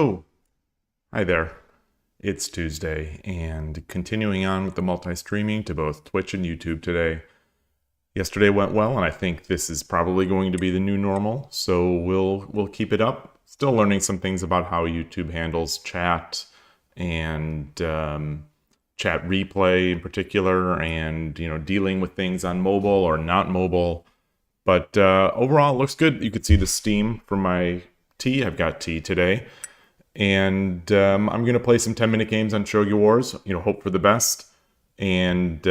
Oh, hi there. It's Tuesday, and continuing on with the multi-streaming to both Twitch and YouTube today. Yesterday went well, and I think this is probably going to be the new normal, so we'll keep it up. Still learning some things about how YouTube handles chat and chat replay in particular, and dealing with things on mobile or not mobile. But overall, it looks good. You can see the steam from my tea. I've got tea today. And I'm going to play some 10-minute games on Shogi Wars, hope for the best, and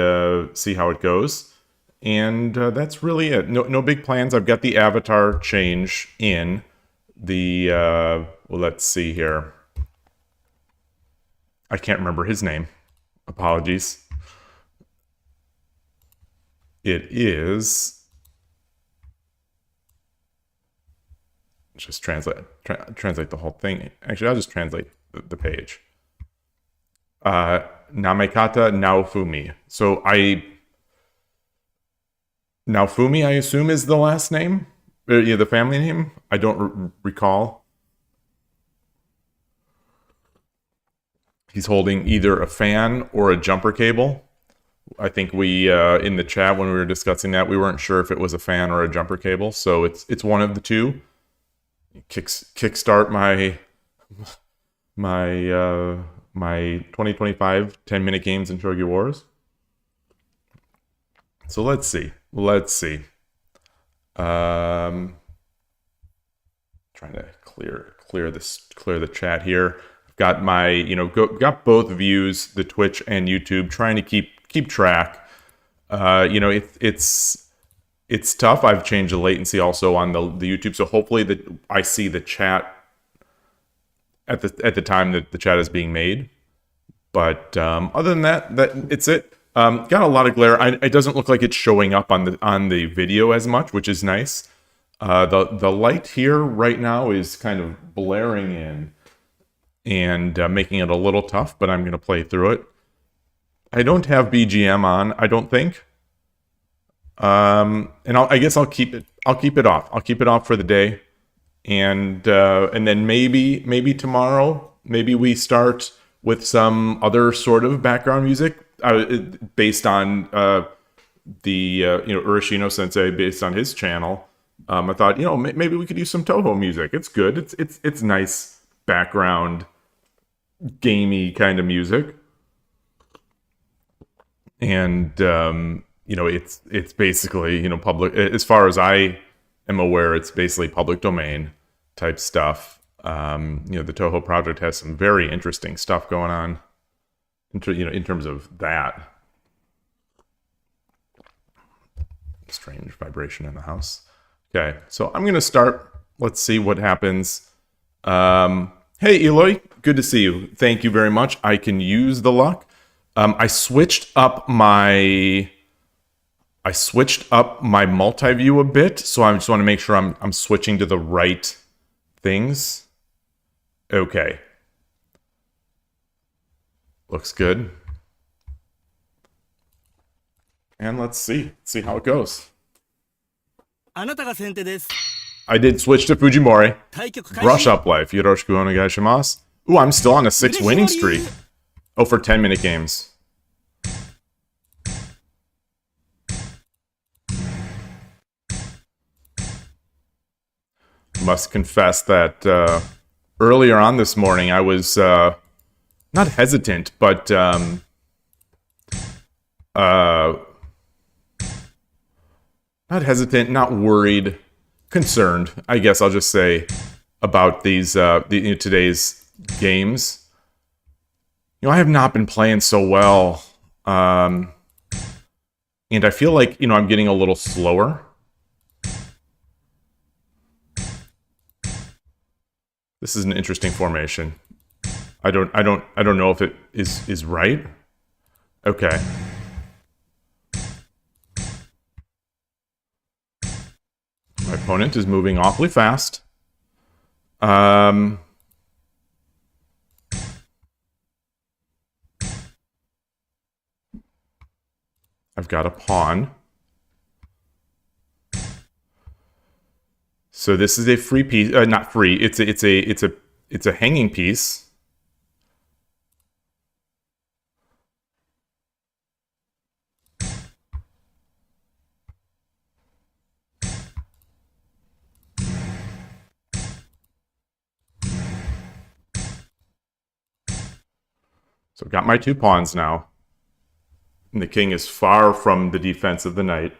see how it goes. And that's really it. No big plans. I've got the avatar change in. Well, let's see here. I can't remember his name. Apologies. It is... just translate the whole thing. Actually, I'll just translate the page. Namekata Naofumi. So Naofumi, I assume, is the last name? The family name? I don't recall. He's holding either a fan or a jumper cable. I think we, in the chat when we were discussing that, we weren't sure if it was a fan or a jumper cable. So it's one of the two. Kickstart my 2025 10-minute games in Shogi Wars. So let's see. Trying to clear the chat here. I've got my got both views, the Twitch and YouTube, trying to keep track. It's tough. I've changed the latency also on the YouTube, so hopefully I see the chat at the time that the chat is being made. But other than that, it's it. Got a lot of glare. It doesn't look like it's showing up on the video as much, which is nice. The light here right now is kind of blaring in and making it a little tough, but I'm going to play through it. I don't have BGM on, I don't think. And I guess I'll keep it off. I'll keep it off for the day, and then maybe tomorrow, maybe we start with some other sort of background music based on the Urashino Sensei, based on his channel. I thought maybe we could use some Toho music. It's good. It's nice background gamey kind of music, and it's basically, public, as far as I am aware, it's basically public domain type stuff. The Toho project has some very interesting stuff going on, in terms of that. Strange vibration in the house. Okay, so I'm going to start. Let's see what happens. Hey, Eloy, good to see you. Thank you very much. I can use the luck. I switched up my multi-view a bit, so I just want to make sure I'm switching to the right things. Okay. Looks good. And let's see how it goes. I did switch to Fujimori. Brush up life. Yoroshiku onegai shimasu. Ooh, I'm still on a 6 winning streak. Oh, for 10-minute games. Must confess that earlier on this morning I was not hesitant, but not hesitant, not worried, concerned, I guess I'll just say, about these today's games. I have not been playing so well, and I feel like I'm getting a little slower. This is an interesting formation. I don't know if it is right. Okay. My opponent is moving awfully fast. I've got a pawn. So this is a free piece, not free. It's a it's a hanging piece. So I've got my 2 pawns now. And the king is far from the defense of the knight.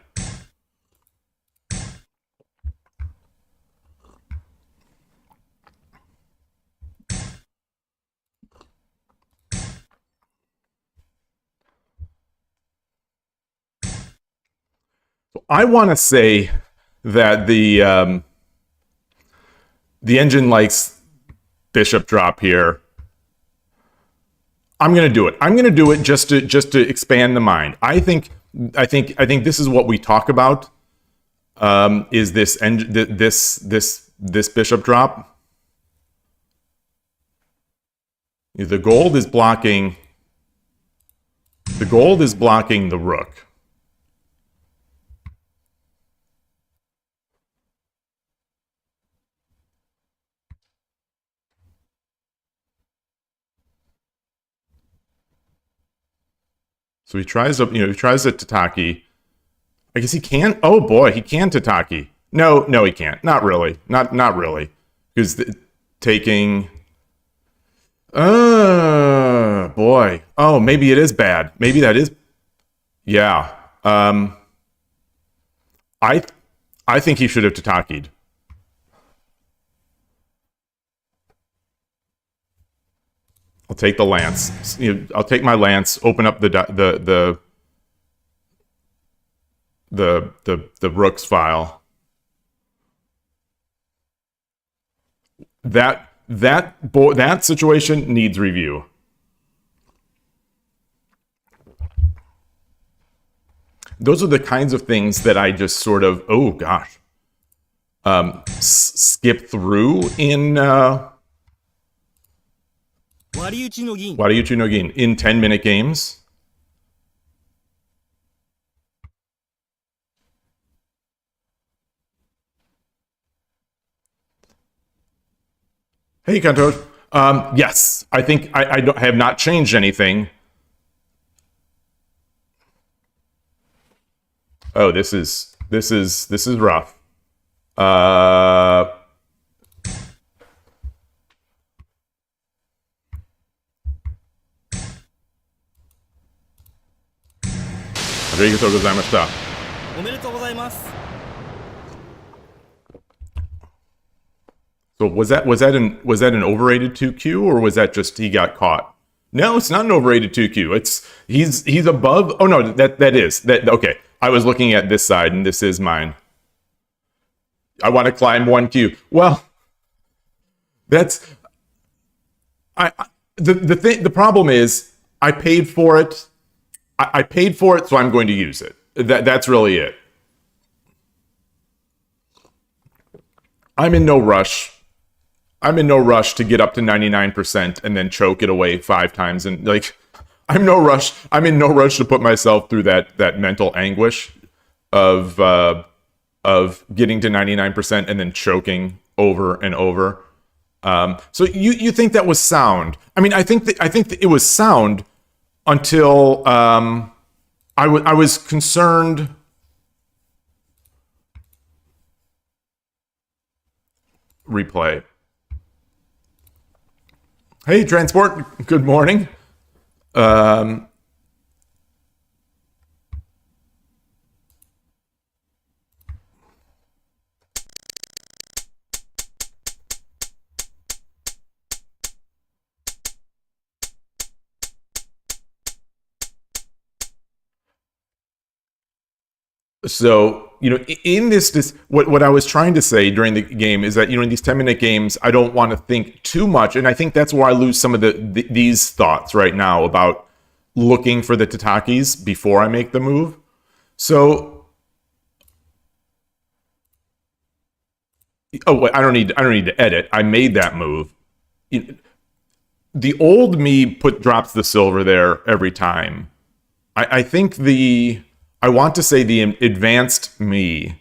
So I want to say that the engine likes bishop drop here. I'm going to do it. I'm going to do it just to expand the mind. I think this is what we talk about. Is this bishop drop? The gold is blocking. The gold is blocking the rook. So he tries to, he tries a tataki. I guess he can't. Oh boy, he can tataki. No, he can't. Not really. Not really. Because taking. Boy. Oh, maybe it is bad. Maybe that is. Yeah. I think he should have tataki'd. I'll take the lance. I'll take my lance. Open up the rook's file. That situation needs review. Those are the kinds of things that I just sort of skip through in. Wariuchi no Gin in 10-minute games. Hey, Kanto. Yes, I think I have not changed anything. Oh, this is rough. So was that an overrated 2Q, or was that just he got caught? No, it's not an overrated 2Q. He's above. Oh no, that is okay. I was looking at this side, and this is mine. I want to climb 1Q. Well, that's the problem is I paid for it. I paid for it, so I'm going to use it. That's really it. I'm in no rush. I'm in no rush to get up to 99% and then choke it away 5 times. And I'm in no rush to put myself through that mental anguish of getting to 99% and then choking over and over. So you think that was sound? I mean, I think that it was sound until I was concerned. Replay. Hey, Transport. Good morning. So, in this what I was trying to say during the game is that, in these 10-minute games, I don't want to think too much. And I think that's where I lose some of these thoughts right now about looking for the tatakis before I make the move. So, wait, I don't need to edit. I made that move. The old me drops the silver there every time. I think I want to say the advanced me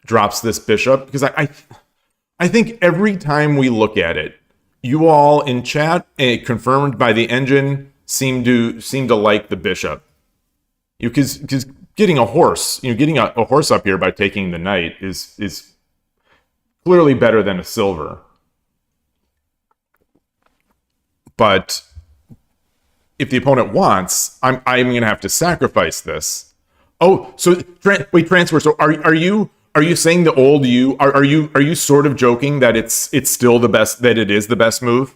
drops this bishop because I think every time we look at it, You all in chat, confirmed by the engine, seem to like the bishop. Because getting a horse, getting a horse up here by taking the knight is clearly better than a silver. But if the opponent wants, I'm going to have to sacrifice this. Oh, so wait, transfer. So are you saying the old you? Are you sort of joking that it's still the best, that it is the best move?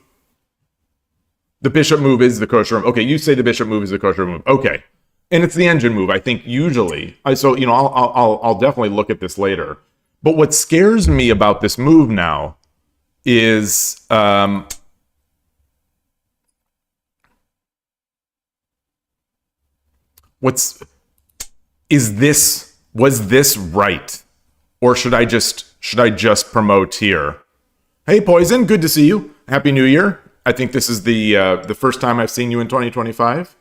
The bishop move is the kosher move. Okay, you say the bishop move is the kosher move. Okay, and it's the engine move. I think usually. So I'll definitely look at this later. But what scares me about this move now is was this right, or should I just promote here? Hey, Poison, good to see you. Happy New Year. I think this is the first time I've seen you in 2025.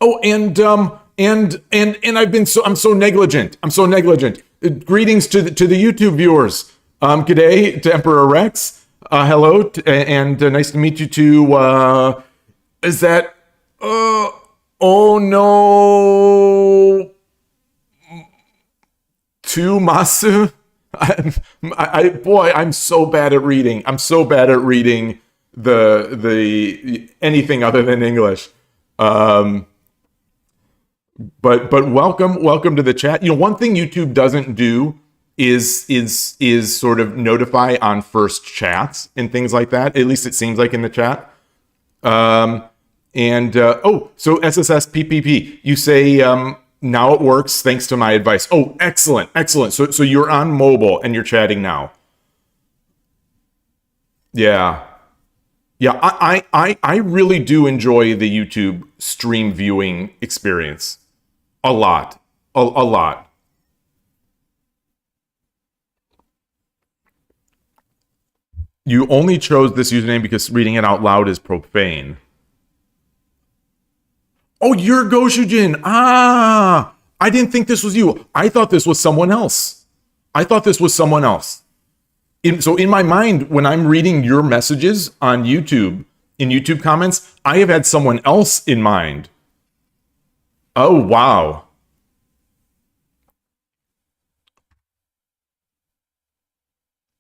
Oh, and I'm so negligent. I'm so negligent. Greetings to the YouTube viewers. G'day to Emperor Rex. Hello, and nice to meet you too. Is that? Oh no. To Masu. Boy, I'm so bad at reading. I'm so bad at reading the anything other than English. But welcome to the chat. One thing YouTube doesn't do is sort of notify on first chats and things like that. At least it seems like in the chat. So SSS PPP, you say now it works thanks to my advice. Oh, excellent. So you're on mobile and you're chatting now. Yeah. I really do enjoy the YouTube stream viewing experience. A lot. A lot. You only chose this username because reading it out loud is profane. Oh, you're Goshujin. Ah, I didn't think this was you. I thought this was someone else. So in my mind, when I'm reading your messages on YouTube, in YouTube comments, I have had someone else in mind. Oh, wow.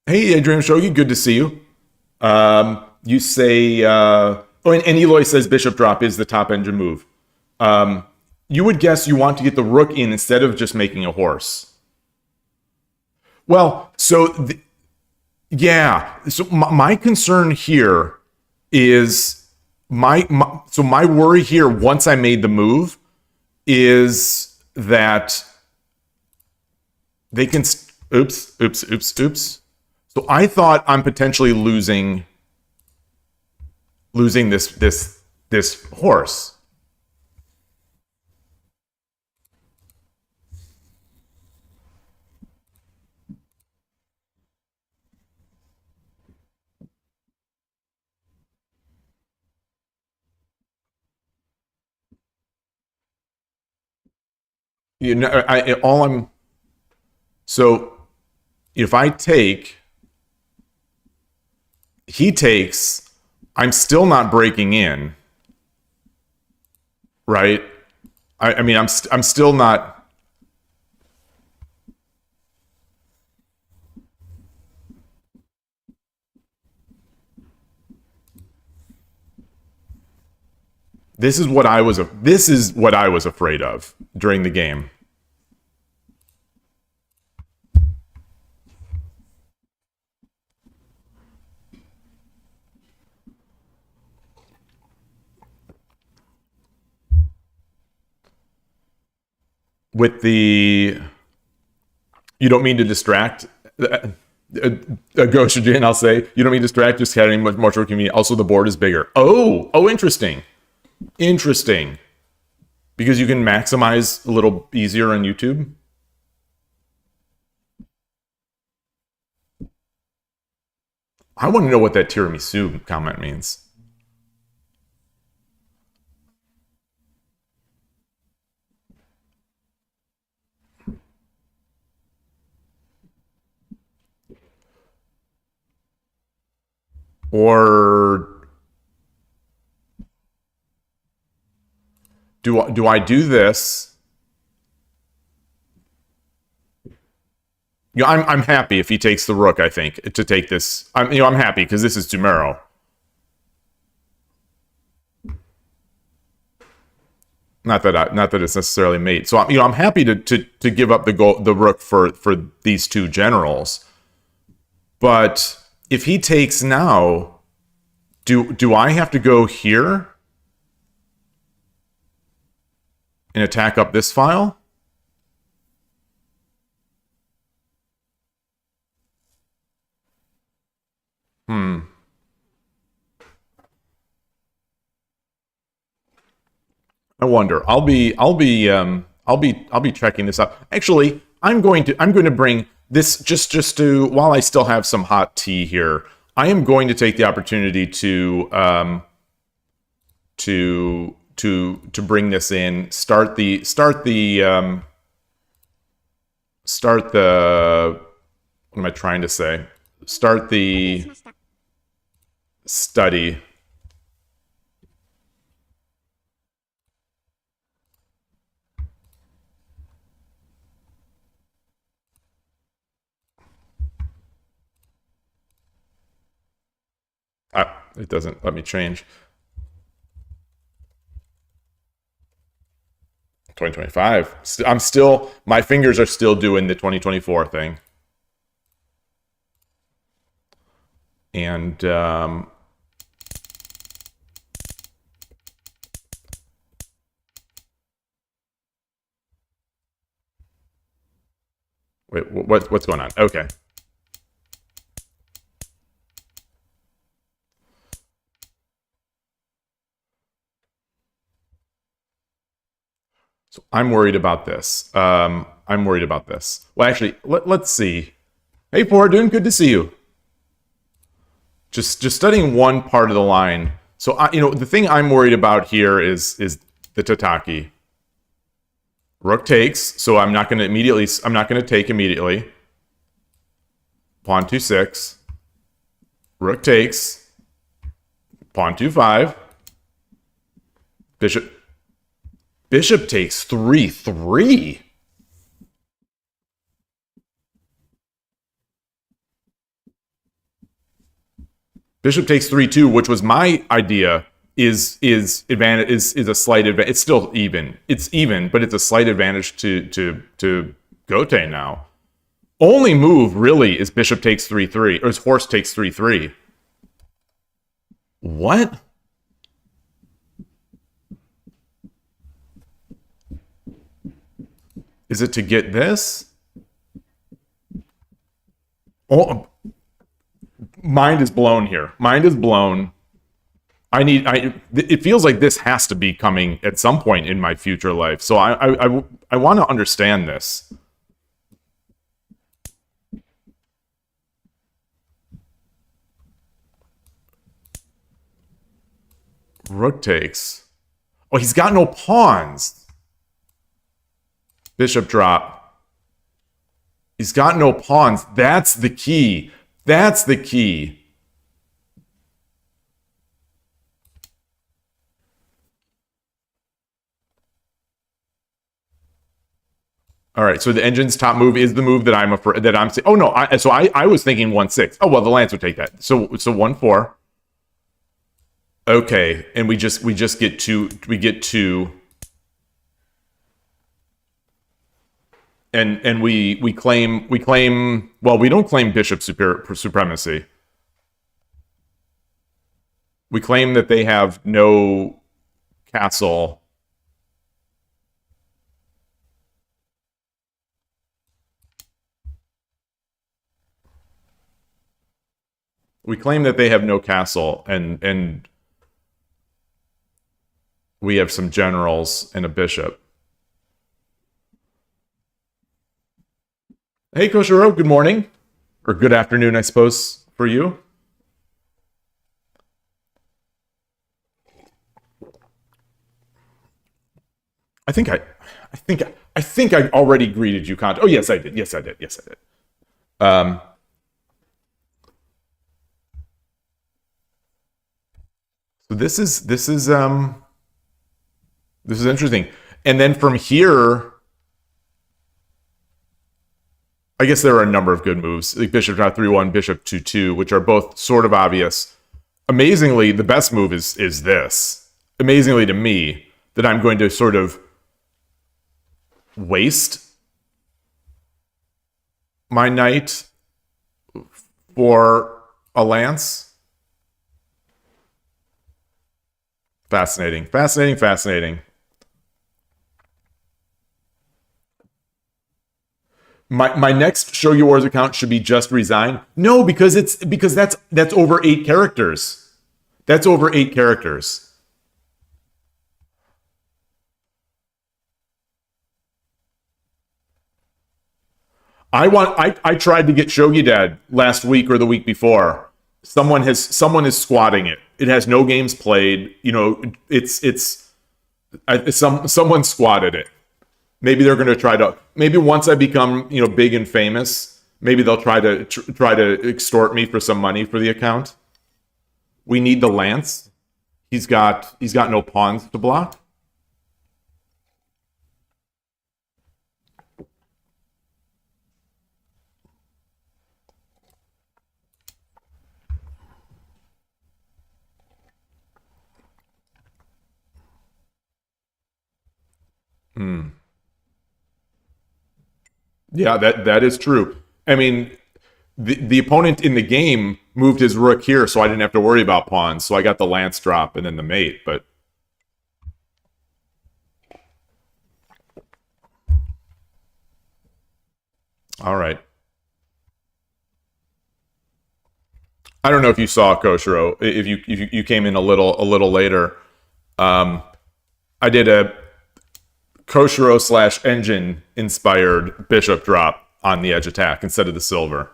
Hey, Adrian Shogi, good to see you. You say, and Eloy says bishop drop is the top engine move. You would guess you want to get the rook in instead of just making a horse. Well, so my concern here is my worry here once I made the move is that they can oops. So I thought I'm potentially losing this horse. So if I take, he takes, I'm still not breaking in, right? I mean, I'm still not. This is what I was afraid of during the game. With the, you don't mean to distract. Goshujin, I'll say, you don't mean to distract, just having much more convenient. Also, the board is bigger. Oh, interesting. Because you can maximize a little easier on YouTube. I want to know what that tiramisu comment means. Or do I do this? I'm happy if he takes the rook, I think, to take this. I'm happy because this is Tumero. Not that it's necessarily mate. So I'm happy to give up the rook for these two generals. But if he takes now, do I have to go here and attack up this file? I wonder. I'll be checking this out. Actually, I'm going to bring this just to, while I still have some hot tea here. I am going to take the opportunity to bring this in. Start the what am I trying to say? Start the study. It doesn't let me change. 2025. I'm still, my fingers are still doing the 2024 thing. And wait, what's going on? Okay. So I'm worried about this. I'm worried about this. Well, actually, let's see. Hey, Fordun, good to see you. Just studying one part of the line. So the thing I'm worried about here is the Tataki. Rook takes, so I'm not going to take immediately. Pawn 2-6. Rook takes. Pawn 2-5. Bishop takes 3-3. Bishop takes 3-2, which was my idea. Is a slight advantage. It's still even. It's even, but it's a slight advantage to Gote now. Only move really is bishop takes 3-3, or his horse takes 3-3. What? Is it to get this? Oh, mind is blown here. Mind is blown. It feels like this has to be coming at some point in my future life. So I want to understand this. Rook takes. Oh, he's got no pawns. Bishop drop. He's got no pawns. That's the key. That's the key. All right, so the engine's top move is the move that I'm afraid that I'm saying. Oh no, I was thinking 1-6. Oh well, the lance would take that. So 1-4. Okay, and we just get two. We get two. And we claim well, we don't claim bishop supremacy. We claim that they have no castle. We claim that they have no castle, and we have some generals and a bishop. Hey, Koshiro, good morning. Or good afternoon, I suppose, for you. I think I already greeted you, Kant. Oh, yes, I did. Yes, I did. Yes, I did. So this is interesting. And then from here, I guess there are a number of good moves, like bishop f3-1, bishop 2-2, which are both sort of obvious. Amazingly, the best move is this. Amazingly to me, that I'm going to sort of waste my knight for a lance. Fascinating, fascinating, fascinating. My next Shogi Wars account should be just resign. No, because that's over 8 characters. That's over 8 characters. I tried to get Shogi Dad last week or the week before. Someone is squatting it. It has no games played. You know, someone squatted it. Maybe they're going to try to. Maybe once I become big and famous, maybe they'll try to extort me for some money for the account. We need the lance. He's got no pawns to block. Yeah, that is true. I mean, the opponent in the game moved his rook here, so I didn't have to worry about pawns. So I got the lance drop and then the mate. But all right. I don't know if you saw Koshiro. If you came in a little later, I did a Koshiro / engine inspired bishop drop on the edge attack instead of the silver.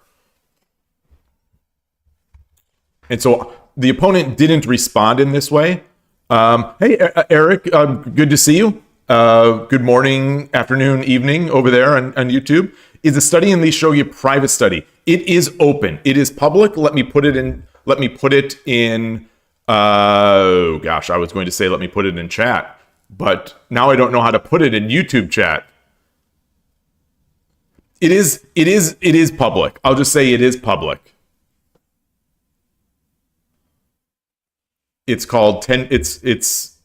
And so the opponent didn't respond in this way. Hey, Eric, good to see you. Good morning, afternoon, evening over there on YouTube. Is a study in the Shogi a private study? It is open. It is public. Let me put it in. Oh gosh, I was going to say let me put it in chat, but now I don't know how to put it in YouTube chat. It is public. I'll just say it is public. It's called 10. It's.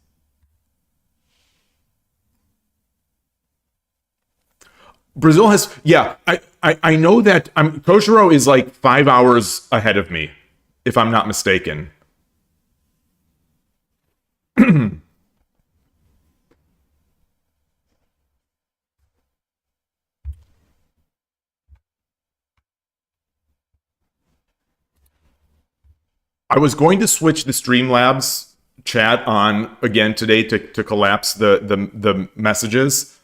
Brazil has, yeah, I know that Koshiro is like 5 hours ahead of me, if I'm not mistaken. I was going to switch the Streamlabs chat on again today to collapse the messages,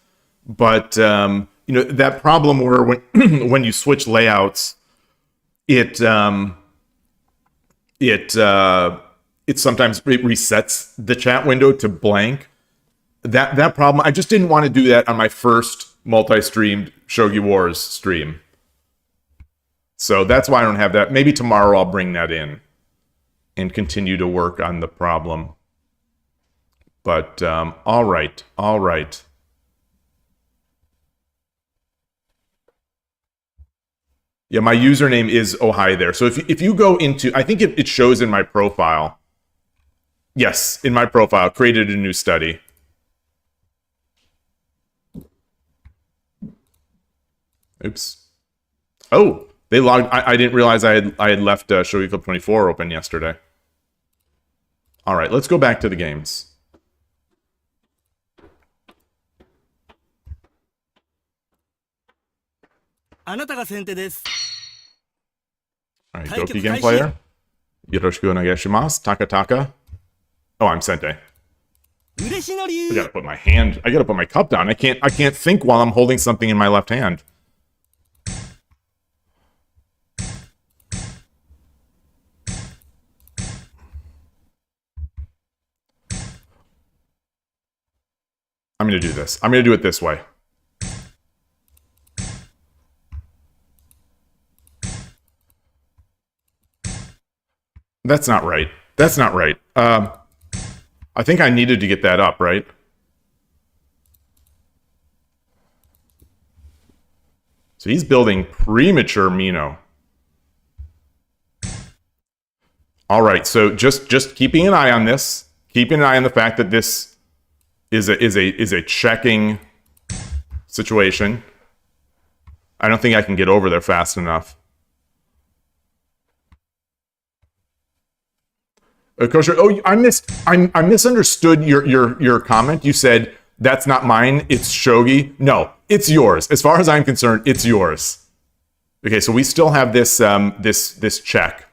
but that problem where when you switch layouts, it sometimes resets the chat window to blank. That problem, I just didn't want to do that on my first multi-streamed Shogi Wars stream. So that's why I don't have that. Maybe tomorrow I'll bring that in and continue to work on the problem. But all right. Yeah, my username is oh hi there. So if you go into, I think it shows in my profile. Yes, in my profile, created a new study. Oops. Oh, they logged. I didn't realize I had left Shogi Club 24 open yesterday. All right, let's go back to the games. All right, Doki game player. Yoroshiku onegaishimasu. Taka. Oh, I'm Sente. I gotta put my cup down. I can't think while I'm holding something in my left hand. I'm gonna do this. I'm gonna do it this way. That's not right. That's not right. I think I needed to get that up, right? So he's building premature Mino. All right, so just keeping an eye on this, keeping an eye on the fact that this is a checking situation. I don't think I can get over there fast enough. Kosher, oh, I misunderstood your comment. You said that's not mine. It's Shogi. No, it's yours. As far as I'm concerned, it's yours. Okay, so we still have this this check.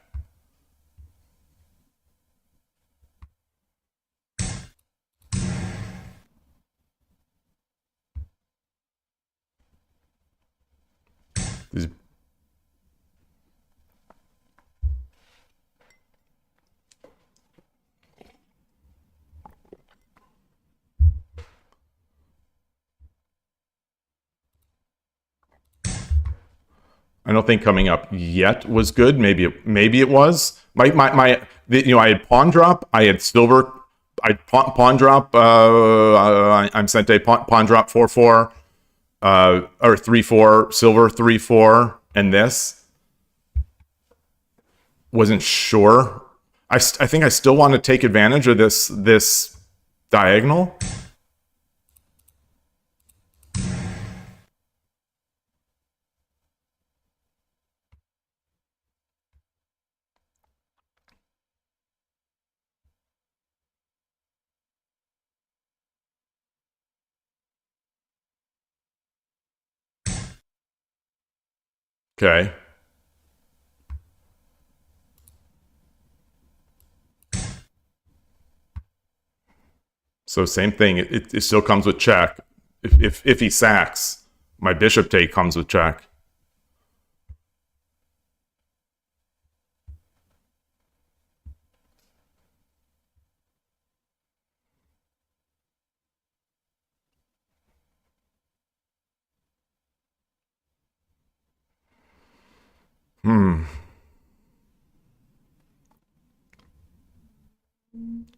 I don't think coming up yet was good. Maybe it was. I had pawn drop. I had silver. I pawn drop. I'm sent a pawn drop 4/4, or 3/4 silver 3/4, and this wasn't sure. I think I still want to take advantage of this diagonal. Okay. So same thing. It still comes with check. If he sacks, my bishop take comes with check.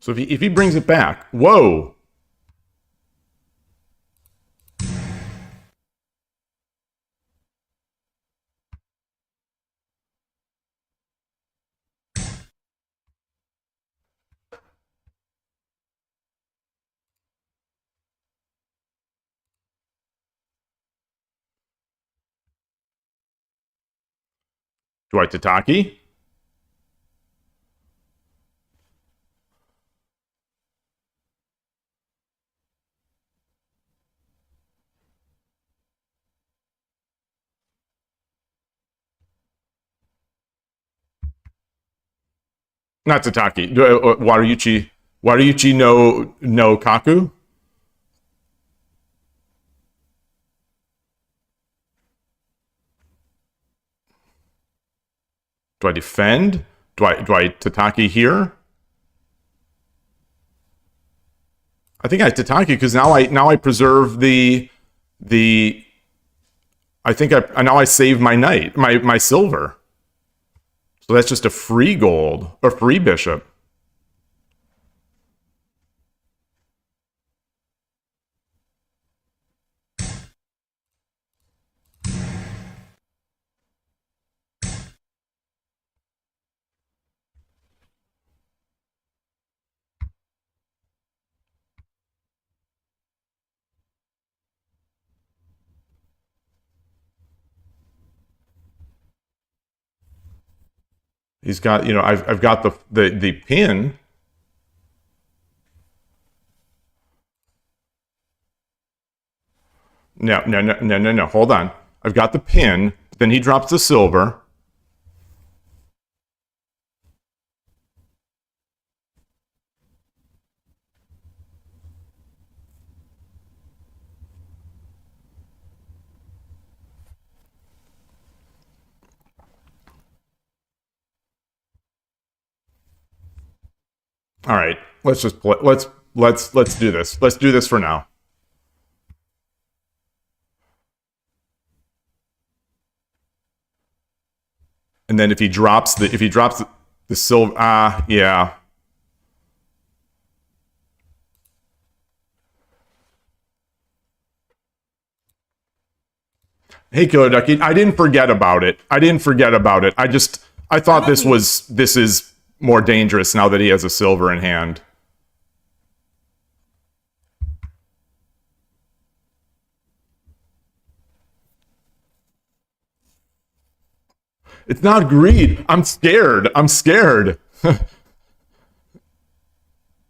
So if he brings it back, whoa. Do I Tataki? Not Tataki. Waryuchi. Waryuchi no Kaku? Do I defend? Do I Tataki here? I think I Tataki because now I preserve the I think now I save my knight, my silver. So that's just a free gold or free bishop. He's got, I've got the pin. No. Hold on. I've got the pin. Then he drops the silver. All right. Let's just play. Let's do this. Let's do this for now. And then if he drops the silver, yeah. Hey, Killer Ducky, I didn't forget about it. I didn't forget about it. I thought this is more dangerous now that he has a silver in hand. It's not greed. I'm scared. I'm scared.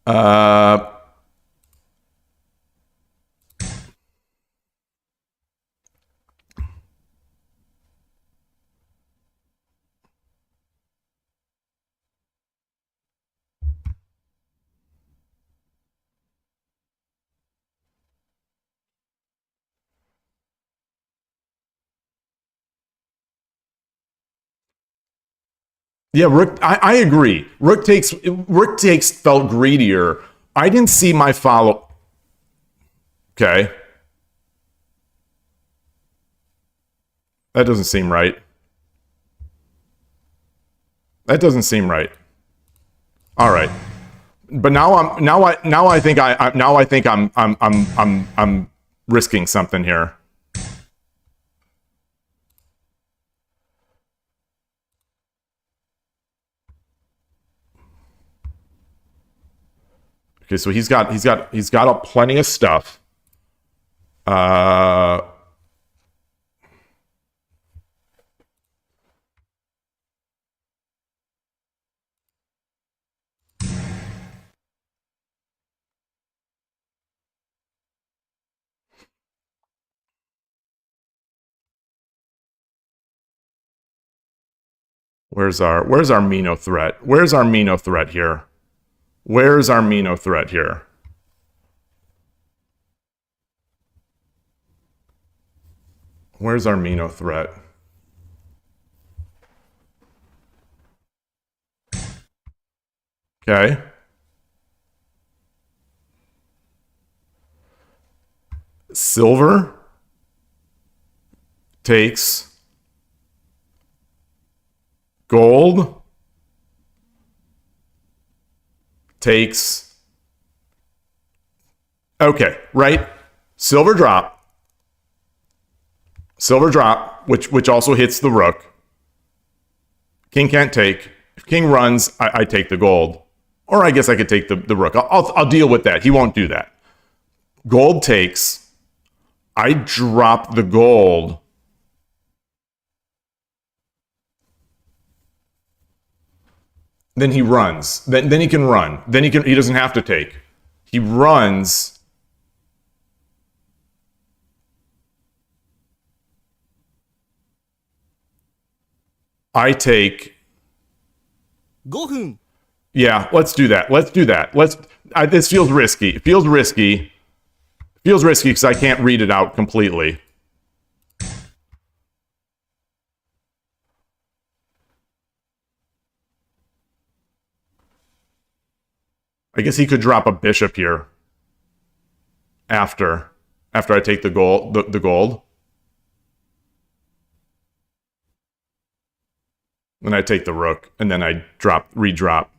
uh, yeah, Rook. I agree. Rook takes felt greedier. I didn't see my follow. Okay, that doesn't seem right. That doesn't seem right. All right, but now I think I think I'm risking something here. Okay, so he's got a plenty of stuff. Uh, where's our Mino threat? Where's our Mino threat here? Where's our Mino threat here? Where's our Mino threat? Okay. Silver takes gold takes okay, right? Silver drop, which also hits the rook. King can't take. If king runs, I take the gold. Or I guess I could take the rook. I'll deal with that. He won't do that. Gold takes. I drop the gold. Then he runs. Then he can run. He doesn't have to take. He runs. I take. 5分 Yeah, let's do that. Let's do that. This feels risky. It feels risky. It feels risky because I can't read it out completely. I guess he could drop a bishop here. After I take the gold. The gold. Then I take the rook, and then I redrop.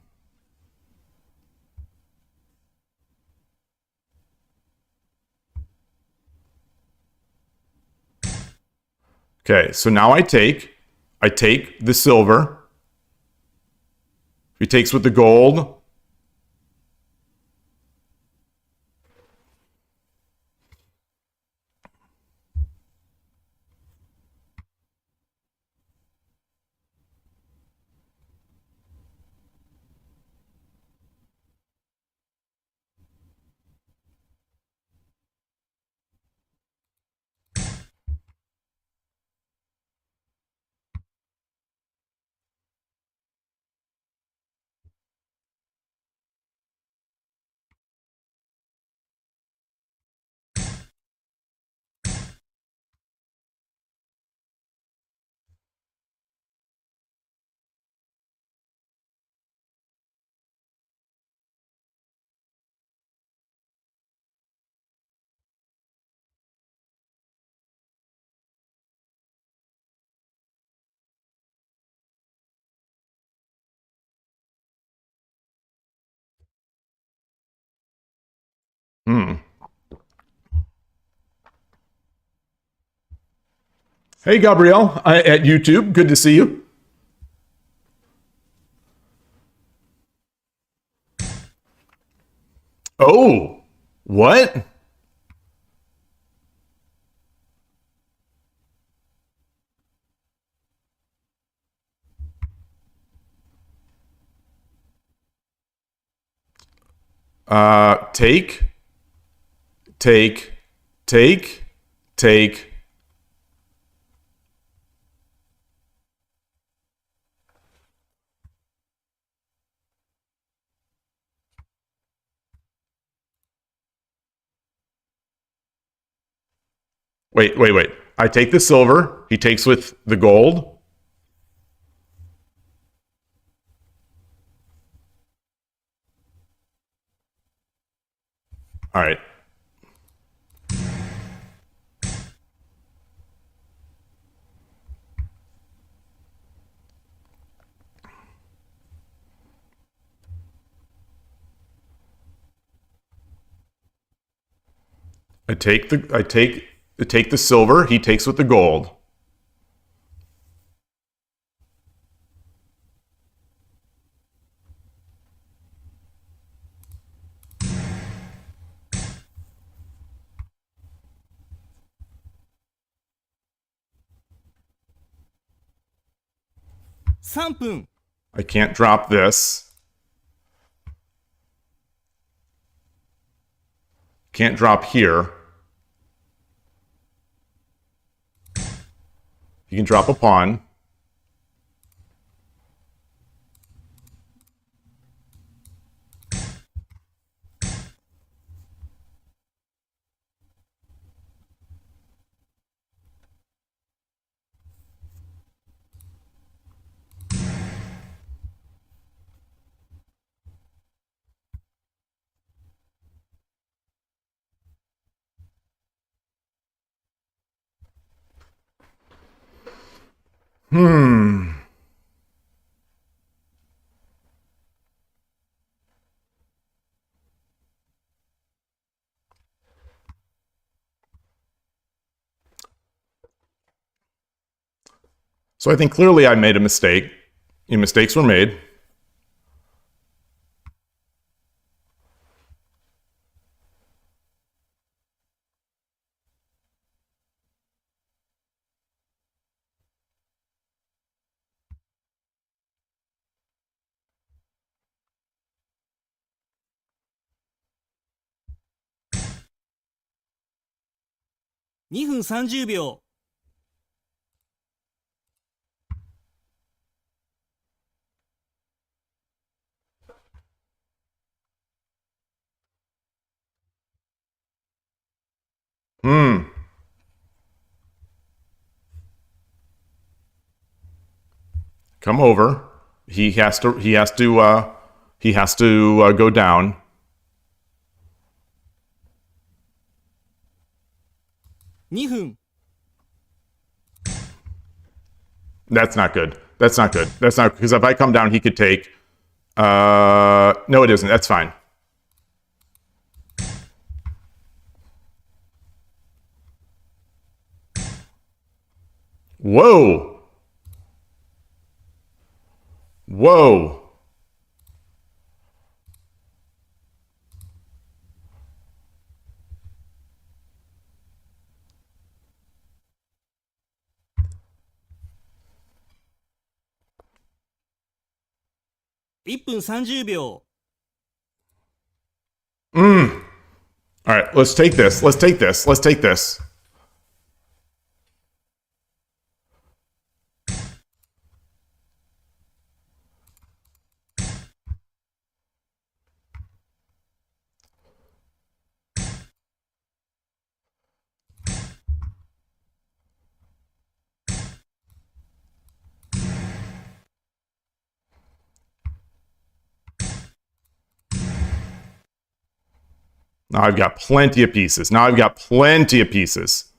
Okay, so now I take the silver. He takes with the gold. Hmm. Hey, Gabrielle, at YouTube. Good to see you. Oh, what? Take, take, take, take. Wait. I take the silver. He takes with the gold. All right. I take the silver. He takes with the gold.3分 I can't drop this. Can't drop here. You can drop a pawn. Hmm. So I think clearly I made a mistake. Mistakes were made.2分30秒 Hmm. Come over. He has to. He has to. He has to go down. 2分 That's not good. That's not good. That's not because if I come down, he could take. No, it isn't. That's fine. Whoa. Whoa.1分30秒 All right. Let's take this. Let's take this. Let's take this. Now I've got plenty of pieces. Now I've got plenty of pieces.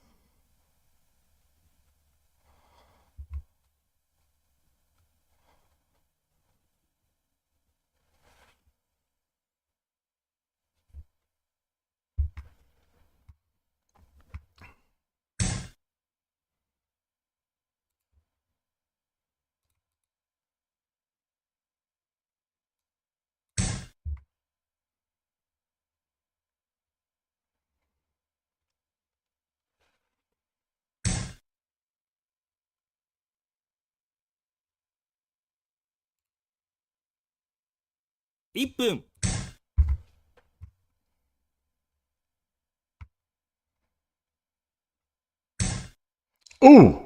1分 Ooh.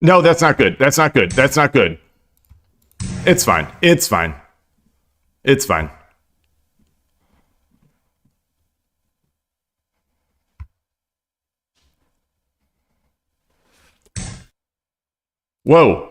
No, that's not good. That's not good. That's not good. It's fine. It's fine. It's fine. Whoa.30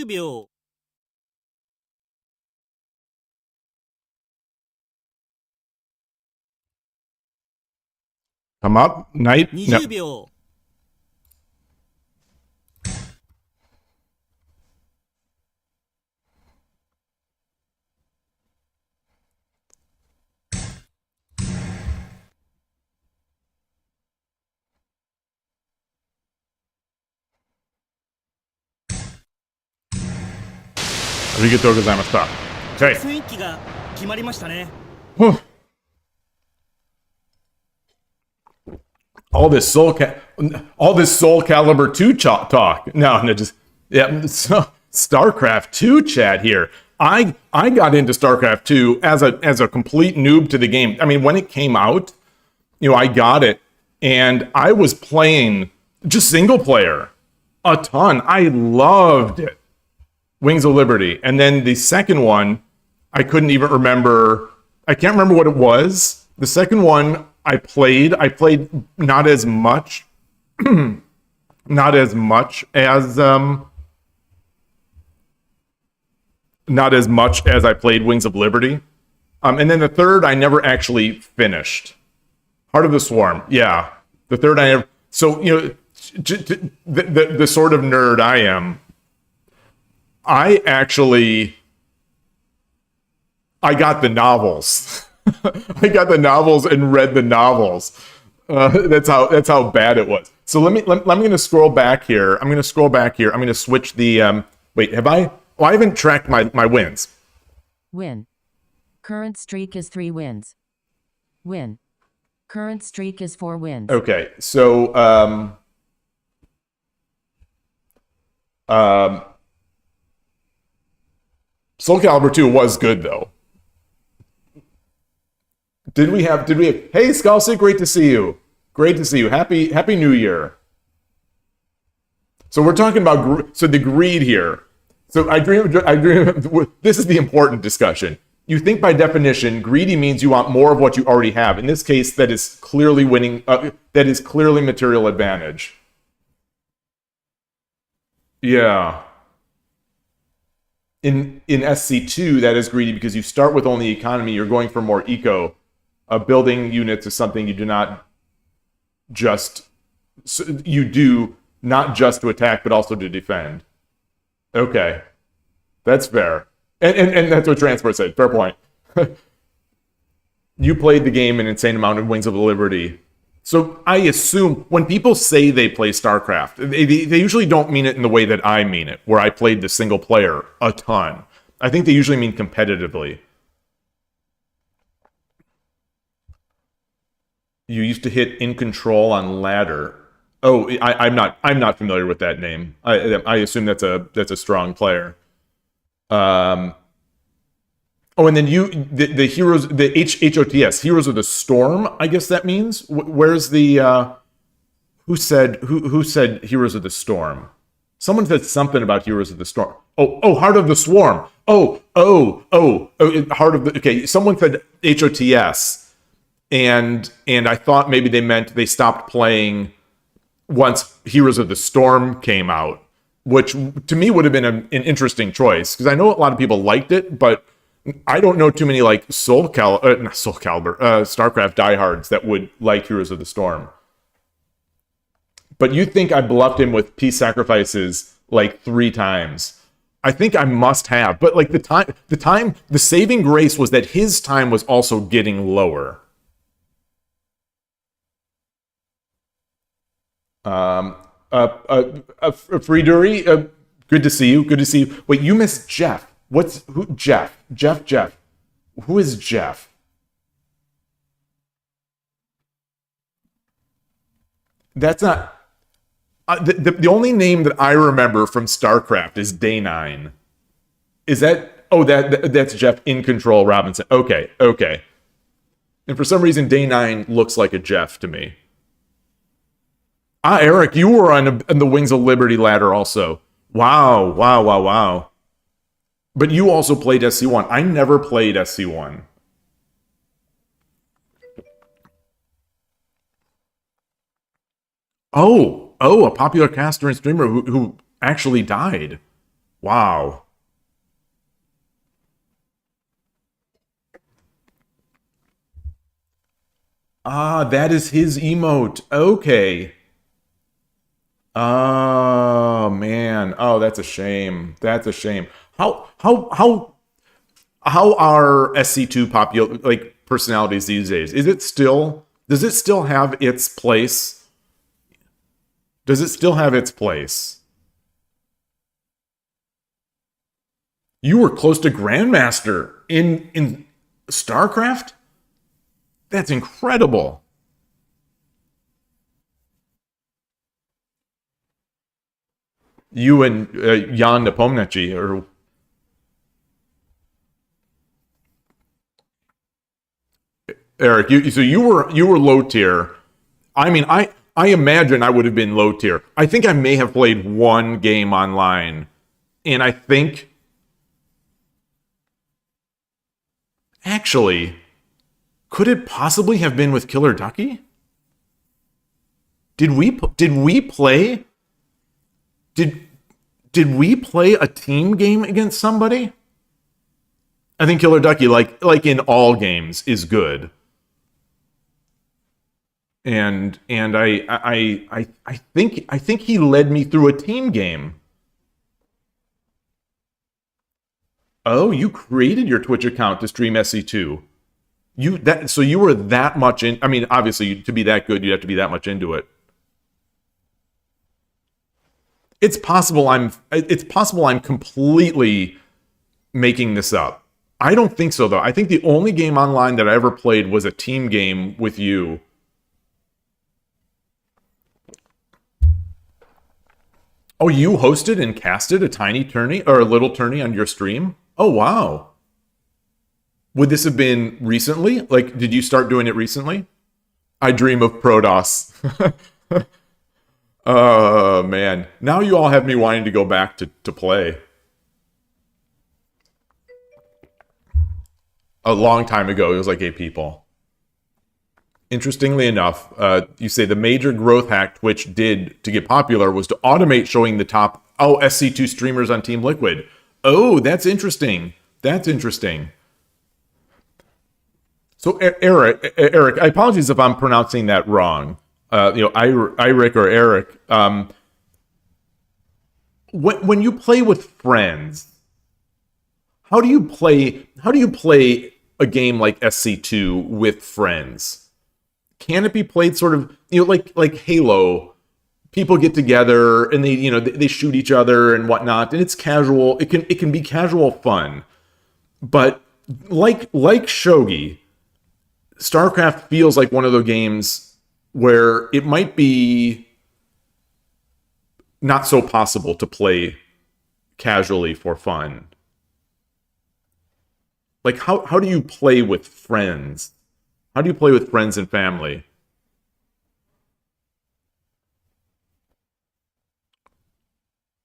秒 Come up. Night. No. 20秒 Arigatou gozaimashita. Okay. 雰囲気が決まりましたね Whew. All this Soul Calibur 2 talk. No, just yeah. So, StarCraft 2 chat here. I got into StarCraft 2 as a complete noob to the game. I mean, when it came out, I got it and I was playing just single player a ton. I loved it. Wings of Liberty. And then the second one, I couldn't even remember. I can't remember what it was. The second one I played not as much, not as much as I played Wings of Liberty. And then the third I never actually finished. Heart of the Swarm. Yeah. The third I never. So, the sort of nerd I am, I got the novels. I got the novels and read the novels. That's how bad it was. So I'm going to scroll back here. I'm going to switch the wait, have I? Well, I haven't tracked my wins. Win. Current streak is 3 wins. Win. Current streak is 4 wins. Okay. So Soul Calibur 2 was good though. Did we have hey Scalcy, great to see you. Great to see you. Happy New Year. So we're talking about the greed here. So I dream this is the important discussion. You think by definition greedy means you want more of what you already have. In this case, that is clearly winning that is clearly material advantage. Yeah. In SC2, that is greedy because you start with only economy. You're going for more eco. Building units is something you do not just not just to attack, but also to defend. Okay, that's fair, and that's what Transport said. Fair point. You played the game an insane amount of Wings of Liberty. So I assume when people say they play StarCraft, they usually don't mean it in the way that I mean it, where I played the single player a ton. I think they usually mean competitively. You used to hit in control on ladder. Oh, I'm not familiar with that name. I assume that's a strong player. Oh, and then the heroes, the HOTS, Heroes of the Storm, I guess that means. Where's the who said Heroes of the Storm? Someone said something about Heroes of the Storm. Oh, Heart of the Swarm. Oh, Heart of the. Okay, someone said HOTS. and I thought maybe they meant they stopped playing once Heroes of the Storm came out, which to me would have been an interesting choice because I know a lot of people liked it, but I don't know too many like not Soul Calibur, StarCraft diehards that would like Heroes of the Storm. But you think I bluffed him with peace sacrifices like 3 times. I think I must have, but like the saving grace was that his time was also getting lower. Frieduri, good to see you. Good to see you. Wait, you missed Jeff. Who? Jeff. Who is Jeff? That's not. The only name that I remember from StarCraft is Day 9. Is that? Oh, that's Jeff in Control Robinson. Okay. And for some reason, Day 9 looks like a Jeff to me. Eric, you were on the Wings of Liberty ladder also. Wow. But you also played SC1. I never played SC1. Oh, a popular caster and streamer who actually died. Wow. That is his emote. Okay. Oh man. Oh, that's a shame. How are SC2 popular like personalities these days? Does it still have its place? Does it still have its place? You were close to Grandmaster in StarCraft? That's incredible. You and Jan Nepomniachtchi or Eric, you were low tier. I mean, I imagine I would have been low tier. I think I may have played one game online, and I think actually, could it possibly have been with Killer Ducky? Did we play? Did we play a team game against somebody? I think Killer Ducky, like in all games, is good. And I think he led me through a team game. Oh, you created your Twitch account to stream SC2. So you were that much in. I mean, obviously, to be that good, you'd have to be that much into it. It's possible I'm completely making this up. I don't think so though. I think the only game online that I ever played was a team game with you. Oh, you hosted and casted a tiny tourney or a little tourney on your stream? Oh, wow. Would this have been recently? Like, did you start doing it recently? I dream of Protoss. Oh, man. Now you all have me wanting to go back to play. A long time ago, it was like 8 people. Interestingly enough, you say the major growth hack Twitch did to get popular was to automate showing the top, SC2 streamers on Team Liquid. Oh, that's interesting. So, Eric, I apologize if I'm pronouncing that wrong. Eric or Eric. When you play with friends, how do you play a game like SC2 with friends? Can it be played sort of, like Halo? People get together and they shoot each other and whatnot, and it's casual. It can be casual fun, but like Shogi, StarCraft feels like one of those games where it might be not so possible to play casually for fun. Like how do you play with friends? How do you play with friends and family?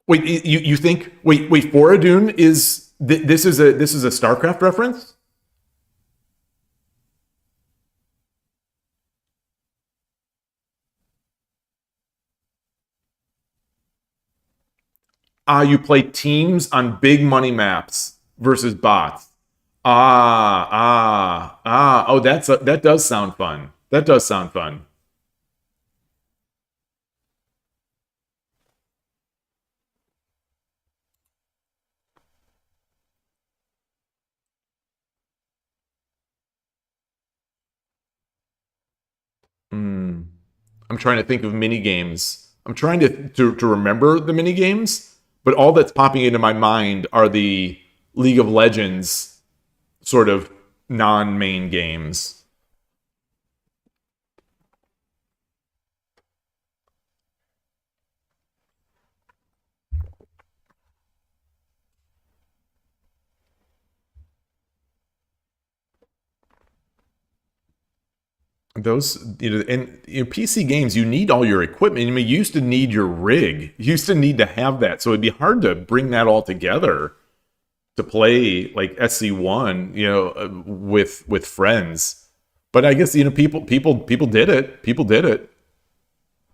Wait, you think? Wait, Foradun is this is a StarCraft reference? You play teams on big money maps versus bots. Oh, that does sound fun. That does sound fun. Hmm. I'm trying to think of mini games. I'm trying to remember the mini games, but all that's popping into my mind are the League of Legends sort of non-main games. Those, PC games, you need all your equipment. I mean, you used to need your rig. You used to need to have that, so it'd be hard to bring that all together to play like SC1, with friends. But I guess people did it. People did it.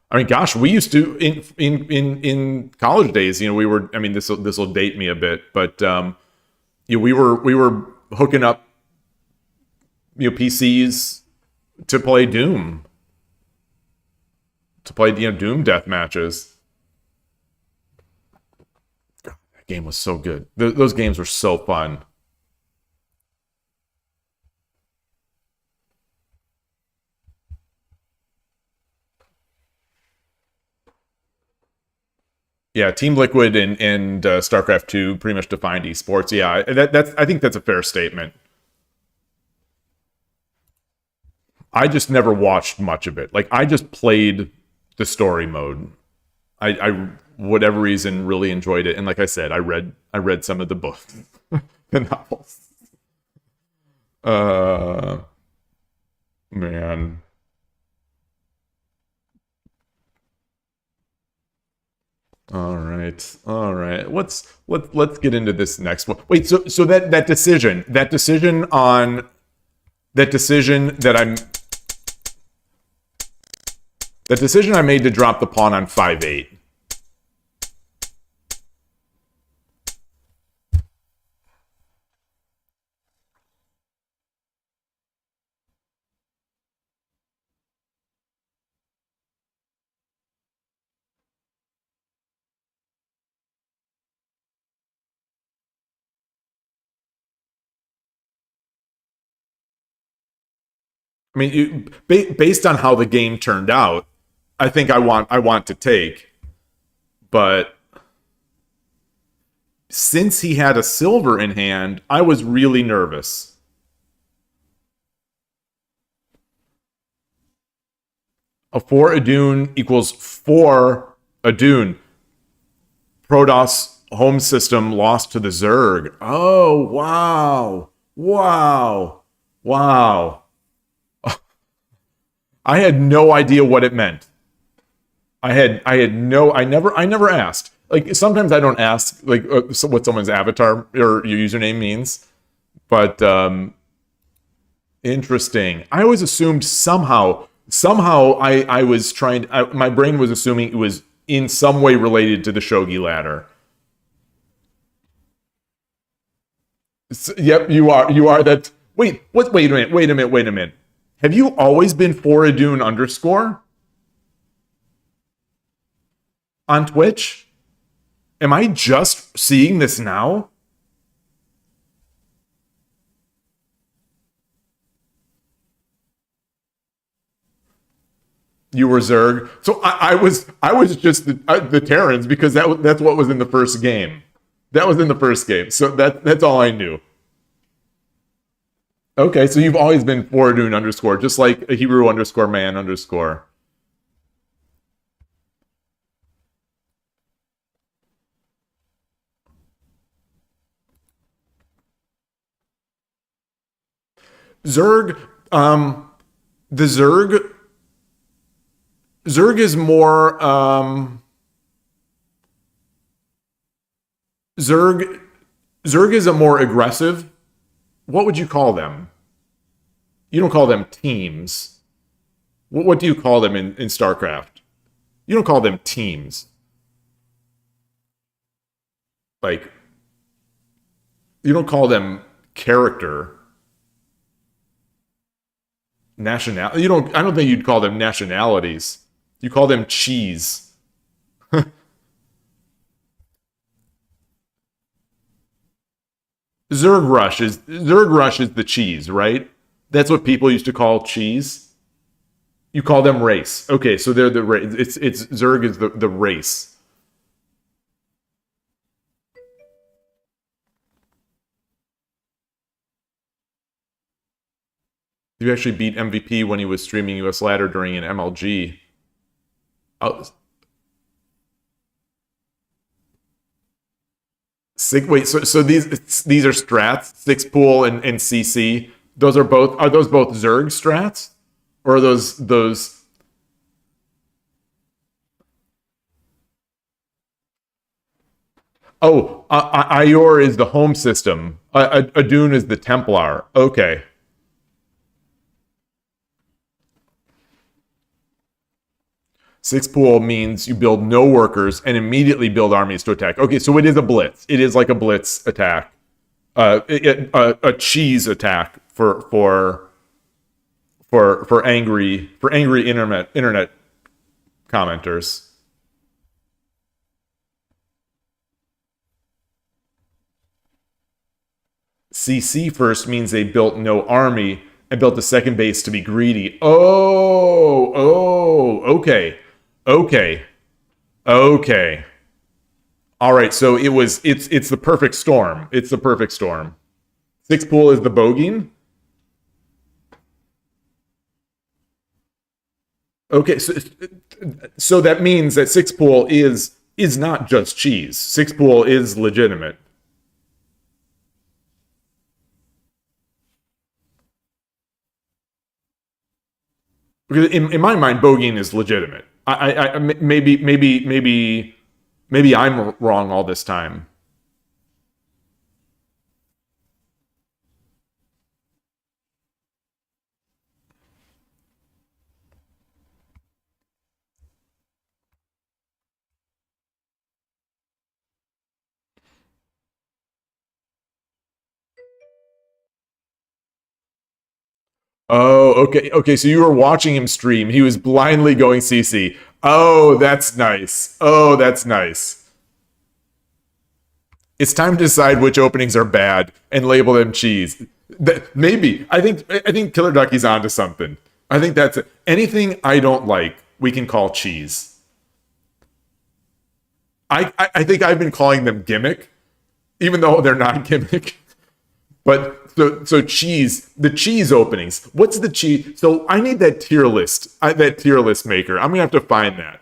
I mean, gosh, we used to in college days. We were. I mean, this will date me a bit, but we were hooking up PCs to play Doom, Doom death matches. God, that game was so good. Those games were so fun. Yeah, Team Liquid and StarCraft 2 pretty much defined esports. Yeah, I think that's a fair statement. I just never watched much of it. Like, I just played the story mode. I whatever reason really enjoyed it, and like I said, I read some of the books, the novels. Man. All right, all right. Let's get into this next one. Wait, so that decision on that decision that I'm that decision I made to drop the pawn on 5-8. I mean, based on how the game turned out, I think I want to take, but since he had a silver in hand, I was really nervous. A 4 Adun equals 4 Adun. Protoss home system lost to the Zerg. Oh, wow. Wow. Wow. I had no idea what it meant. I never asked. Like, sometimes I don't ask like what someone's avatar or your username means, but interesting. I always assumed somehow I was trying. My brain was assuming it was in some way related to the Shogi ladder. Yep, you are. You are that. Wait, what? Wait a minute. Have you always been Foradune _ on Twitch? Am I just seeing this now? You were Zerg, so I was just the Terrans because that's what was in the first game. That was in the first game, so that's all I knew. Okay, so you've always been Foradune _ just like a Hebrew _man _. Zerg, the Zerg is more Zerg is a more aggressive. What would you call them? You don't call them teams. What do you call them in StarCraft? You don't call them teams. like, you don't call them character. National, you don't, I don't think you'd call them nationalities. You call them cheese. Zerg Rush is the cheese, right? That's what people used to call cheese. You call them race. Okay, so they're the race. It's Zerg is the race. You actually beat MVP when he was streaming US Ladder during an MLG. Oh, wait, so these are strats, six pool and CC. Are those both Zerg strats? Or are those Oh, Ior is the home system. Adun is the Templar. Okay. Six pool means you build no workers and immediately build armies to attack. Okay, so it is a blitz. It is like a blitz attack, a cheese attack for angry internet commenters. CC first means they built no army and built a second base to be greedy. Okay. Okay. All right, so it's the perfect storm. It's the perfect storm. Six pool is the bogeying. Okay, so that means that six pool is not just cheese. Six pool is legitimate. Because in my mind, bogeying is legitimate. Maybe I'm wrong all this time. Oh, okay. Okay, so you were watching him stream. He was blindly going CC. Oh, that's nice. Oh, that's nice. It's time to decide which openings are bad and label them cheese. Maybe. I think Killer Ducky's onto something. I think that's it. Anything I don't like, we can call cheese. I think I've been calling them gimmick, even though they're not gimmick. But so cheese, the cheese openings. What's the cheese? So I need that tier list. That tier list maker. I'm gonna have to find that.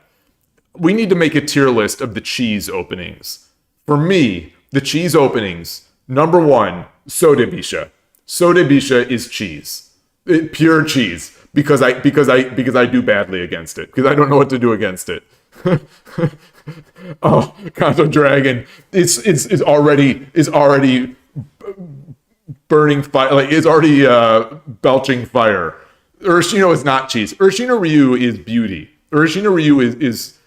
We need to make a tier list of the cheese openings. For me, the cheese openings. Number one, soda bisha. Soda bisha is cheese, pure cheese. Because I do badly against it. Because I don't know what to do against it. Oh, Kanto Dragon is already burning fire, like it's already belching fire. Urashino is not cheese. Urashino Ryu is beauty. Urashino Ryu is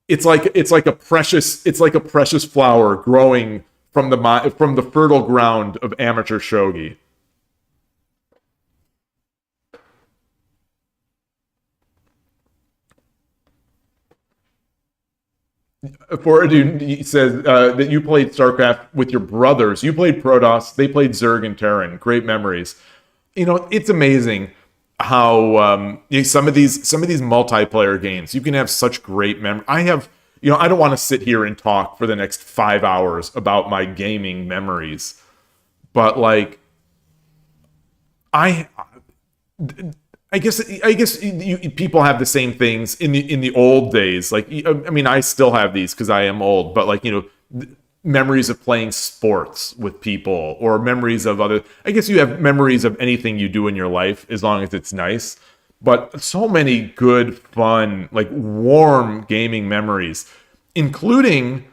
it's like a precious flower growing from the fertile ground of amateur shogi. For dude, he says that you played StarCraft with your brothers. You played Protoss. They played Zerg and Terran. Great memories. You know, it's amazing how some of these multiplayer games you can have such great memory. I don't want to sit here and talk for the next 5 hours about my gaming memories, but like I guess people have the same things in the old days. Like, I mean, I still have these because I am old. But like, memories of playing sports with people, or memories of other. I guess you have memories of anything you do in your life as long as it's nice. But so many good, fun, like warm gaming memories, including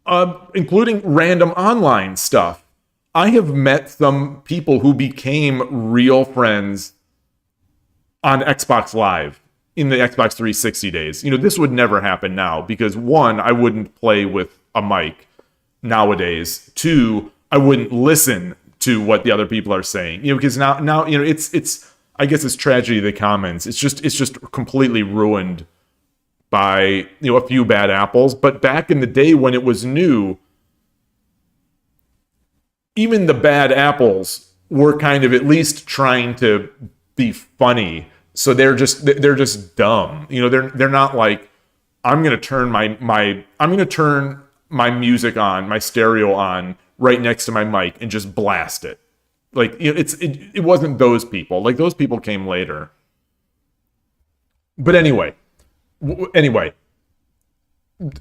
random online stuff. I have met some people who became real friends on Xbox Live. in the Xbox 360 days. This would never happen now because one, I wouldn't play with a mic nowadays. Two, I wouldn't listen to what the other people are saying. Because now it's I guess it's tragedy of the commons. It's just completely ruined by a few bad apples. But back in the day when it was new, even the bad apples were kind of at least trying to be funny. So they're just dumb. They're not like, I'm gonna turn my music on, my stereo on right next to my mic and just blast it. Like it wasn't those people. Like those people came later. But anyway,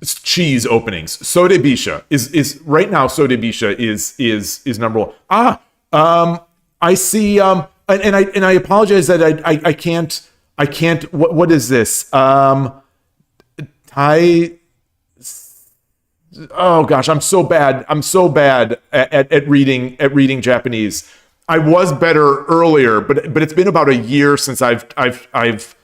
cheese openings. Sodebisha is right now. Sodebisha is number one. I see. And I apologize that I can't. What is this? Thai. Oh gosh, I'm so bad at reading Japanese. I was better earlier, but it's been about a year since I've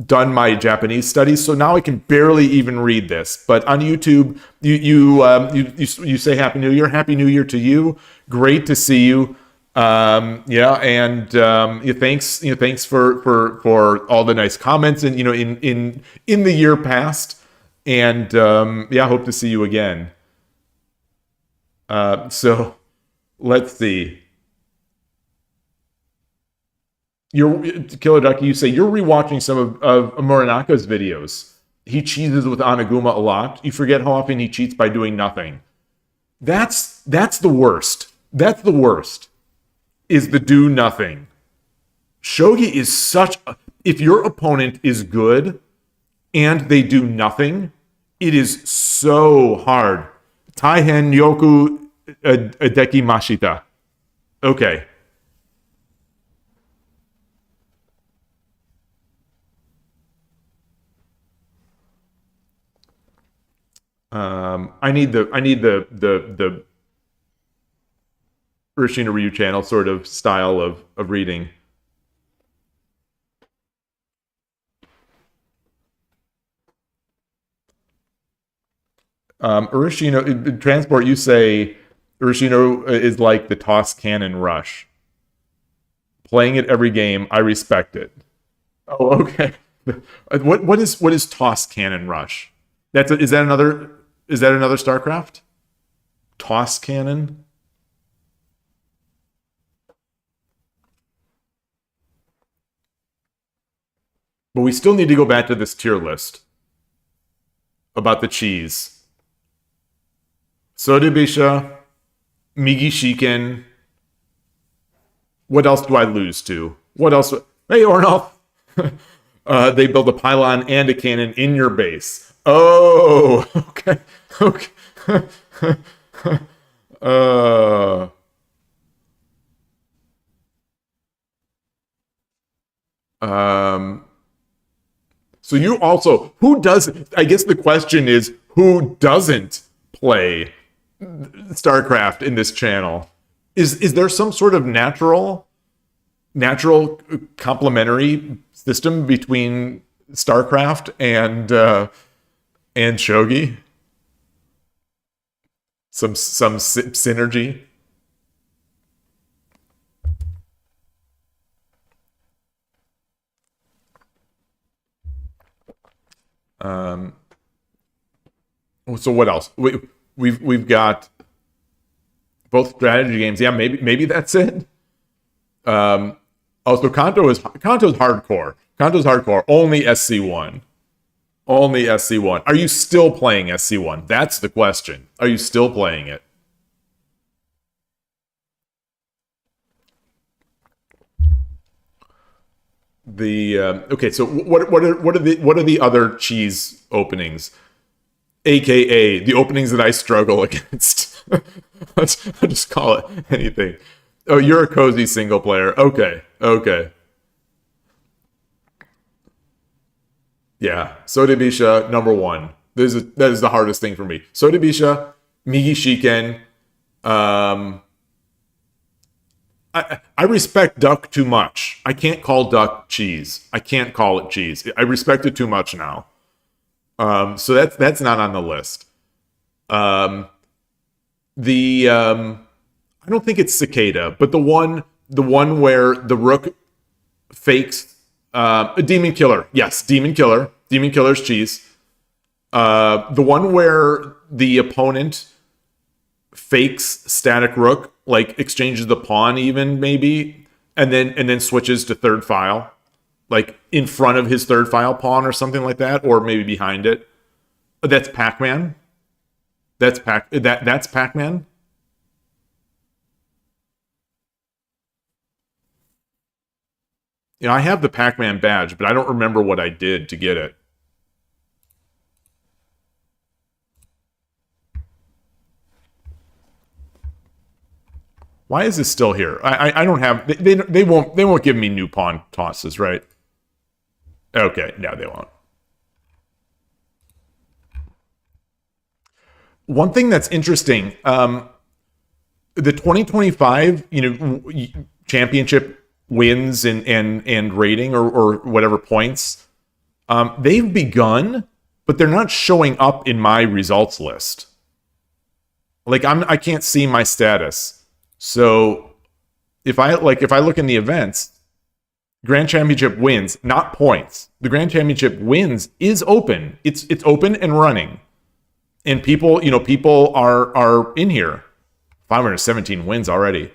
done my Japanese studies, so now I can barely even read this. But on YouTube, you say Happy New Year. Happy New Year to you. Great to see you. Thanks for all the nice comments and in the year past. And hope to see you again. So let's see. Killer Ducky, you say you're rewatching some of Muranaka's videos. He cheeses with Anaguma a lot. You forget how often he cheats by doing nothing. That's the worst. That's the worst. Is the do nothing. Shogi is such a, if your opponent is good and they do nothing, it is so hard. Taihen yoku deki mashita. Okay. I need the Urashina Ryu channel sort of style of reading. Urashino transport. You say Urashino is like the toss cannon rush. Playing it every game, I respect it. Oh, okay. What is toss cannon rush? Is that another StarCraft? Toss cannon. But we still need to go back to this tier list about the cheese. Sodebisha, Migi Shiken. What else do I lose to? What else? Hey, Ornolf. They build a pylon and a cannon in your base. Oh, okay. So you also, who does, I guess the question is, who doesn't play StarCraft in this channel? Is there some sort of natural complementary system between StarCraft and Shogi? Some synergy? So what else? We've got both strategy games. Yeah, maybe that's it. Also, Kanto's hardcore. Kanto's hardcore. Only SC1. Only SC1. Are you still playing SC1? That's the question. Are you still playing it? Okay. So what are the other cheese openings? AKA the openings that I struggle against. I'll just call it anything. Oh, you're a cozy single player. Okay. Yeah, Sodebisha, number one. That is the hardest thing for me. Sodebisha, Migi Shiken. I respect duck too much. I can't call duck cheese. I can't call it cheese. I respect it too much now. So that's not on the list. Um, I don't think it's cicada, but the one where the rook fakes a demon killer. Yes, demon killer. Demon killer's cheese. The one where the opponent fakes static rook, like exchanges the pawn even maybe, and then switches to third file, like in front of his third file pawn or something like that, or maybe behind it. That's Pac-Man. That's Pac-Man. You know, I have the Pac-Man badge, but I don't remember what I did to get it. Why is this still here? I don't have. They won't give me new pawn tosses, right? Okay, no, they won't. One thing that's interesting, the 2025, championship wins and rating or whatever points, they've begun, but they're not showing up in my results list. Like I can't see my status. So if I look in the events, Grand Championship wins, not points. The Grand Championship wins is open. It's open and running. And people are in here. 517 wins already.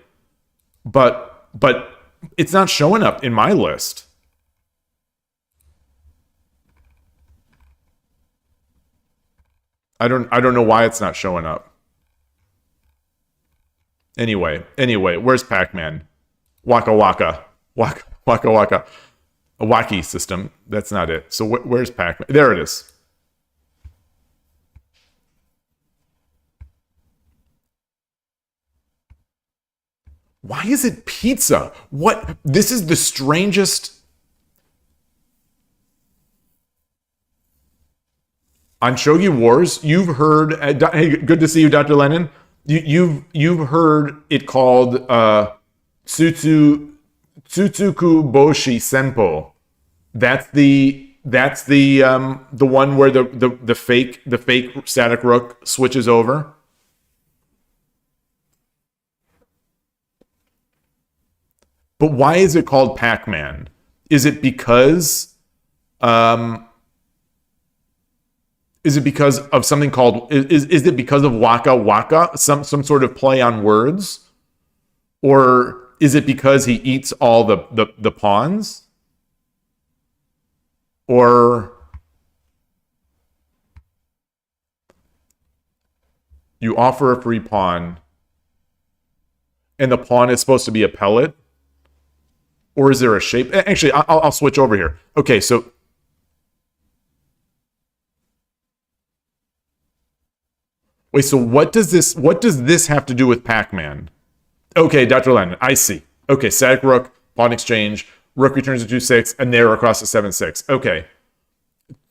But it's not showing up in my list. I don't know why it's not showing up. Anyway, where's Pac-Man? Waka Waka. Waka Waka. A wacky system. That's not it. So where's Pac-Man? There it is. Why is it pizza? What? This is the strangest. On Shogi Wars, you've heard. Hey, good to see you, Dr. Lennon. You've heard it called Tsutsuku Boshi Senpo. That's the one where the fake static rook switches over. But why is it called Pac-Man? Is it because of something called is it because of Waka Waka, some sort of play on words? Or is it because he eats all the pawns? Or you offer a free pawn and the pawn is supposed to be a pellet? Or is there a shape? Actually, I'll switch over here. Okay, so wait, so what does this have to do with Pac-Man? Okay, Dr. Lennon, I see. Okay, static rook, pawn exchange, rook returns to 2-6, and there across to 7-6. Okay.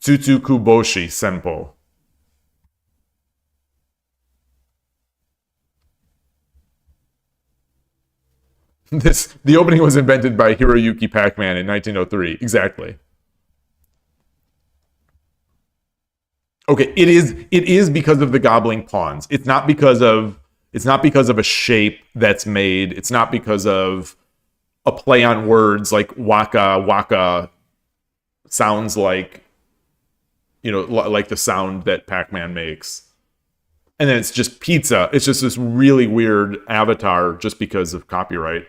Tsutsuku Boshi Senpo. The opening was invented by Hiroyuki Pac-Man in 1903. Exactly. Okay, it is because of the gobbling pawns. It's not because of a shape that's made. It's not because of a play on words like waka waka sounds like like the sound that Pac-Man makes. And then it's just pizza. It's just this really weird avatar just because of copyright.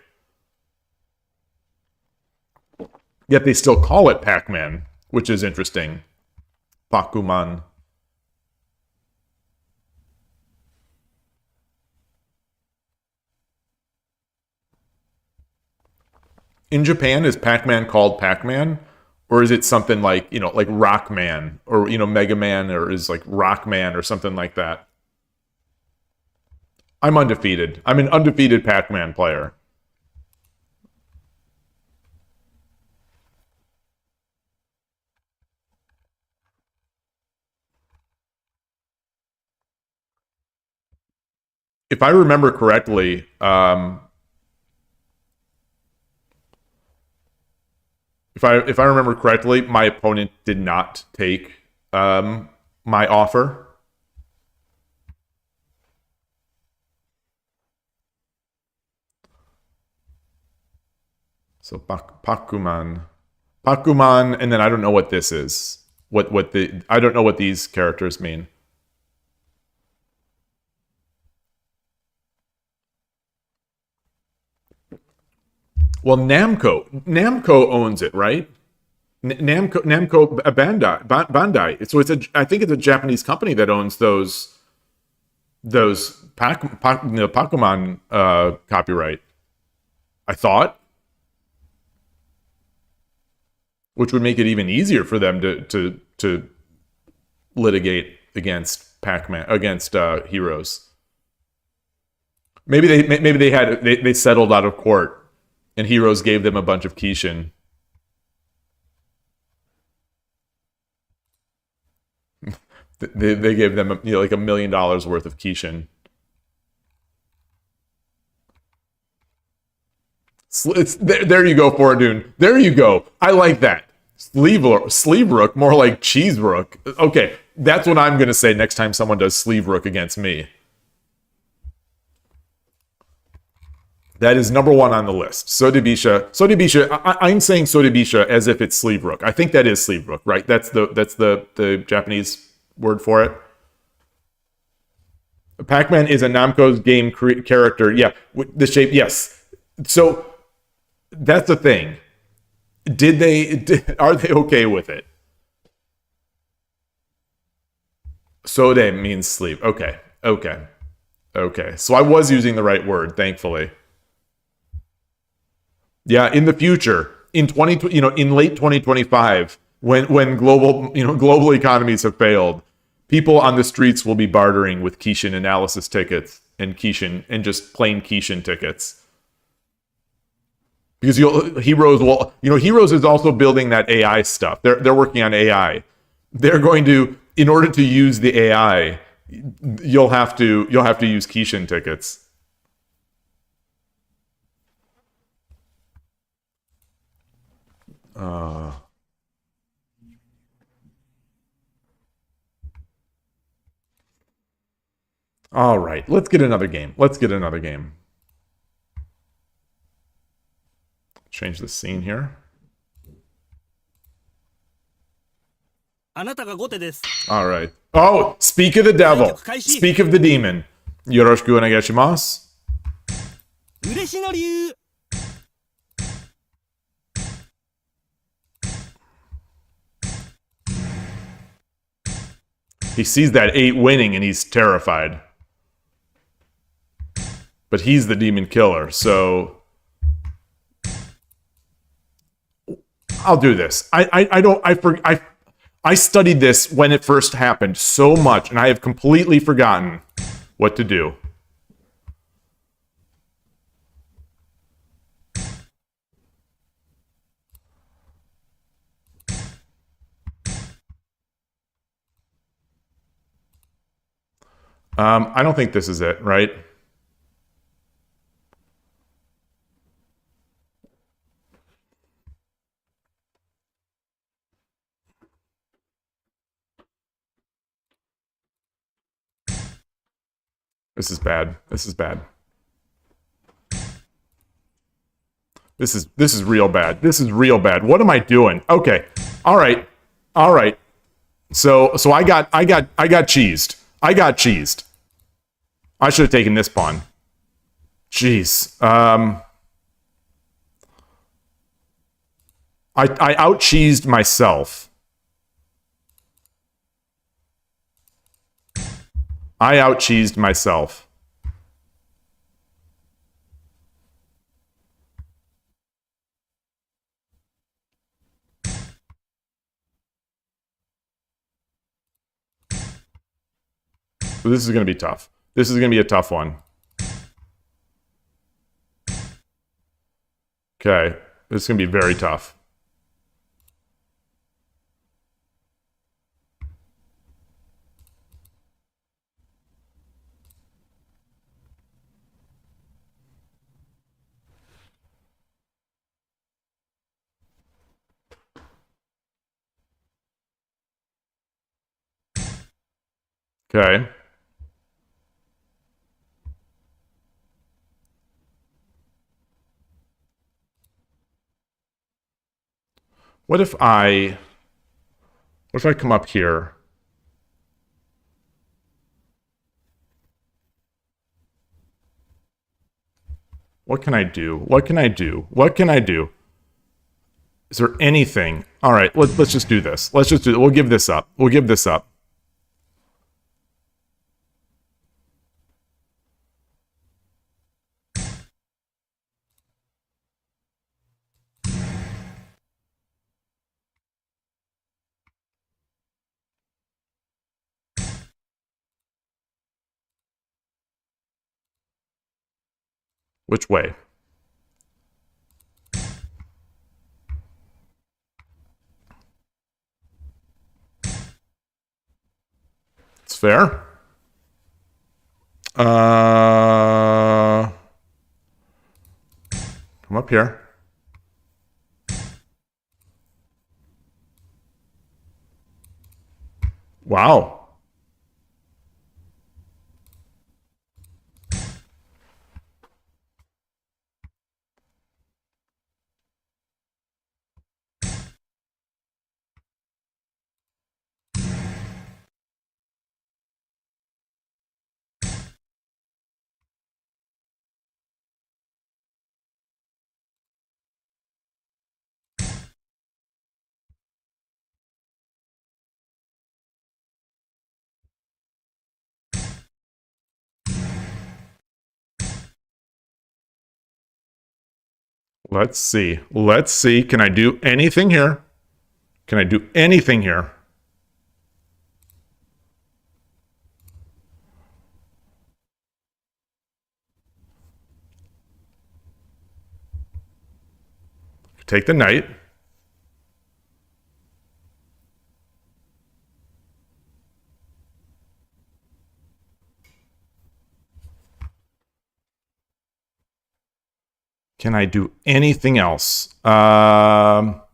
Yet they still call it Pac-Man, which is interesting. Pac-Man. In Japan, is Pac-Man called Pac-Man? Or is it something like, like Rockman or, Mega Man, or is like Rockman or something like that? I'm undefeated. I'm an undefeated Pac-Man player. If I remember correctly, If I remember correctly, my opponent did not take my offer. So Pakuman, and then I don't know what this is. I don't know what these characters mean. Well, Namco owns it, right? Namco Bandai. So I think it's a Japanese company that owns those Pokemon copyright. I thought, which would make it even easier for them to litigate against Pac-Man against Heroes. Maybe they settled out of court, and Heroes gave them a bunch of Kishin. They gave them like $1 million worth of Kishin. There you go, Foradun. There you go. I like that. Sleeve rook, more like cheese rook. Okay, that's what I'm gonna say next time someone does sleeve rook against me. That is number one on the list. Sodebisha. I'm saying Sodebisha as if it's sleeve rook. I think that is sleeve rook, right? That's the Japanese word for it. Pac-Man is a Namco's game character. Yeah, the shape. Yes. So that's the thing. Are they okay with it? Sode means sleeve. Okay. So I was using the right word, thankfully. Yeah, in the future, in late 2025, when global economies have failed, people on the streets will be bartering with Kishin analysis tickets and just plain Kishin tickets. Because Heroes is also building that AI stuff. They're working on AI. They're going to, in order to use the AI, you'll have to use Kishin tickets. All right, let's get another game. Change the scene here. あなたが後手です。 All right. Oh, speak of the devil. Speak of the demon. Yoroshiku onegaishimasu. 嬉しの竜 He sees that 8 winning and he's terrified. But he's the demon killer, so I'll do this. I studied this when it first happened so much, and I have completely forgotten what to do. I don't think this is it, right? This is bad. This is real bad. This is real bad. What am I doing? Okay. All right. So I got cheesed. I should have taken this pawn. Jeez. I out-cheesed myself. So this is going to be tough. This is going to be a tough one. Okay. This is going to be very tough. Okay. What if I come up here? What can I do? What can I do? What can I do? Is there anything? All right, let's just do this. Let's just do it. We'll give this up. We'll give this up. Which way? It's fair. Come up here. Wow. Let's see. Let's see. Can I do anything here? Can I do anything here? Take the knight. Can I do anything else? All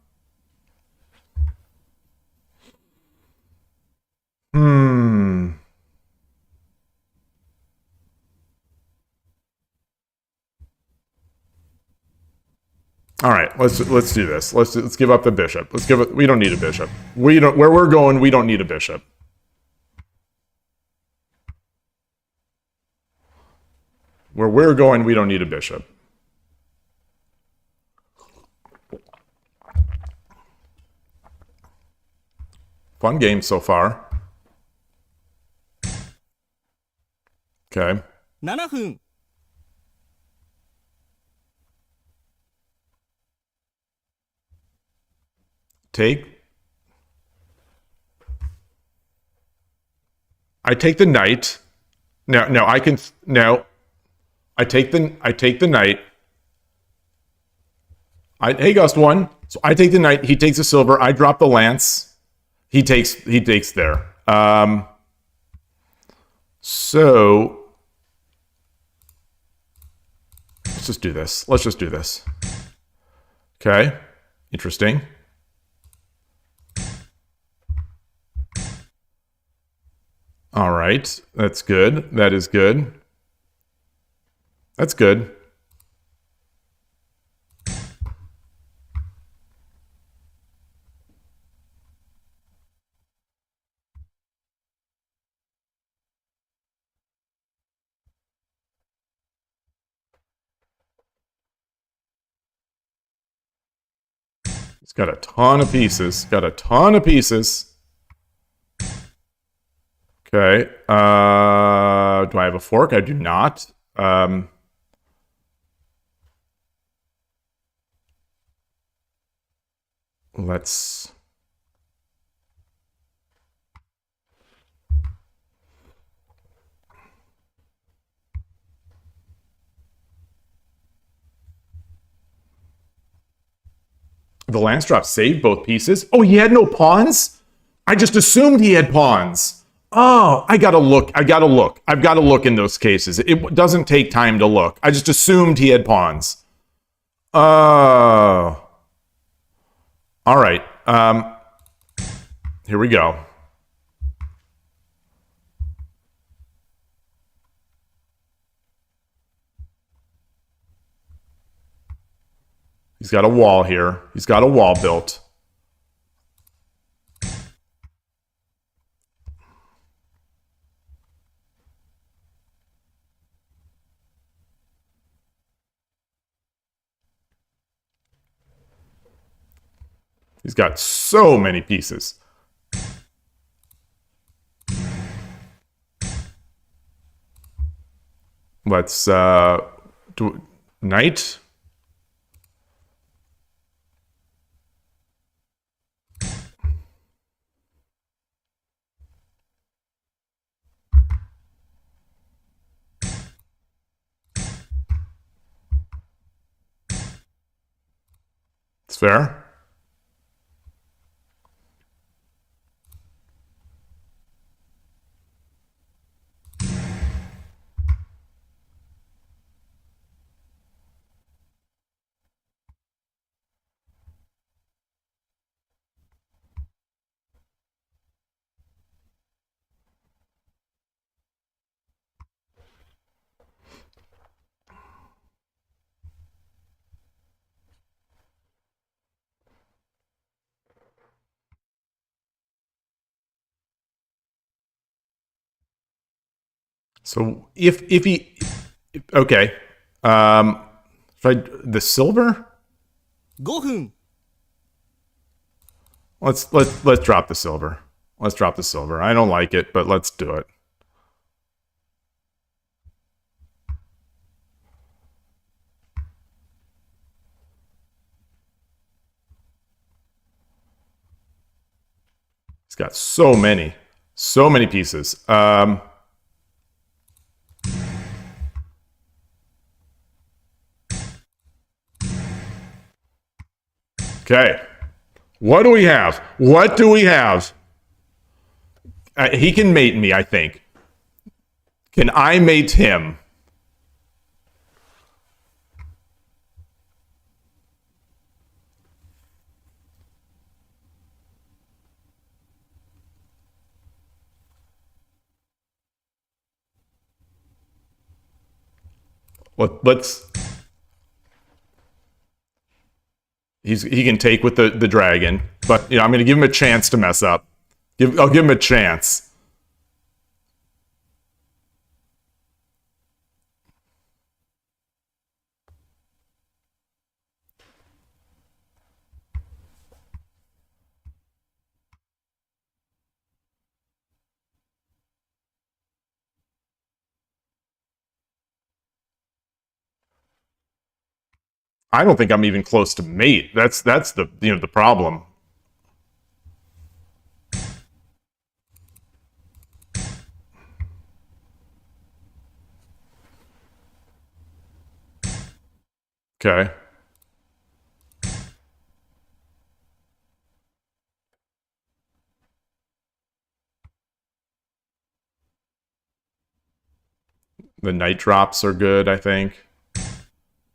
right, let's do this. Let's give up the bishop. Let's give it. We don't need a bishop. We don't. Where we're going, we don't need a bishop. Where we're going, we don't need a bishop. Fun game so far. Okay. 7分 Take. I take the knight. No, I can. No. I take the knight. Hey, Gust won. So I take the knight. He takes the silver. I drop the lance. He takes there. So let's just do this. Let's just do this. Okay. Interesting. All right. That's good. That is good. That's good. It's got a ton of pieces. Got a ton of pieces. Okay. Do I have a fork? I do not. Let's... The lance drop saved both pieces. Oh, he had no pawns? I just assumed he had pawns. Oh, I gotta look. I've got to look in those cases. It doesn't take time to look. I just assumed he had pawns. Oh. All right. Here we go. He's got a wall here. He's got a wall built. He's got so many pieces. Let's do knight. It's fair. So if he okay, the silver. 5分 Let's drop the silver. Let's drop the silver. I don't like it, but let's do it. He's got so many pieces. Okay. What do we have? What do we have? He can mate me, I think. Can I mate him? Let's. He can take with the dragon, but I'm going to give him a chance to mess up. I'll give him a chance. I don't think I'm even close to mate. That's the the problem. Okay. The night drops are good, I think.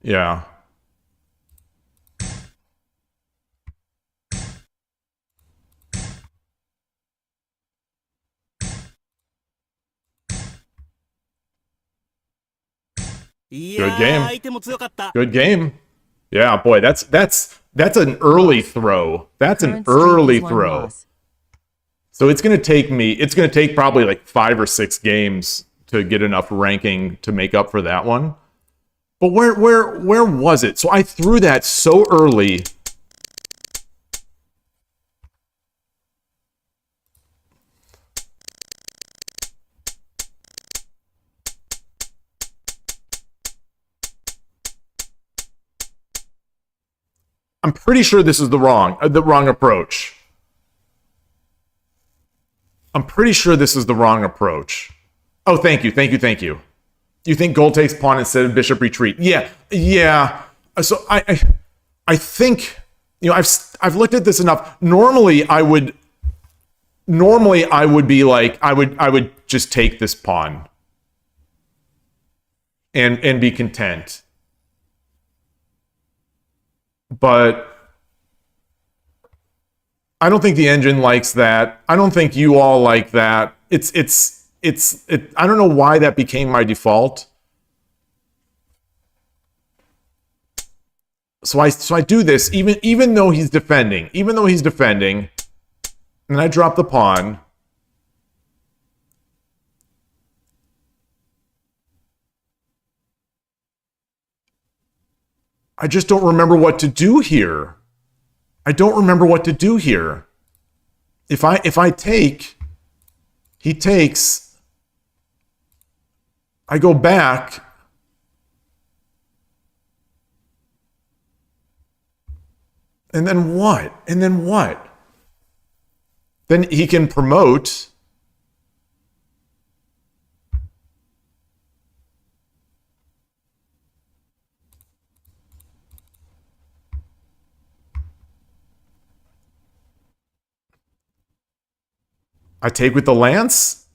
Yeah. Good game. 相手も強かった Good game. Yeah, boy, that's an early throw. That's an Current streak early is one throw. loss. So it's going to take probably like 5 or 6 games to get enough ranking to make up for that one. But where was it? So I threw that so early. I'm pretty sure this is the wrong approach. I'm pretty sure this is the wrong approach. Oh, thank you. You think gold takes pawn instead of bishop retreat? Yeah. So I think I've looked at this enough. Normally I would be like I would just take this pawn and be content. But I don't think the engine likes that. I don't think you all like that. I don't know why that became my default. So I do this even though he's defending, and then I drop the pawn. I just don't remember what to do here. If I take, he takes, I go back. And then what? Then he can promote. I take with the lance.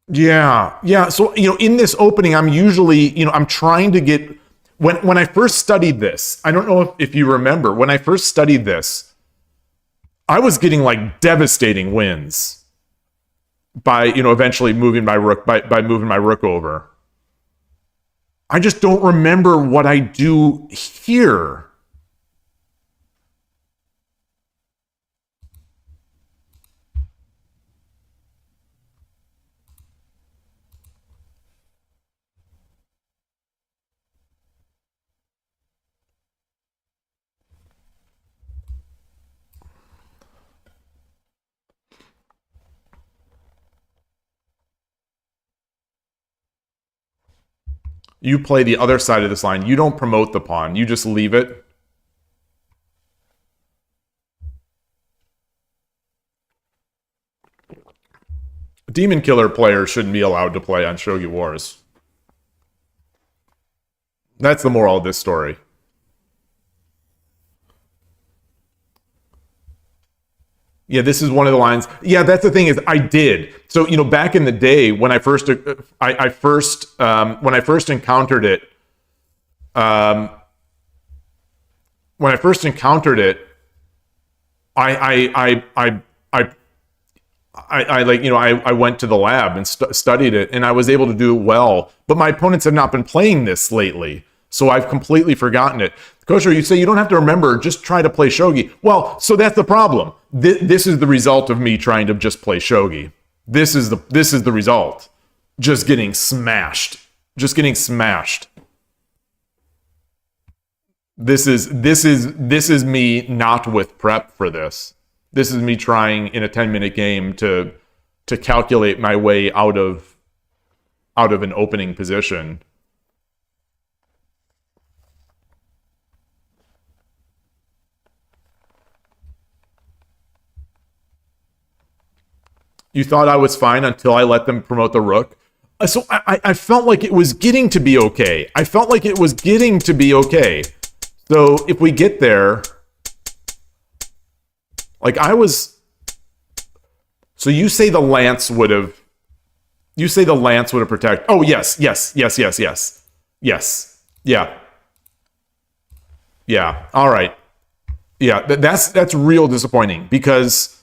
Yeah. So, in this opening, I'm usually, I'm trying to get, when I first studied this, I don't know if you remember, when I first studied this, I was getting like devastating wins by, eventually moving my rook, by moving my rook over. I just don't remember what I do here. You play the other side of this line. You don't promote the pawn. You just leave it. Demon Killer players shouldn't be allowed to play on Shogi Wars. That's the moral of this story. Yeah, this is one of the lines. Yeah, that's the thing is I did. So, back in the day when I first when I first encountered it, I went to the lab and studied it, and I was able to do well. But my opponents have not been playing this lately, so I've completely forgotten it. Kosher, you say you don't have to remember, just try to play shogi. Well, so that's the problem. This is the result of me trying to just play shogi. This is the result. Just getting smashed. This is me not with prep for this. This is me trying in a 10-minute game to calculate my way out of an opening position. You thought I was fine until I let them promote the rook. So I felt like it was getting to be okay. So if we get there, like so you say the lance would have protected. Oh, yes. Yeah. All right. Yeah, that's real disappointing because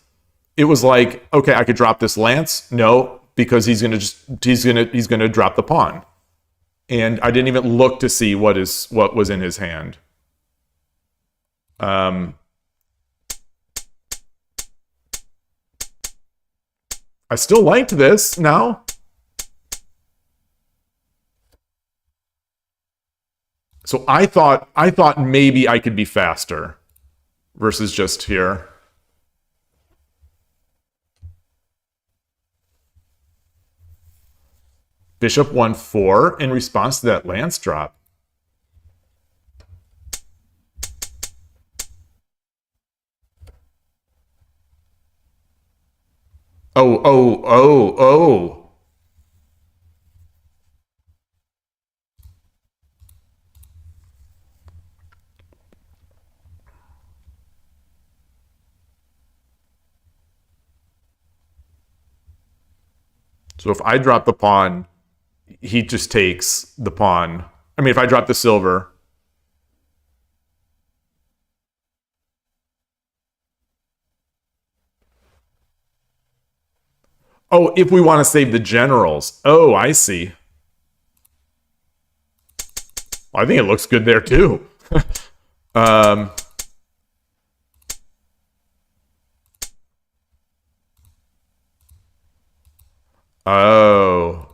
it was like, okay, I could drop this lance. No, because he's gonna drop the pawn, and I didn't even look to see what was in his hand. I still liked this now. So I thought maybe I could be faster versus just here. Bishop 1-4 in response to that lance drop. Oh. So if I drop the pawn, he just takes the pawn. I mean, if I drop the silver, oh, if we want to save the generals. Oh, I see. I think it looks good there too. um, oh.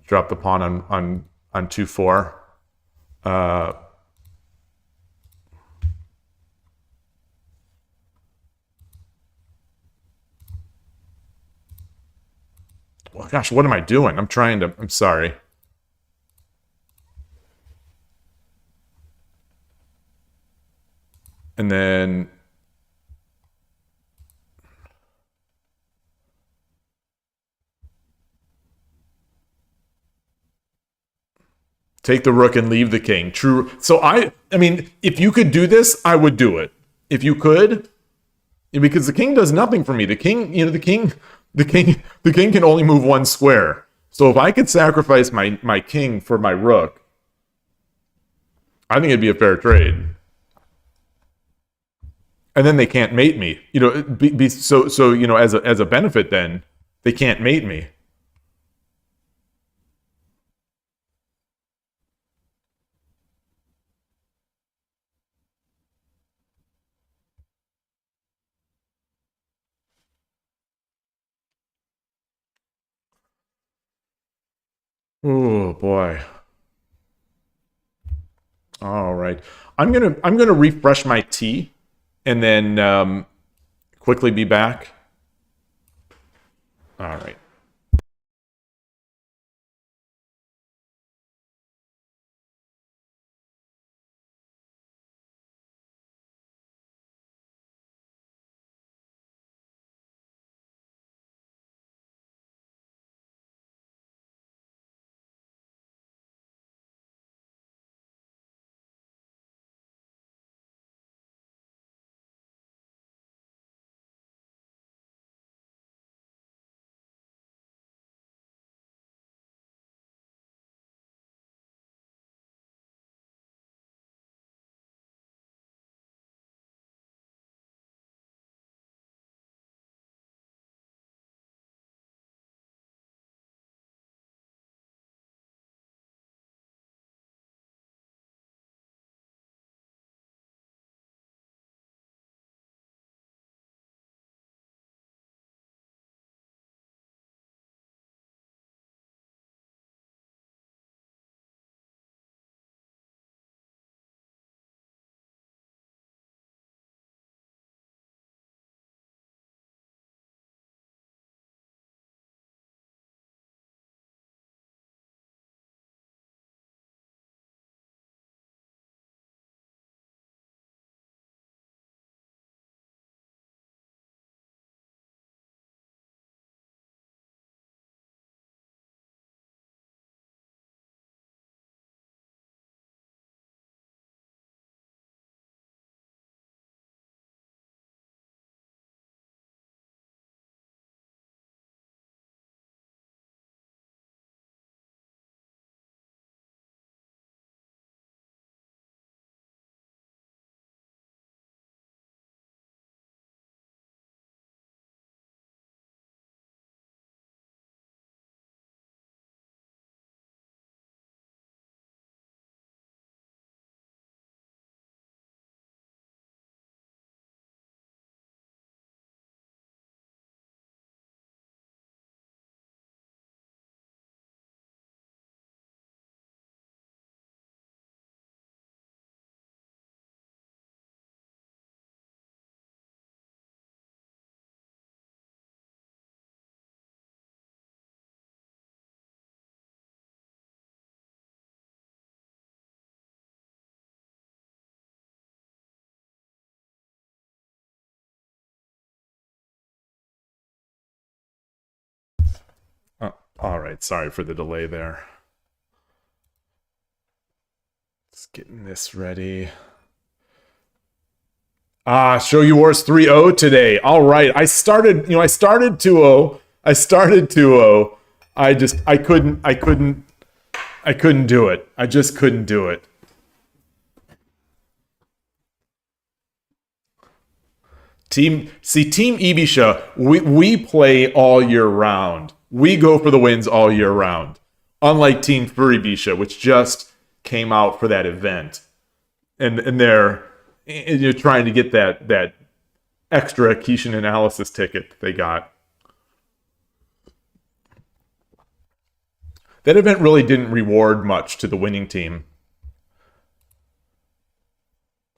Drop the pawn on 2-4. Well, gosh, what am I doing? I'm sorry. And then take the rook and leave the king. True. So I mean, if you could do this, I would do it. If you could, because the king does nothing for me. The king, the king can only move one square. So if I could sacrifice my king for my rook, I think it'd be a fair trade. And then they can't mate me. So as a benefit, then they can't mate me. Oh boy. All right. I'm gonna refresh my tea and then quickly be back. All right. All right, sorry for the delay there. Just getting this ready. Shogi Wars 3-0 today. All right, I started 2-0. I started 2-0. I couldn't do it. I just couldn't do it. Team Ibisha, we play all year round. We go for the wins all year round. Unlike Team Furibisha, which just came out for that event. And you're trying to get that extra Kishin analysis ticket they got. That event really didn't reward much to the winning team.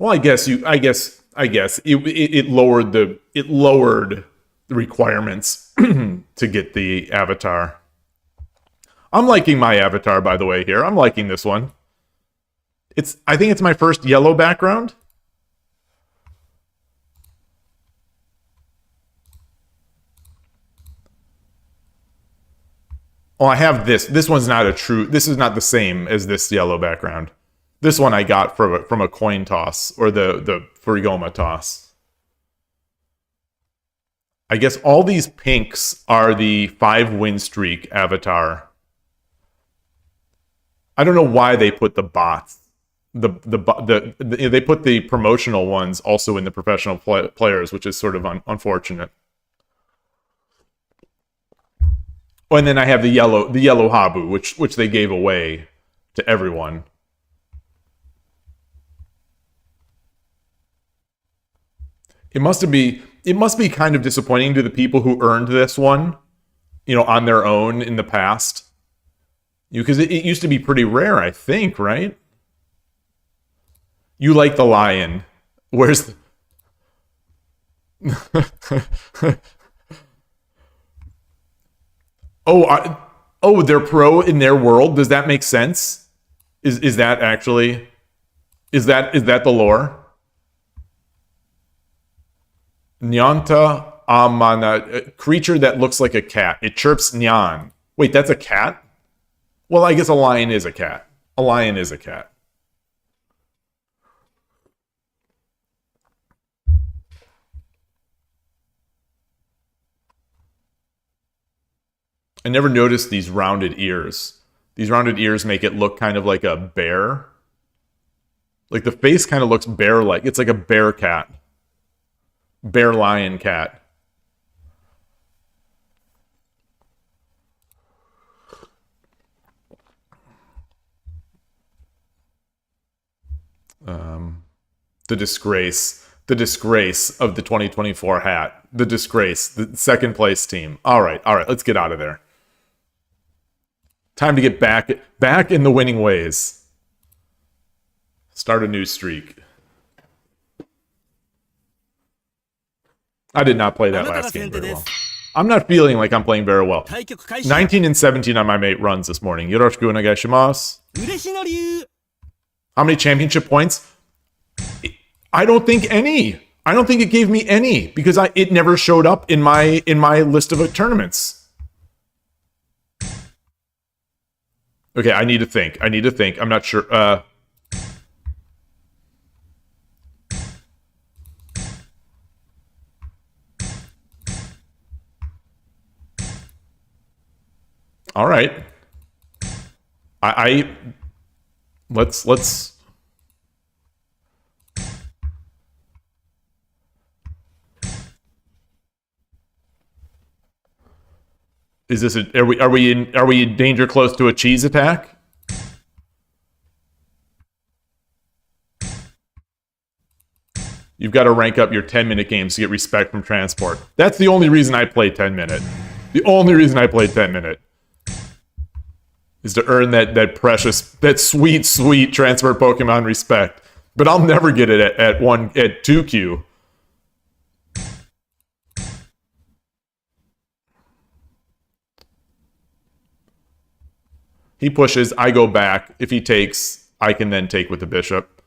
Well, I guess it lowered the requirements to get the avatar. I'm liking my avatar, by the way. Here, I'm liking this one. I think it's my first yellow background. Oh, I have this. This one's not a true. This is not the same as this yellow background. This one I got from a coin toss, or the Furigoma toss. I guess all these pinks are the 5-win streak avatar. I don't know why they put the bots. They put the promotional ones also in the professional players, which is sort of unfortunate. Oh, and then I have the yellow Habu, which they gave away to everyone. It must be kind of disappointing to the people who earned this one, on their own in the past. Because it used to be pretty rare, I think, right? You like the lion. Where's the... they're pro in their world. Does that make sense? Is that actually... Is that the lore? Nyanta Amana, a creature that looks like a cat. It chirps Nyan. Wait, that's a cat? Well, I guess a lion is a cat. A lion is a cat. I never noticed these rounded ears. These rounded ears make it look kind of like a bear. Like the face kind of looks bear-like. It's like a bear cat. Bear lion cat. The disgrace of the 2024 hat. The disgrace. The second place team. All right, let's get out of there. Time to get back in the winning ways. Start a new streak. I did not play that last game very well. I'm not feeling like I'm playing very well. 19 and 17 on my mate runs this morning. Yoroshiku onegaishimasu. How many championship points? I don't think any. I don't think it gave me any because it never showed up in my list of tournaments. Okay, I need to think. I'm not sure. All right. Let's Is this are we in danger close to a cheese attack? You've got to rank up your 10-minute games to get respect from transport. That's the only reason I play 10-minute. The only reason I play 10-minute is to earn that precious, that sweet transport Pokemon respect. But I'll never get it at 2Q. He pushes, I go back. If he takes, I can then take with the bishop.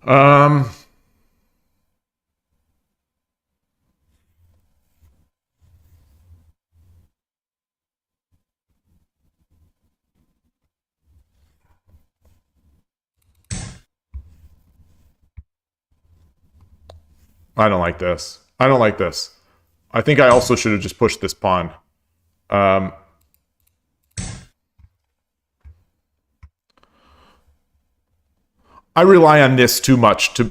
Um, I don't like this. I don't like this. I think I also should have just pushed this pawn. I rely on this too much to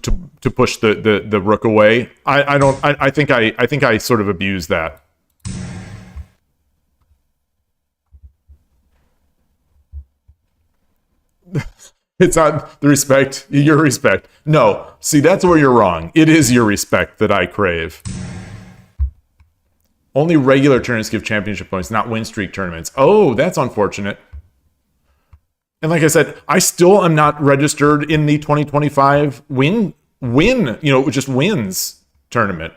push the rook away. I think I sort of abuse that. It's not the respect, your respect. No, see, that's where you're wrong. It is your respect that I crave. Only regular tournaments give championship points, not win streak tournaments. Oh, that's unfortunate. And like I said, I still am not registered in the 2025 win, just wins tournament.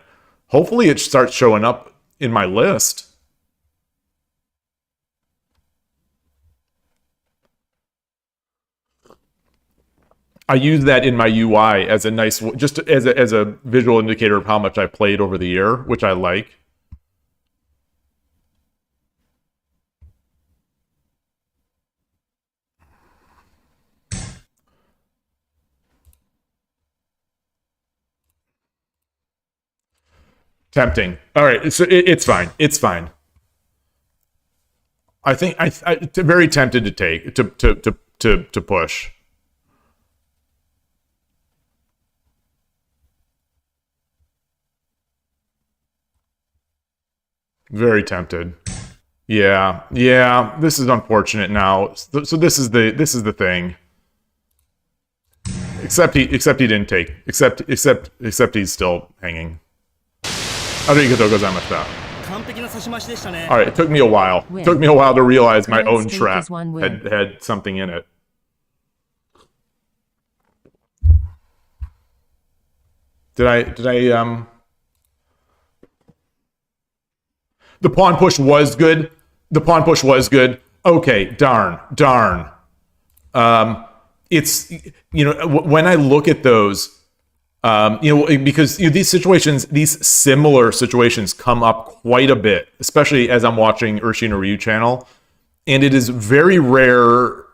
Hopefully it starts showing up in my list. I use that in my UI as a nice, just as a visual indicator of how much I played over the year, which I like. Tempting. All right, it's fine. It's fine. I think I'm very tempted to take to push. Very tempted. Yeah, yeah. This is unfortunate now. So this is the thing. Except he didn't take. Except he's still hanging. Arigatou gozaimashita. 完璧な指し回しでしたね。 All right, it took me a while. Win. It took me a while to realize my Current own stake trap is one win. had something in it. Did I The pawn push was good. The pawn push was good. Okay, darn. It's, when I look at those, because these situations, these similar situations come up quite a bit, especially as I'm watching Urshin Ryu channel. And it is very rare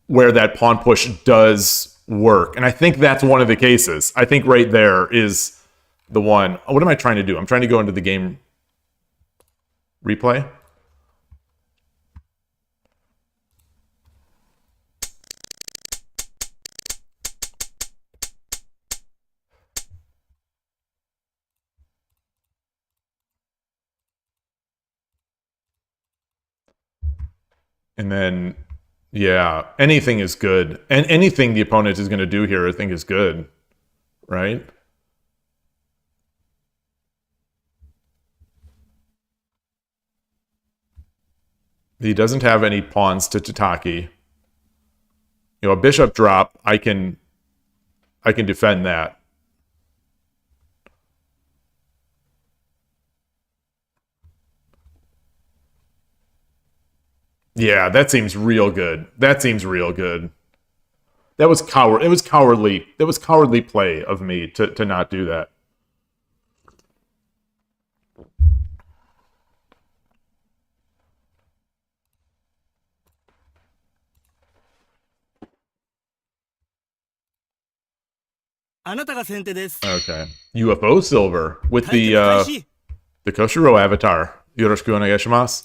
where that pawn push does work. And I think that's one of the cases. I think right there is the one. What am I trying to do? I'm trying to go into the game replay. And then, yeah, anything is good. And anything the opponent is going to do here, I think, is good. Right? He doesn't have any pawns to Tataki. A bishop drop, I can defend that. Yeah, that seems real good. That seems real good. That was coward. It was cowardly. That was cowardly play of me to not do that. Okay. UFO silver with the Koshiro avatar. Yoroshiku onegaishimasu.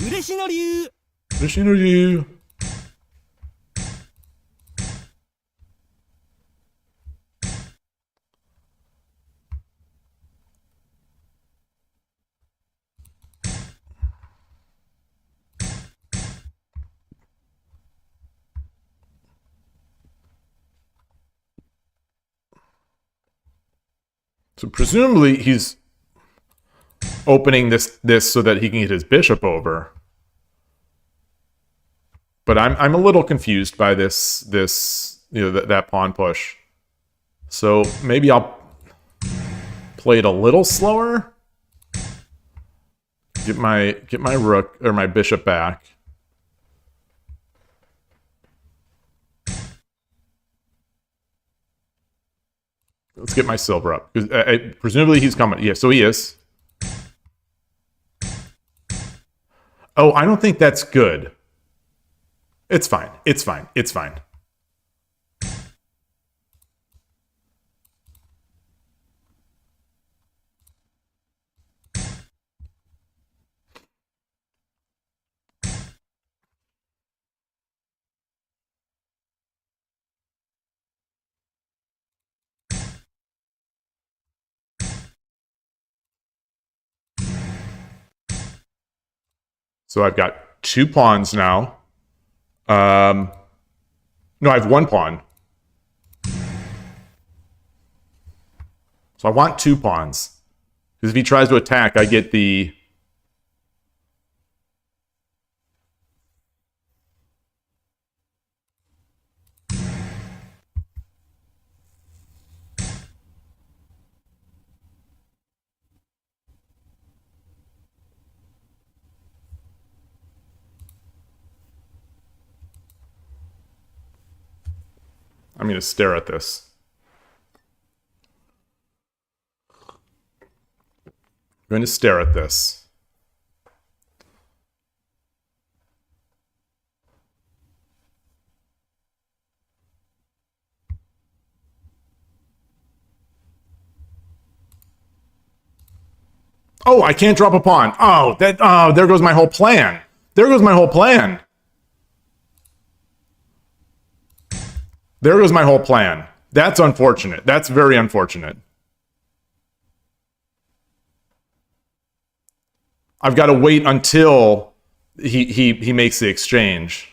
嬉しの竜 Yoshinobu. So presumably he's opening this so that he can get his bishop over. But I'm a little confused by this that pawn push. So maybe I'll play it a little slower. Get my rook or my bishop back. Let's get my silver up. Presumably he's coming. Yeah, so he is. Oh, I don't think that's good. It's fine. It's fine. It's fine. So I've got 2 pawns now. No, I have 1 pawn. So I want 2 pawns. Because if he tries to attack, I get the... I'm going to stare at this. I'm going to stare at this. Oh, I can't drop a pawn. Oh, there goes my whole plan. There goes my whole plan. There goes my whole plan. That's unfortunate. That's very unfortunate. I've got to wait until he makes the exchange.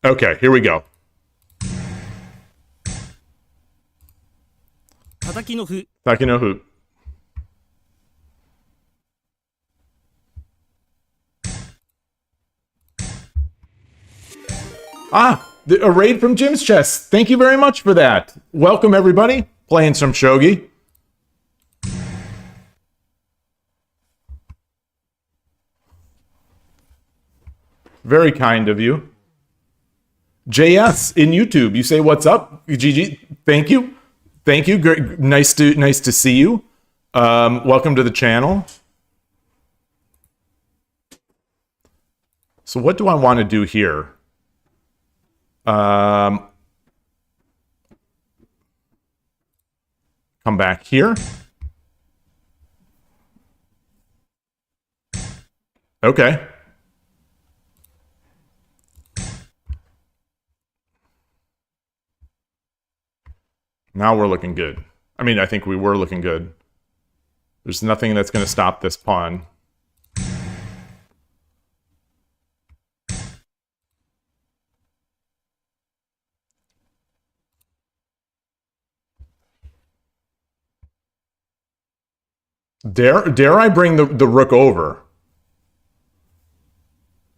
Okay, here we go. 叩きの歩 Taki no hoop. A raid from Jim's Chest. Thank you very much for that. Welcome, everybody. Playing some Shogi. Very kind of you. JS in YouTube, you say what's up? GG, thank you. Thank you. Great, nice to see you. Welcome to the channel. So what do I want to do here? Come back here. Okay. Now we're looking good. I mean, I think we were looking good. There's nothing that's going to stop this pawn. Dare I bring the rook over?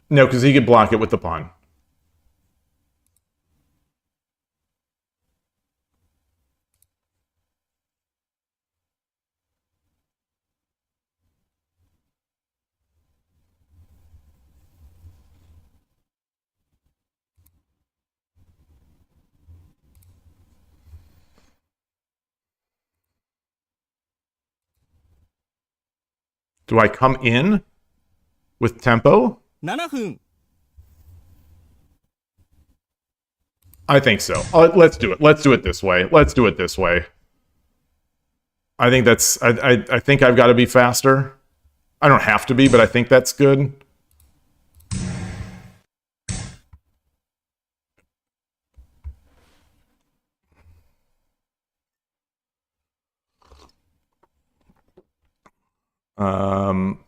No, because he could block it with the pawn. Do I come in with tempo? 7分 I think so. Let's do it. Let's do it this way. Let's do it this way. I think that's... I think I've got to be faster. I don't have to be, but I think that's good. Um...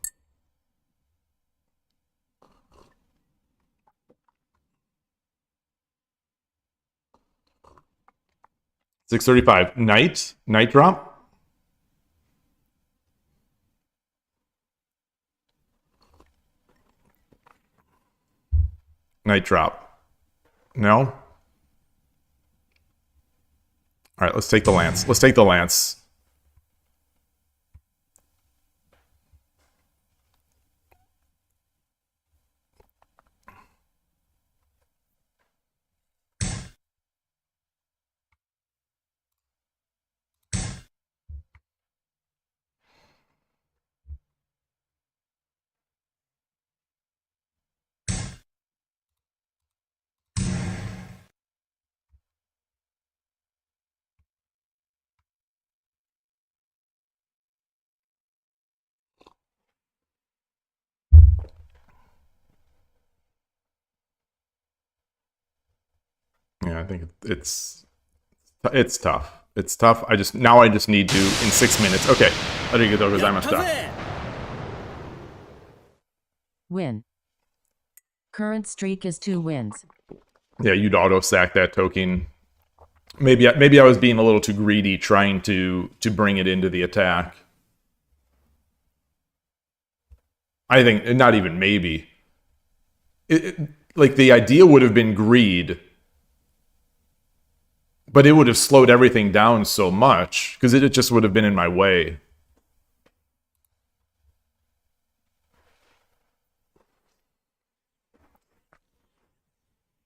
635. Knight drop. Knight drop. No? All right, let's take the lance. Let's take the lance. Yeah, I think it's tough. It's tough. I just need to in 6 minutes. Okay. ありがとうございました。 Win. Current streak is 2 wins. Yeah, you'd auto sack that token. Maybe I was being a little too greedy trying to bring it into the attack. I think not even maybe. Like the idea would have been greed, but it would have slowed everything down so much because it just would have been in my way.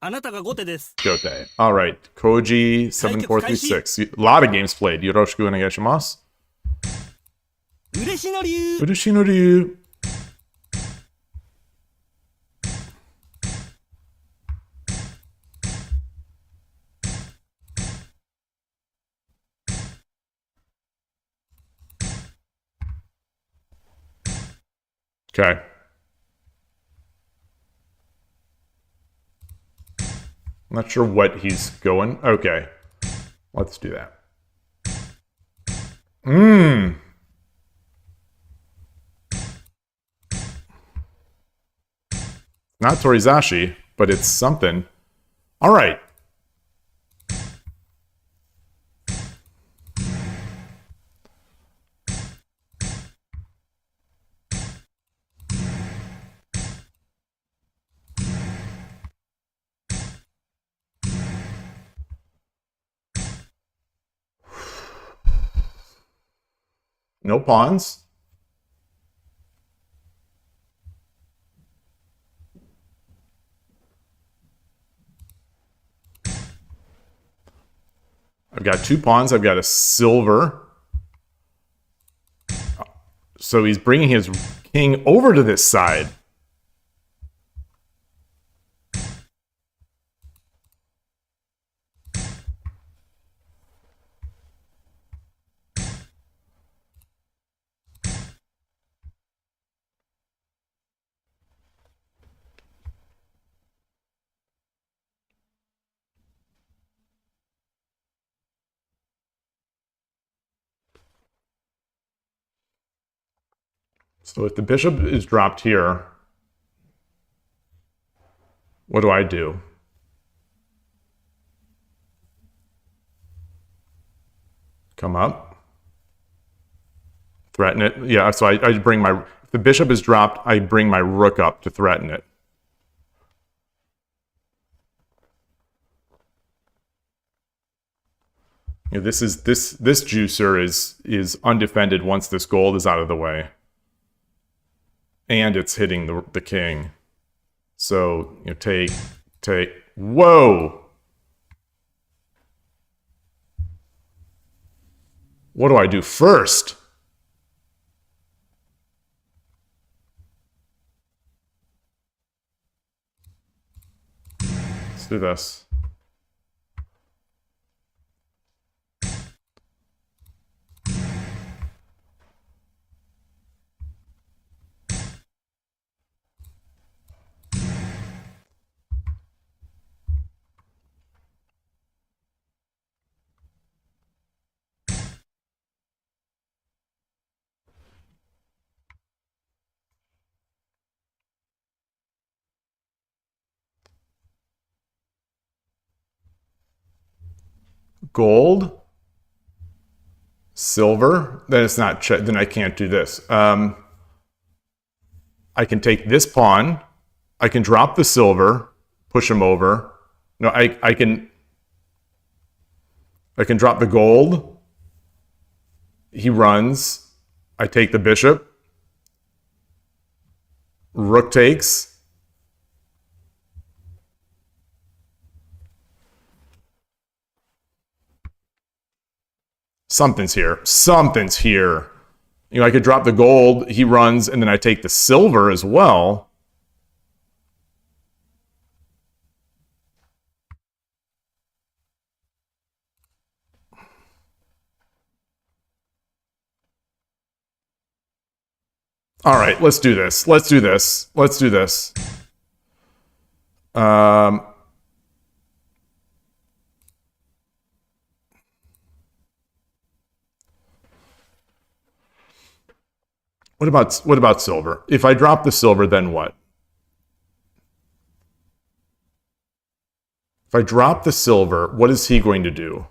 Gote. All right. Koji 7436. A lot of games played. Yoroshiku onegaishimasu. Urushi no ryu. Okay. I'm not sure what he's going. Okay. Let's do that. Not Torizashi, but it's something. All right. No pawns. I've got 2 pawns. I've got a silver. So he's bringing his king over to this side. So if the bishop is dropped here, what do I do? Come up. Threaten it. Yeah, so I bring my... If the bishop is dropped, I bring my rook up to threaten it. You know, this juicer is undefended once this gold is out of the way. And it's hitting the king. So, you know, take. Whoa! What do I do first? Let's do this. Gold, silver, then it's not check, then I can't do this. I can take this pawn, I can drop the silver, push him over. No, I can drop the gold. He runs. I take the bishop. Rook takes. Something's here. Something's here. You know, I could drop the gold, he runs, and then I take the silver as well. All right, let's do this. Let's do this. Let's do this. What about silver? If I drop the silver, then what? If I drop the silver, what is he going to do?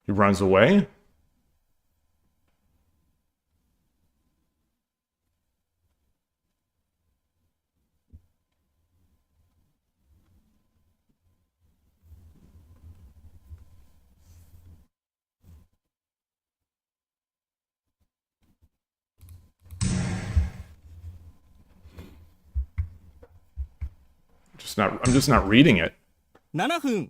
He runs away? I'm just not reading it. 7分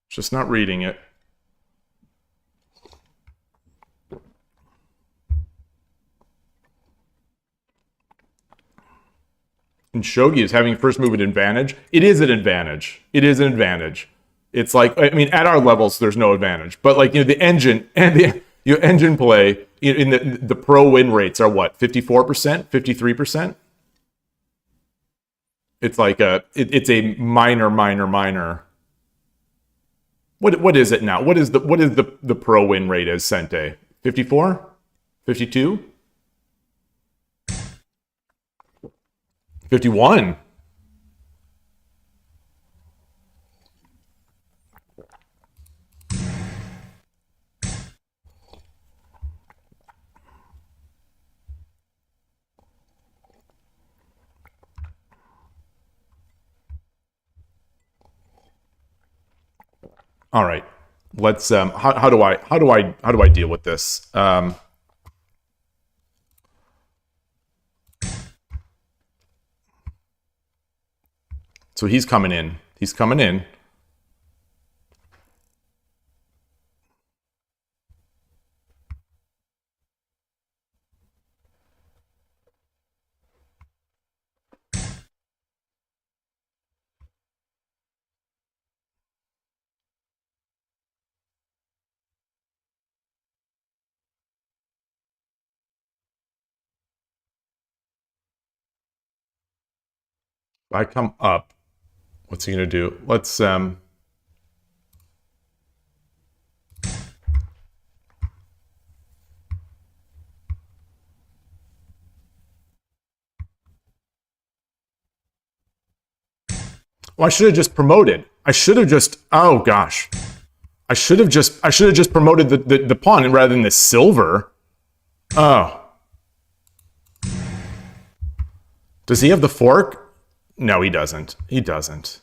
Just not reading it. And Shogi is having first movement advantage. It is an advantage. It is an advantage. It's like, I mean, at our levels, there's no advantage. But like, the engine and the engine play in the pro win rates are what? 54%, 53%. It's like it's a minor. What is it now? What is the pro win rate as Sente? 54? 52? 51. All right. Let's how do I deal with this? So he's coming in. He's coming in. If I come up, what's he gonna do? Let's well, I should have just promoted. I should have just, oh gosh. I should have just promoted the pawn rather than the silver. Oh. Does he have the fork? No, he doesn't. He doesn't.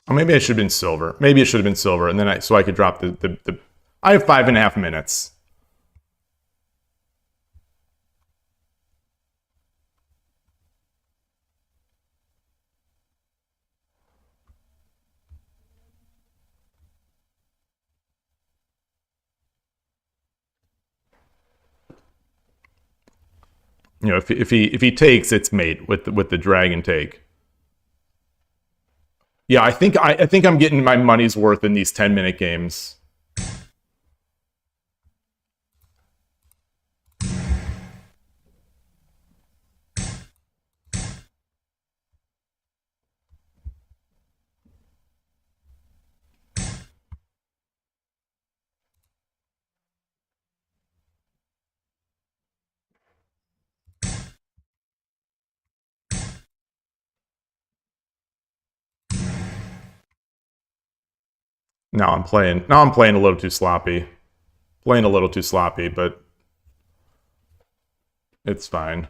Oh, maybe I should have been silver. Maybe it should have been silver, and then so I could drop the. I have 5.5 minutes. You know, if he takes, it's mate with the dragon take. Yeah, I think I'm getting my money's worth in these 10-minute games. Now I'm playing a little too sloppy. Playing a little too sloppy, but it's fine.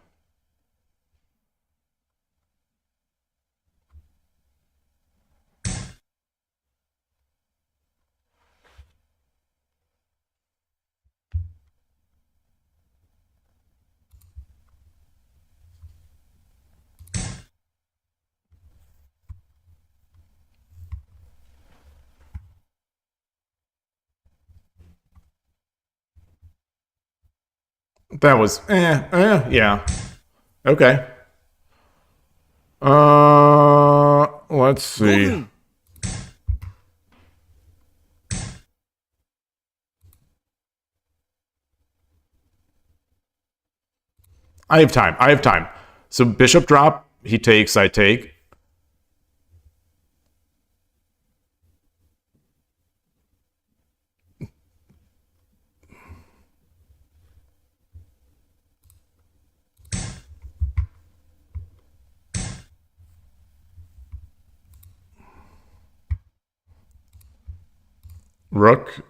That was yeah. Okay. Let's see. 5分 I have time. I have time. So bishop drop, he takes, I take. Rook.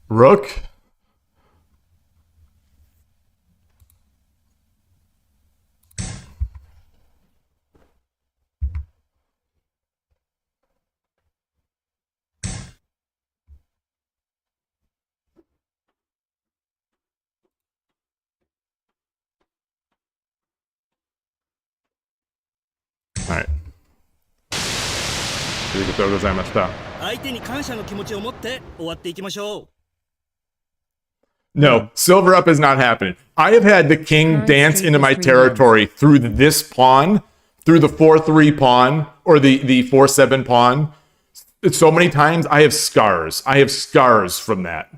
Rook. All right. ありがとうございました。相手に感謝の気持ちを持って終わっていきましょう No, silver up is not happening. I have had the king dance into my territory through this pawn, through the 4-3 pawn, or the 4-7 pawn. So many times I have scars. I have scars from that.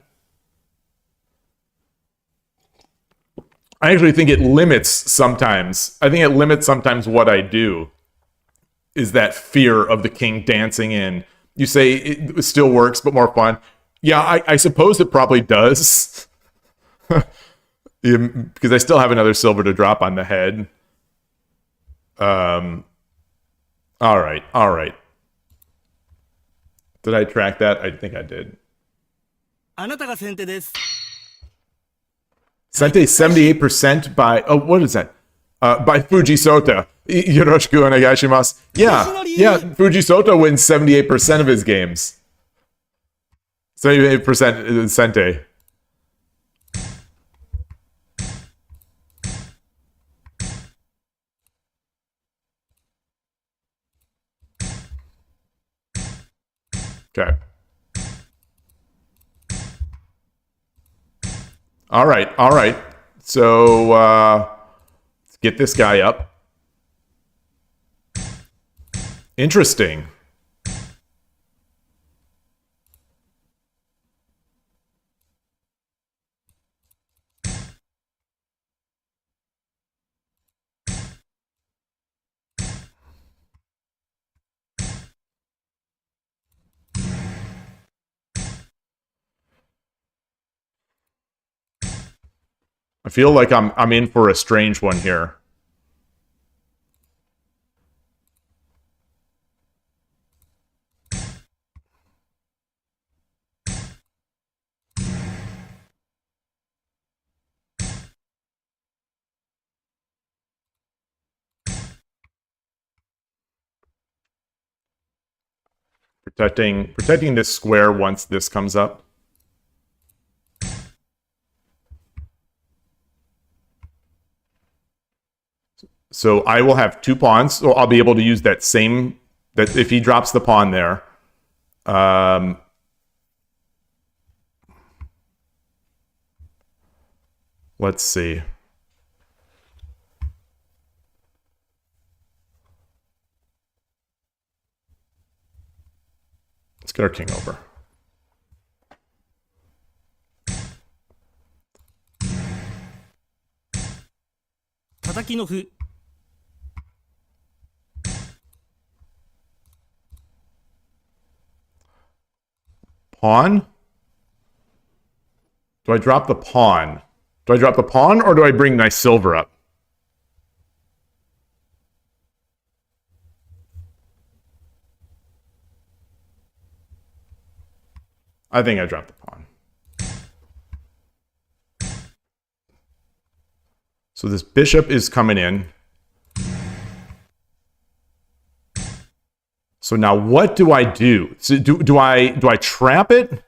I actually think it limits sometimes. I think it limits sometimes what I do. Is that fear of the king dancing in. You say it still works, but more fun. Yeah, I suppose it probably does. Because I still have another silver to drop on the head. All right. Did I track that? I think I did. あなたが先手です Sente 78% by, oh, what is that? By Fujisota. Yoroshiku onegaishimasu. Yeah, Fujisota wins 78% of his games. 78% is Sente. Okay. All right. So, let's get this guy up. Interesting. I feel like I'm in for a strange one here. Protecting this square once this comes up. So I will have 2 pawns, so I'll be able to use that same, that if he drops the pawn there. Let's see. Let's get our king over. Pawn? Do I drop the pawn? Do I drop the pawn or do I bring my silver up? I think I dropped the pawn. So this bishop is coming in. So now what do I do? So do I trap it?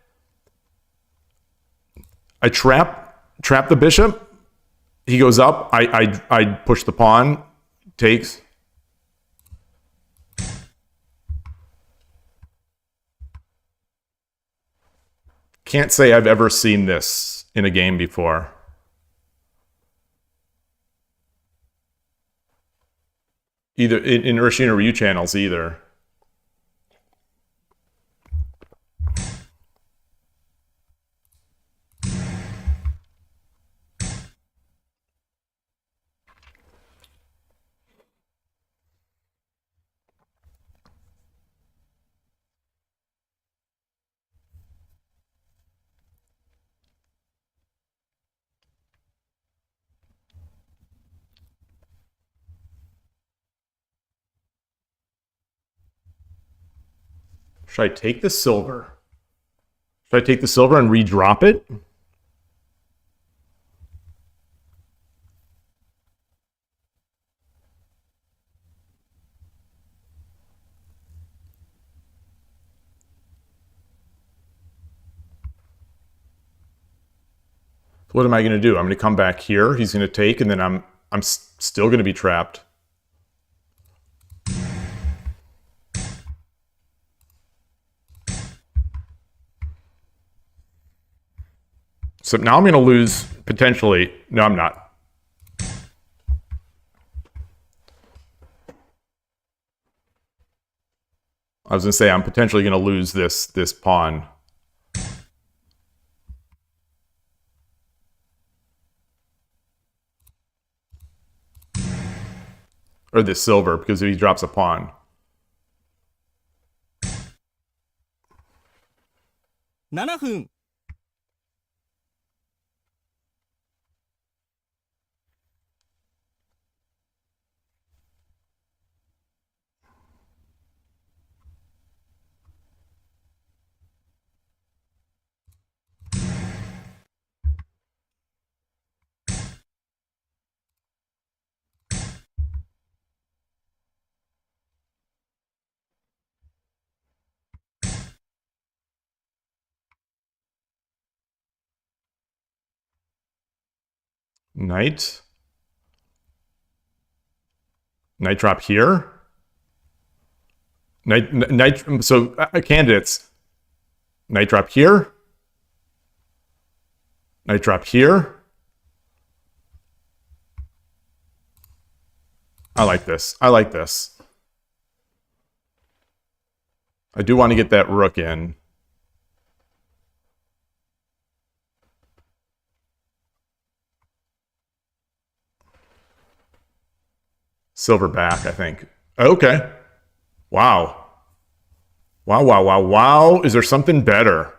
I trap the bishop. He goes up. I push the pawn. Takes. Can't say I've ever seen this in a game before. Either in Urshin or Ryu channels either. Should I take the silver? Should I take the silver and redrop it? What am I going to do? I'm going to come back here. He's going to take, and then I'm still going to be trapped. So now I'm going to lose potentially. No, I'm not. I was going to say I'm potentially going to lose this pawn. Or this silver, because if he drops a pawn. 7分 Knight. Knight drop here. Knight. So candidates. Knight drop here. Knight drop here. I like this. I like this. I do want to get that rook in. Silver back, I think. Okay. Wow. Wow, wow, wow, wow. Is there something better?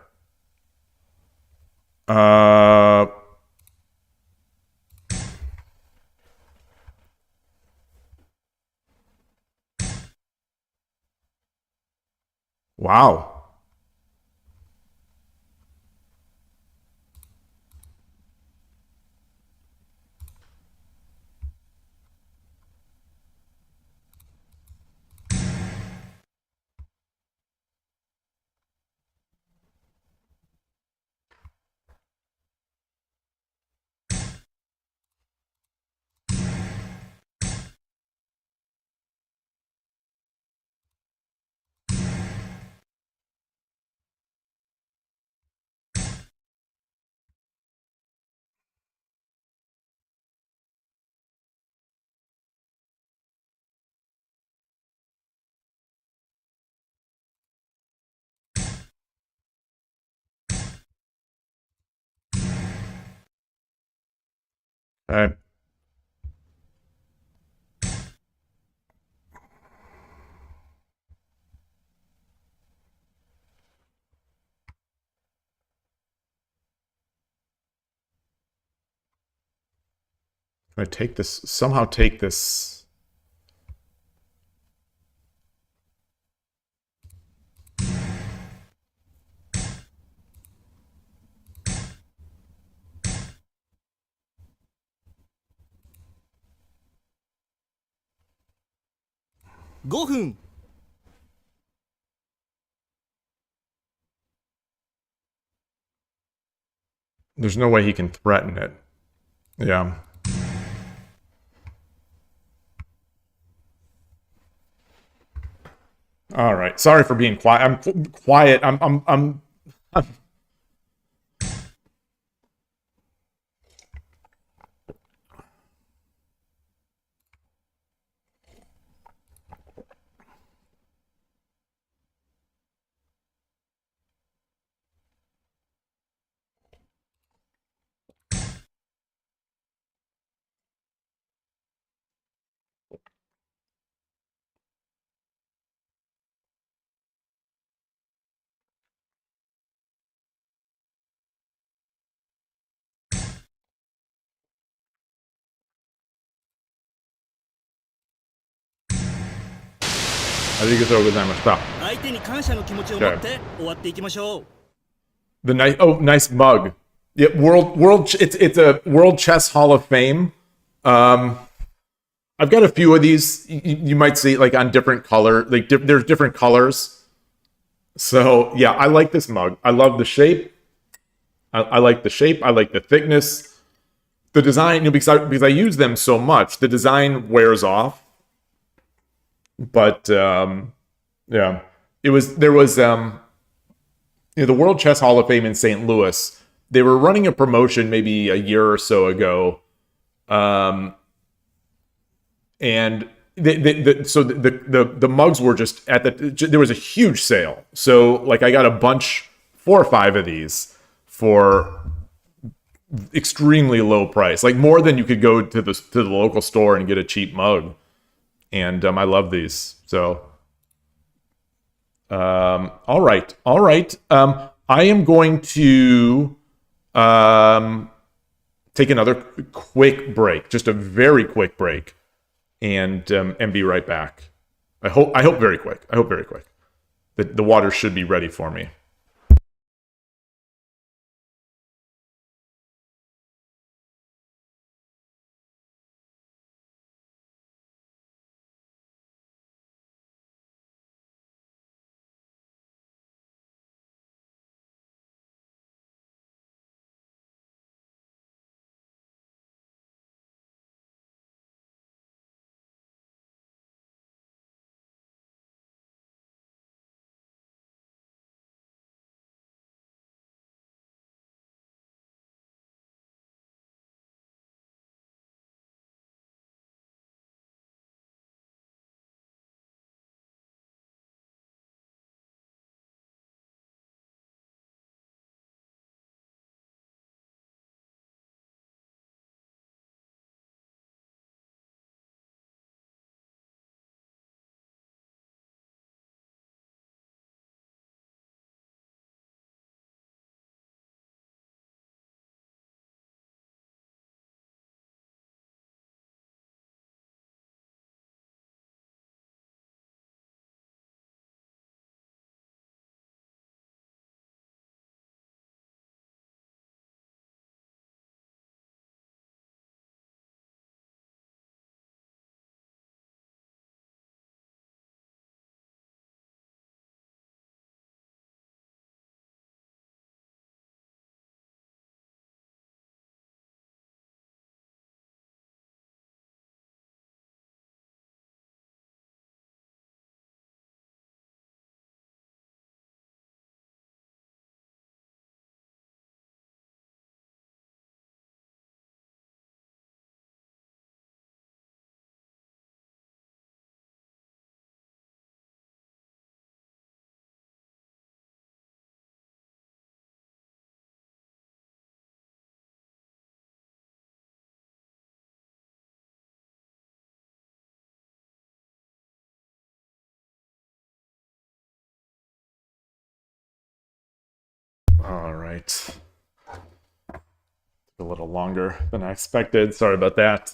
Wow. Okay. Can I take this? Somehow take this.5分 There's no way he can threaten it. Yeah. All right. Sorry for being quiet. I'm quiet. I'm Arigatou gozaimashita. 相手に感謝の気持ちを持って終わっていきましょう。 The nice mug. Yeah, it's a World Chess Hall of Fame. I've got a few of these. You might see like on different color, like there's different colors. So yeah, I like this mug. I love the shape. I like the shape. I like the thickness. The design, because I use them so much, the design wears off. But yeah, there was the World Chess Hall of Fame in St. Louis. They were running a promotion maybe a year or so ago, and the mugs were just there was a huge sale. So like I got a bunch, 4 or 5 of these for extremely low price, like more than you could go to the local store and get a cheap mug. And I love these. So all right. I am going to take another quick break, just a very quick break, and be right back. I hope very quick. The water should be ready for me. All right. A little longer than I expected. Sorry about that.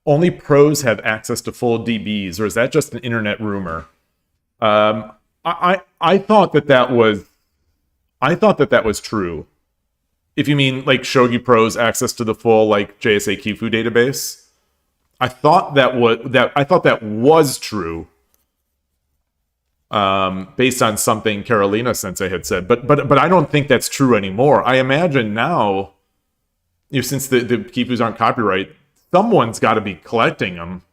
Only pros have access to full DBs, or is that just an internet rumor? I thought that was true. If you mean like Shogi Pros access to the full like JSA Kifu database, I thought that was true. Based on something Carolina Sensei had said, but I don't think that's true anymore. I imagine now, since the Kifus aren't copyright, someone's got to be collecting them,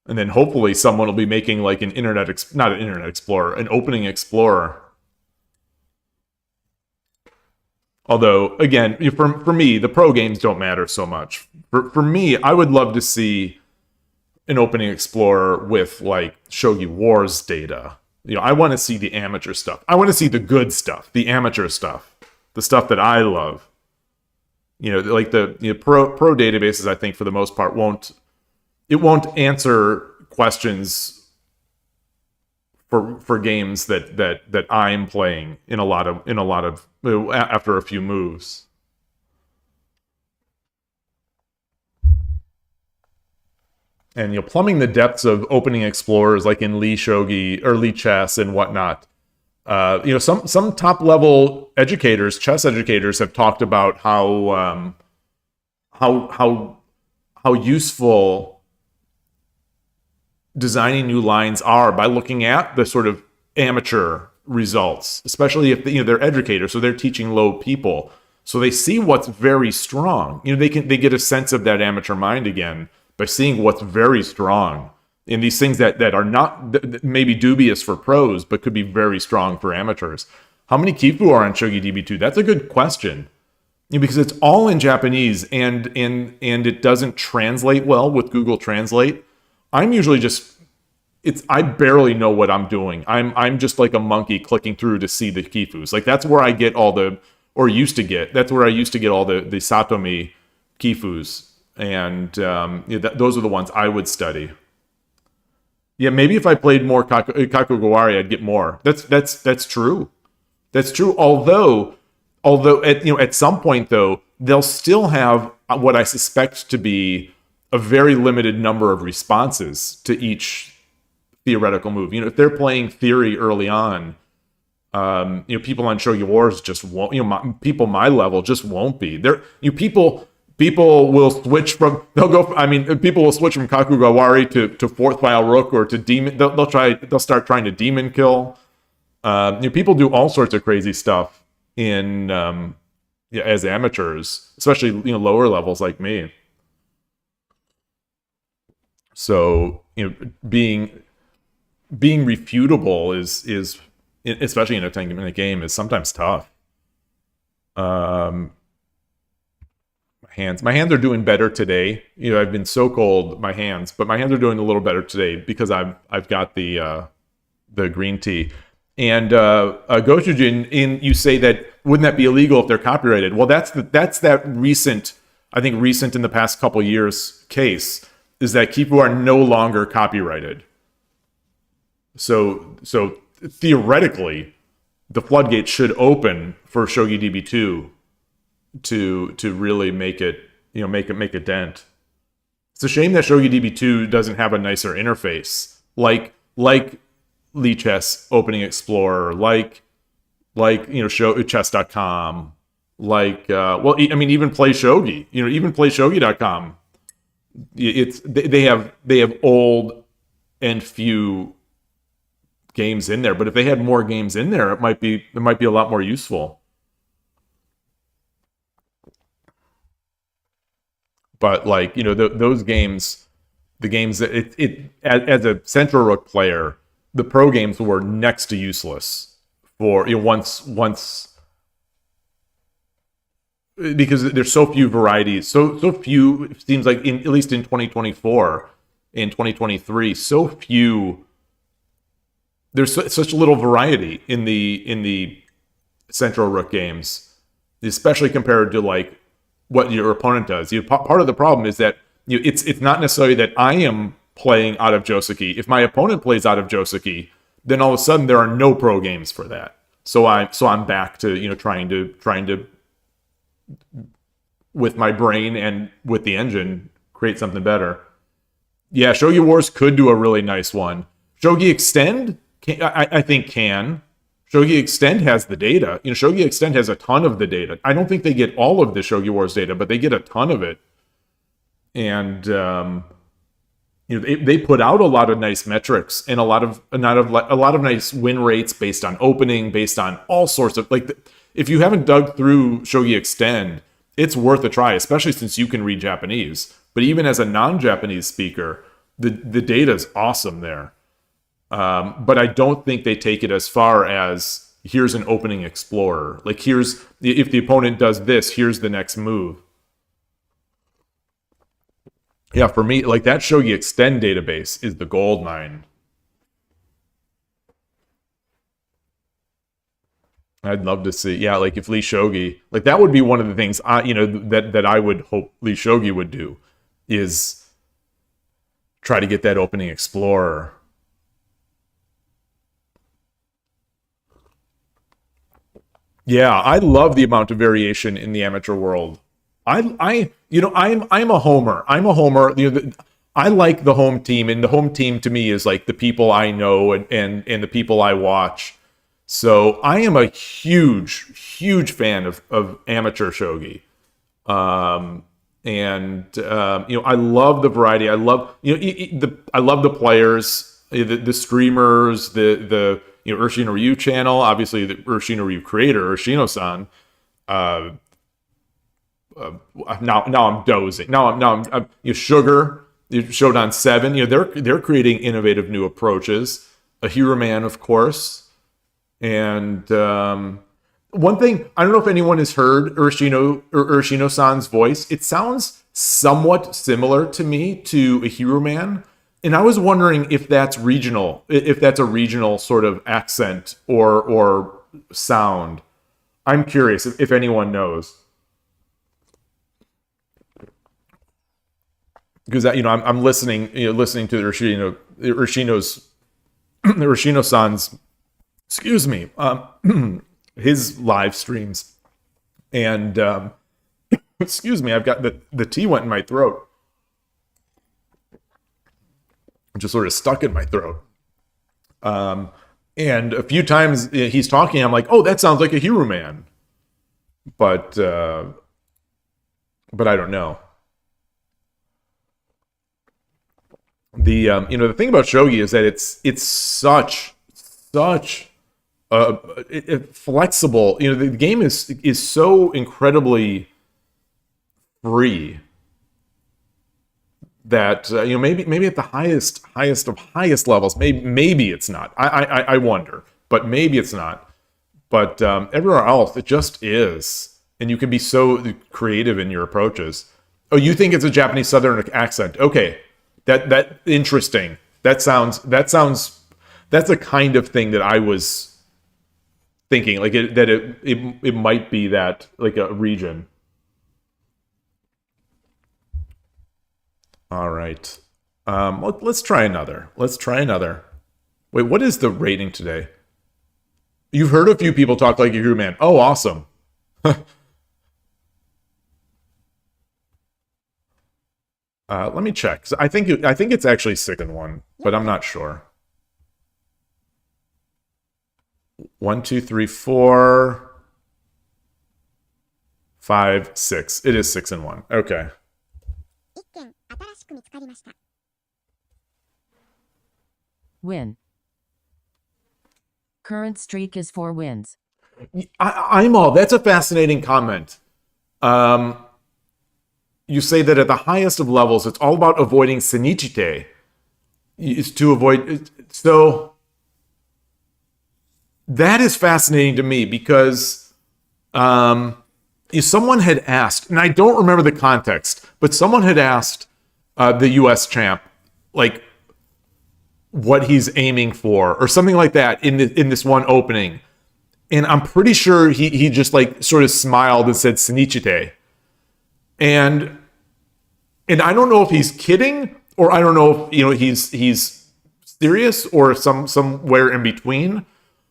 and then hopefully someone will be making like an not an Internet Explorer, an Opening Explorer. Although, again, for me, the pro games don't matter so much. For me, I would love to see an Opening Explorer with like Shogi Wars data. I want to see the amateur stuff. I want to see the good stuff, the amateur stuff, the stuff that I love. Like the pro databases, I think for the most part won't answer questions for games that I'm playing in a lot of after a few moves. and plumbing the depths of opening explorers like in Lee Shogi or Lee Chess and whatnot. Some top level educators, chess educators, have talked about how useful designing new lines are by looking at the sort of amateur results, especially if they're educators, so they're teaching low people, so they see what's very strong. They get a sense of that amateur mind again by seeing what's very strong in these things that are not maybe dubious for pros, but could be very strong for amateurs. How many kifu are on Shogi DB2? That's a good question, because it's all in Japanese and it doesn't translate well with Google Translate. I'm usually I barely know what I'm doing. I'm just like a monkey clicking through to see the kifus. Like that's where I get all the, or used to get, that's where I used to get all the Satomi kifus. And those are the ones I would study. Yeah, maybe if I played more Kakugawari, I'd get more. That's true. That's true. Although at some point though, they'll still have what I suspect to be a very limited number of responses to each theoretical move. If they're playing theory early on, people on Shogi Wars just won't. People my level just won't be there. People will switch from. People will switch from Kakugawari to fourth file rook or to demon. They'll start trying to demon kill. People do all sorts of crazy stuff as amateurs, especially lower levels like me. So being refutable is especially in a 10-minute game is sometimes tough. My hands are doing better today. I've been so cold, my hands, but my hands are doing a little better today because I've got the green tea. And Gochujin, you say that wouldn't that be illegal if they're copyrighted? Well, that's that recent in the past couple years case is that kifu are no longer copyrighted. So theoretically, the floodgate should open for Shogi DB2 to really make it make a dent. It's a shame that Shogi DB2 doesn't have a nicer interface, like Lichess Opening Explorer, like chess.com, even Play Shogi, even PlayShogi.com. They have old and few games in there, but if they had more games in there, it might be a lot more useful. But those games, the games that as a Central Rook player, the pro games were next to useless for once because there's so few varieties, so few. It seems like at least in 2024, in 2023, so few. There's such little variety in the Central Rook games, especially compared to what your opponent does. Part of the problem is that it's not necessarily that I am playing out of Joseki. If my opponent plays out of Joseki, then all of a sudden there are no pro games for that. So I'm back to trying to with my brain and with the engine create something better. Yeah, Shogi Wars could do a really nice one. Shogi Extend, I think can. Shogi Extend has the data. Shogi Extend has a ton of the data. I don't think they get all of the Shogi Wars data, but they get a ton of it. And they put out a lot of nice metrics and a lot of nice win rates based on opening, based on all sorts of if you haven't dug through Shogi Extend, it's worth a try, especially since you can read Japanese. But even as a non-Japanese speaker, the data is awesome there. But I don't think they take it as far as here's an opening explorer. Here's if the opponent does this, here's the next move. Yeah, for me, that Shogi Extend database is the gold mine. I'd love to see, if Lee Shogi, that would be one of the things that I would hope Lee Shogi would do, is try to get that opening explorer. Yeah, I love the amount of variation in the amateur world. I'm a homer. I like the home team, and the home team to me is like the people I know and the people I watch. So I am a huge fan of amateur shogi. I love the variety. I love I love the players, the streamers, the Urshino Ryu channel, obviously the Urshino Ryu creator, Urshino-san. Now I'm dozing. Now I'm Sugar, Shodan 7. They're creating innovative new approaches. Ahira Man, of course, and one thing, I don't know if anyone has heard Urshino-san's voice. It sounds somewhat similar to me to Ahira Man, and I was wondering if that's regional, if that's a regional sort of accent or sound. I'm curious if anyone knows. Because I'm listening to the Urshino-san's, excuse me, his live streams, and excuse me, I've got the tea went in my throat, just sort of stuck in my throat. And a few times he's talking, I'm like, oh, that sounds like a Hero Man, but I don't know. The thing about shogi is that it's such flexible. The game is so incredibly free that maybe at the highest of highest levels, maybe it's not. I wonder, but maybe it's not. But everywhere else, it just is, and you can be so creative in your approaches. Oh, you think it's a Japanese Southern accent? Okay. That interesting. That's a kind of thing that I was thinking, like it might be that, like, a region. All right. Let's try another. Wait, what is the rating today? You've heard a few people talk like a Hero Man. Oh, awesome. Let me check. I think it's actually 6-1, but I'm not sure. 1, 2, 3, 4, 5, 6. It is 6-1. Okay. Win. Current streak is 4 wins. That's a fascinating comment. You say that at the highest of levels, it's all about avoiding Senichite. It's to avoid. So that is fascinating to me because if someone had asked, and I don't remember the context, but someone had asked the U.S. champ, like, what he's aiming for, or something like that in this one opening, and I'm pretty sure he just, like, sort of smiled and said Senichite. And I don't know if he's kidding, or I don't know if he's serious, or somewhere in between.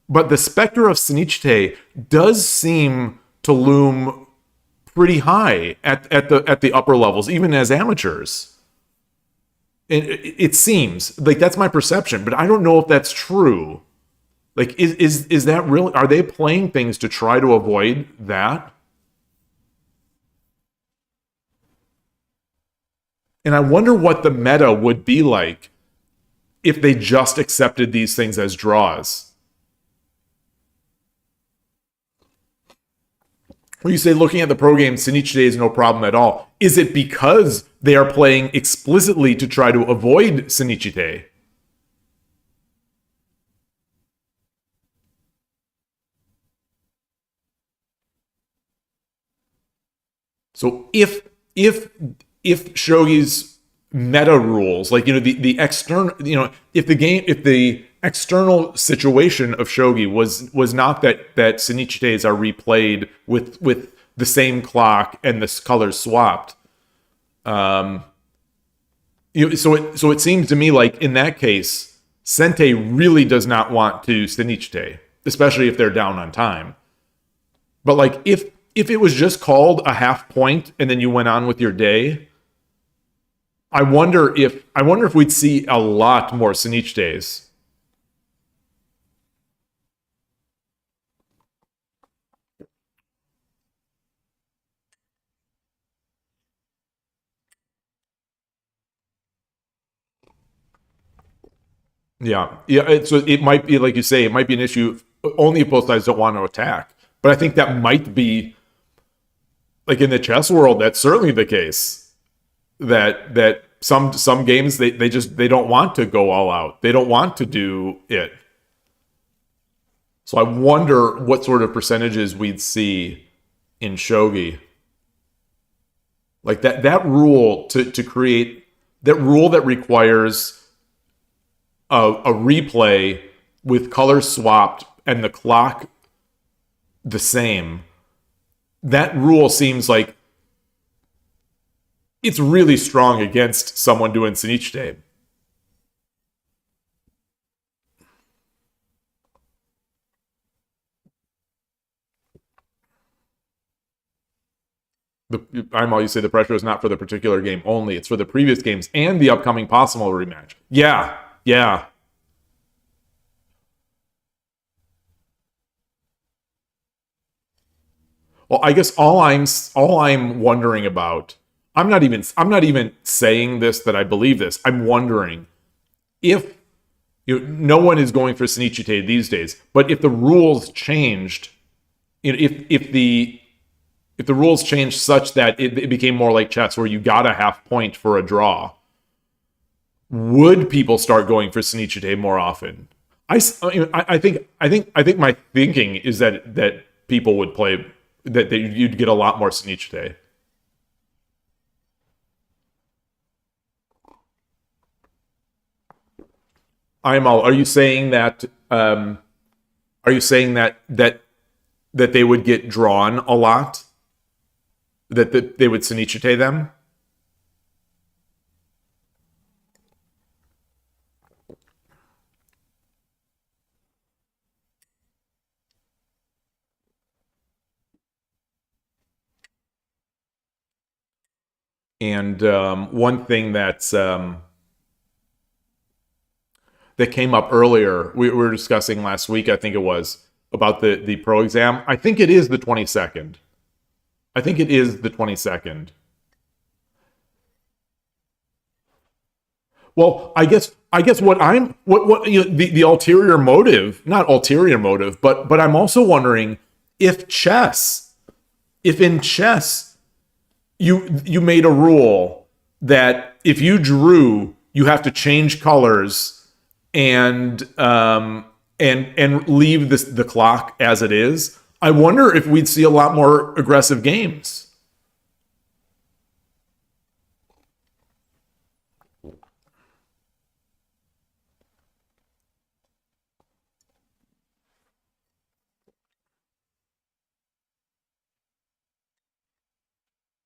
But the specter of Senichite does seem to loom pretty high at the upper levels, even as amateurs. And it seems like that's my perception, but I don't know if that's true. Like, is that really? Are they playing things to try to avoid that? And I wonder what the meta would be like if they just accepted these things as draws. When you say looking at the pro game, Senichite is no problem at all. Is it because they are playing explicitly to try to avoid Senichite? So if Shogi's meta rules, like, the external, if the external situation of Shogi was not that Senichites are replayed with the same clock and the colors swapped, so it seems to me like in that case, Sente really does not want to Senichite, especially if they're down on time. But, like, if it was just called a half point and then you went on with your day, I wonder if we'd see a lot more Sinichi days. Yeah, yeah. So it might be like you say, it might be an issue only if both sides don't want to attack. But I think that might be like in the chess world. That's certainly the case. That some games they don't want to go all out. They don't want to do it. So I wonder what sort of percentages we'd see in shogi. Like that rule to create that rule that requires a replay with colors swapped and the clock the same. That rule seems like it's really strong against someone doing Sinichi. I'm all you say the pressure is not for the particular game only, it's for the previous games and the upcoming possible rematch. Yeah, yeah. Well, I guess all I'm wondering about, I'm not even saying this that I believe this. I'm wondering if no one is going for Sinichi these days, but if the rules changed, if the rules changed such that it became more like chess where you got a half point for a draw, would people start going for Sinichi more often? I think my thinking is that people would play that you'd get a lot more Sinichi. Are you saying that? Are you saying that they would get drawn a lot? That they would Sinichi them? And one thing that came up earlier, we were discussing last week, I think it was, about the pro exam. I think it is the 22nd. I think it is the 22nd. Well, I guess what the ulterior motive, not ulterior motive, but I'm also wondering if in chess you made a rule that if you drew, you have to change colors and leave the clock as it is. I wonder if we'd see a lot more aggressive games.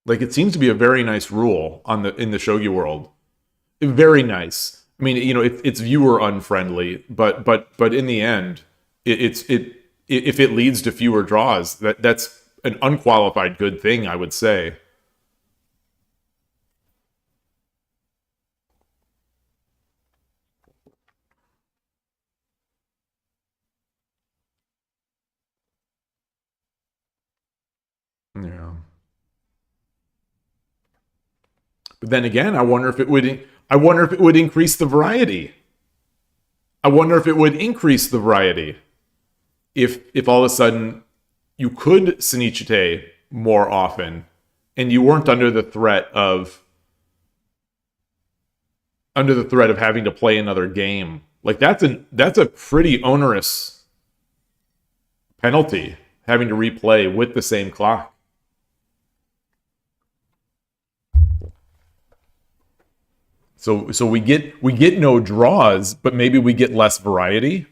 Like it seems to be a very nice rule in the shogi world. Very nice. I mean, it's viewer unfriendly, but in the end, it if it leads to fewer draws, that's an unqualified good thing, I would say. Yeah. But then again, I wonder if it would increase the variety. I wonder if it would increase the variety if all of a sudden you could Sinichite more often and you weren't under the threat of having to play another game. Like that's a pretty onerous penalty, having to replay with the same clock. So we get no draws, but maybe we get less variety,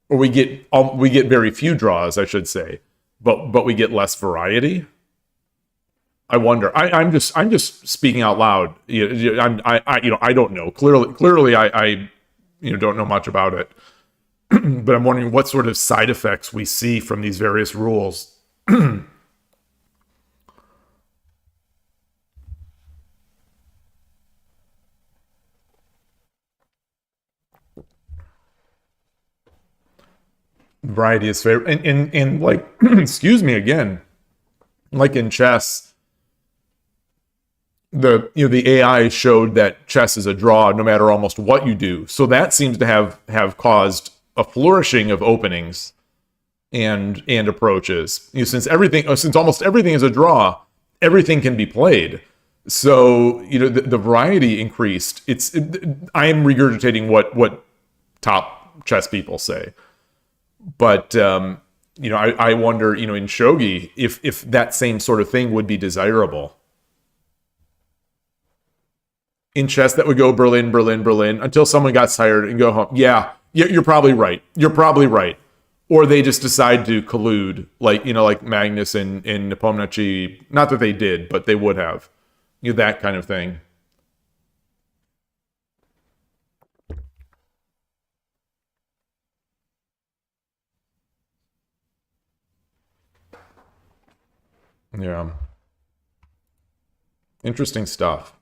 or we get very few draws, I should say, but we get less variety. I wonder. I'm just speaking out loud. I don't know. Clearly, I don't know much about it, but I'm wondering what sort of side effects we see from these various rules. Variety is favorite, and like, excuse me again, like in chess, the AI showed that chess is a draw no matter almost what you do. So that seems to have caused a flourishing of openings and approaches. Since almost everything is a draw, everything can be played. So the variety increased. I am regurgitating what top chess people say. But I wonder, in shogi, if that same sort of thing would be desirable. In chess, that would go Berlin, Berlin, Berlin until someone got tired and go home. Yeah, you're probably right. You're probably right. Or they just decide to collude, like Magnus and Nepomniachtchi. Not that they did, but they would have. That kind of thing. Yeah. Interesting stuff.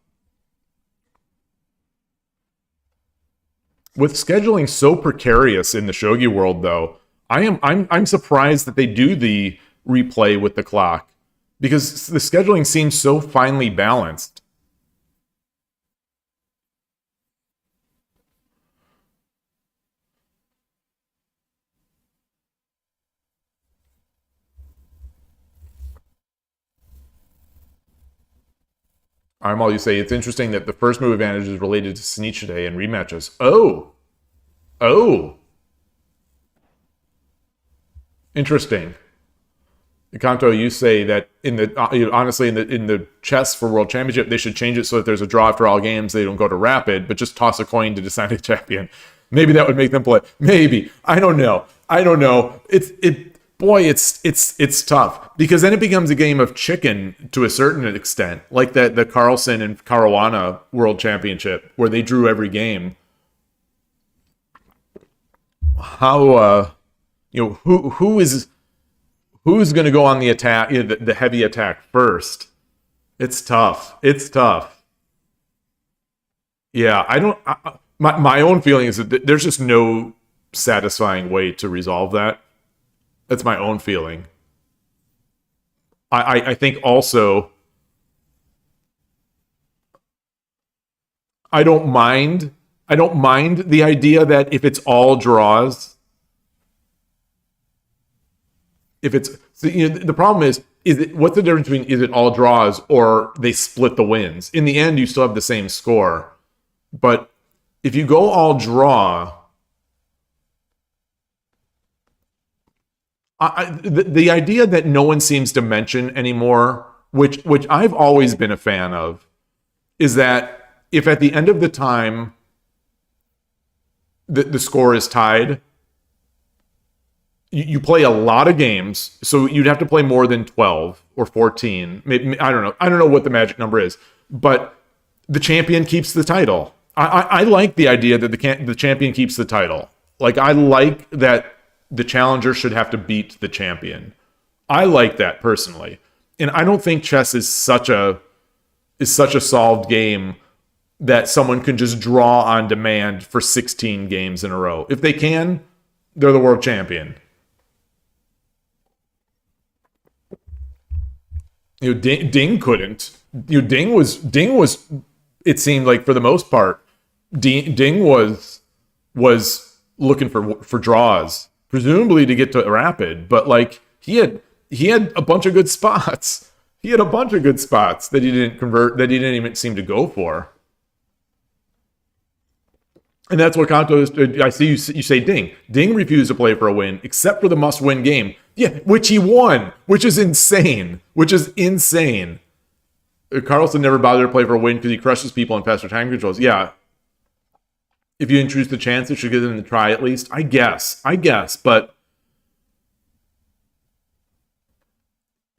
With scheduling so precarious in the shogi world, though, I'm surprised that they do the replay with the clock, because the scheduling seems so finely balanced. I'm all you say. It's interesting that the first move advantage is related to Sinichide and rematches. Oh, interesting. Kanto, you say that honestly in the chess for World Championship, they should change it so that there's a draw after all games. They don't go to rapid, but just toss a coin to decide a champion. Maybe that would make them play. Maybe. I don't know. It's tough, because then it becomes a game of chicken to a certain extent, like the Carlsen and Caruana World Championship, where they drew every game. How who's going to go on the attack, the heavy attack first? It's tough. Yeah, my own feeling is that there's just no satisfying way to resolve that. That's my own feeling. I think also, I don't mind the idea that if it's all draws, the problem is what's the difference between, is it all draws or they split the wins? In the end, you still have the same score. But if you go all draw, the idea that no one seems to mention anymore, which I've always been a fan of, is that if at the end of the time the score is tied, you play a lot of games, so you'd have to play more than 12 or 14. Maybe, I don't know what the magic number is, but the champion keeps the title. I like the idea that the champion keeps the title. Like, I like that the challenger should have to beat the champion. I like that personally. And I don't think chess is such a solved game that someone can just draw on demand for 16 games in a row. If they can, they're the world champion. Ding couldn't. Ding was. It seemed like, for the most part, Ding was looking for draws, presumably to get to rapid. But like he had a bunch of good spots. He had a bunch of good spots that he didn't convert. That he didn't even seem to go for. And that's what Kanto is. I see you say Ding. Ding refused to play for a win, except for the must-win game. Yeah, which he won, which is insane. Carlsen never bothered to play for a win because he crushes people in faster time controls. Yeah. If you introduce the chance, it should give them the try at least. I guess. But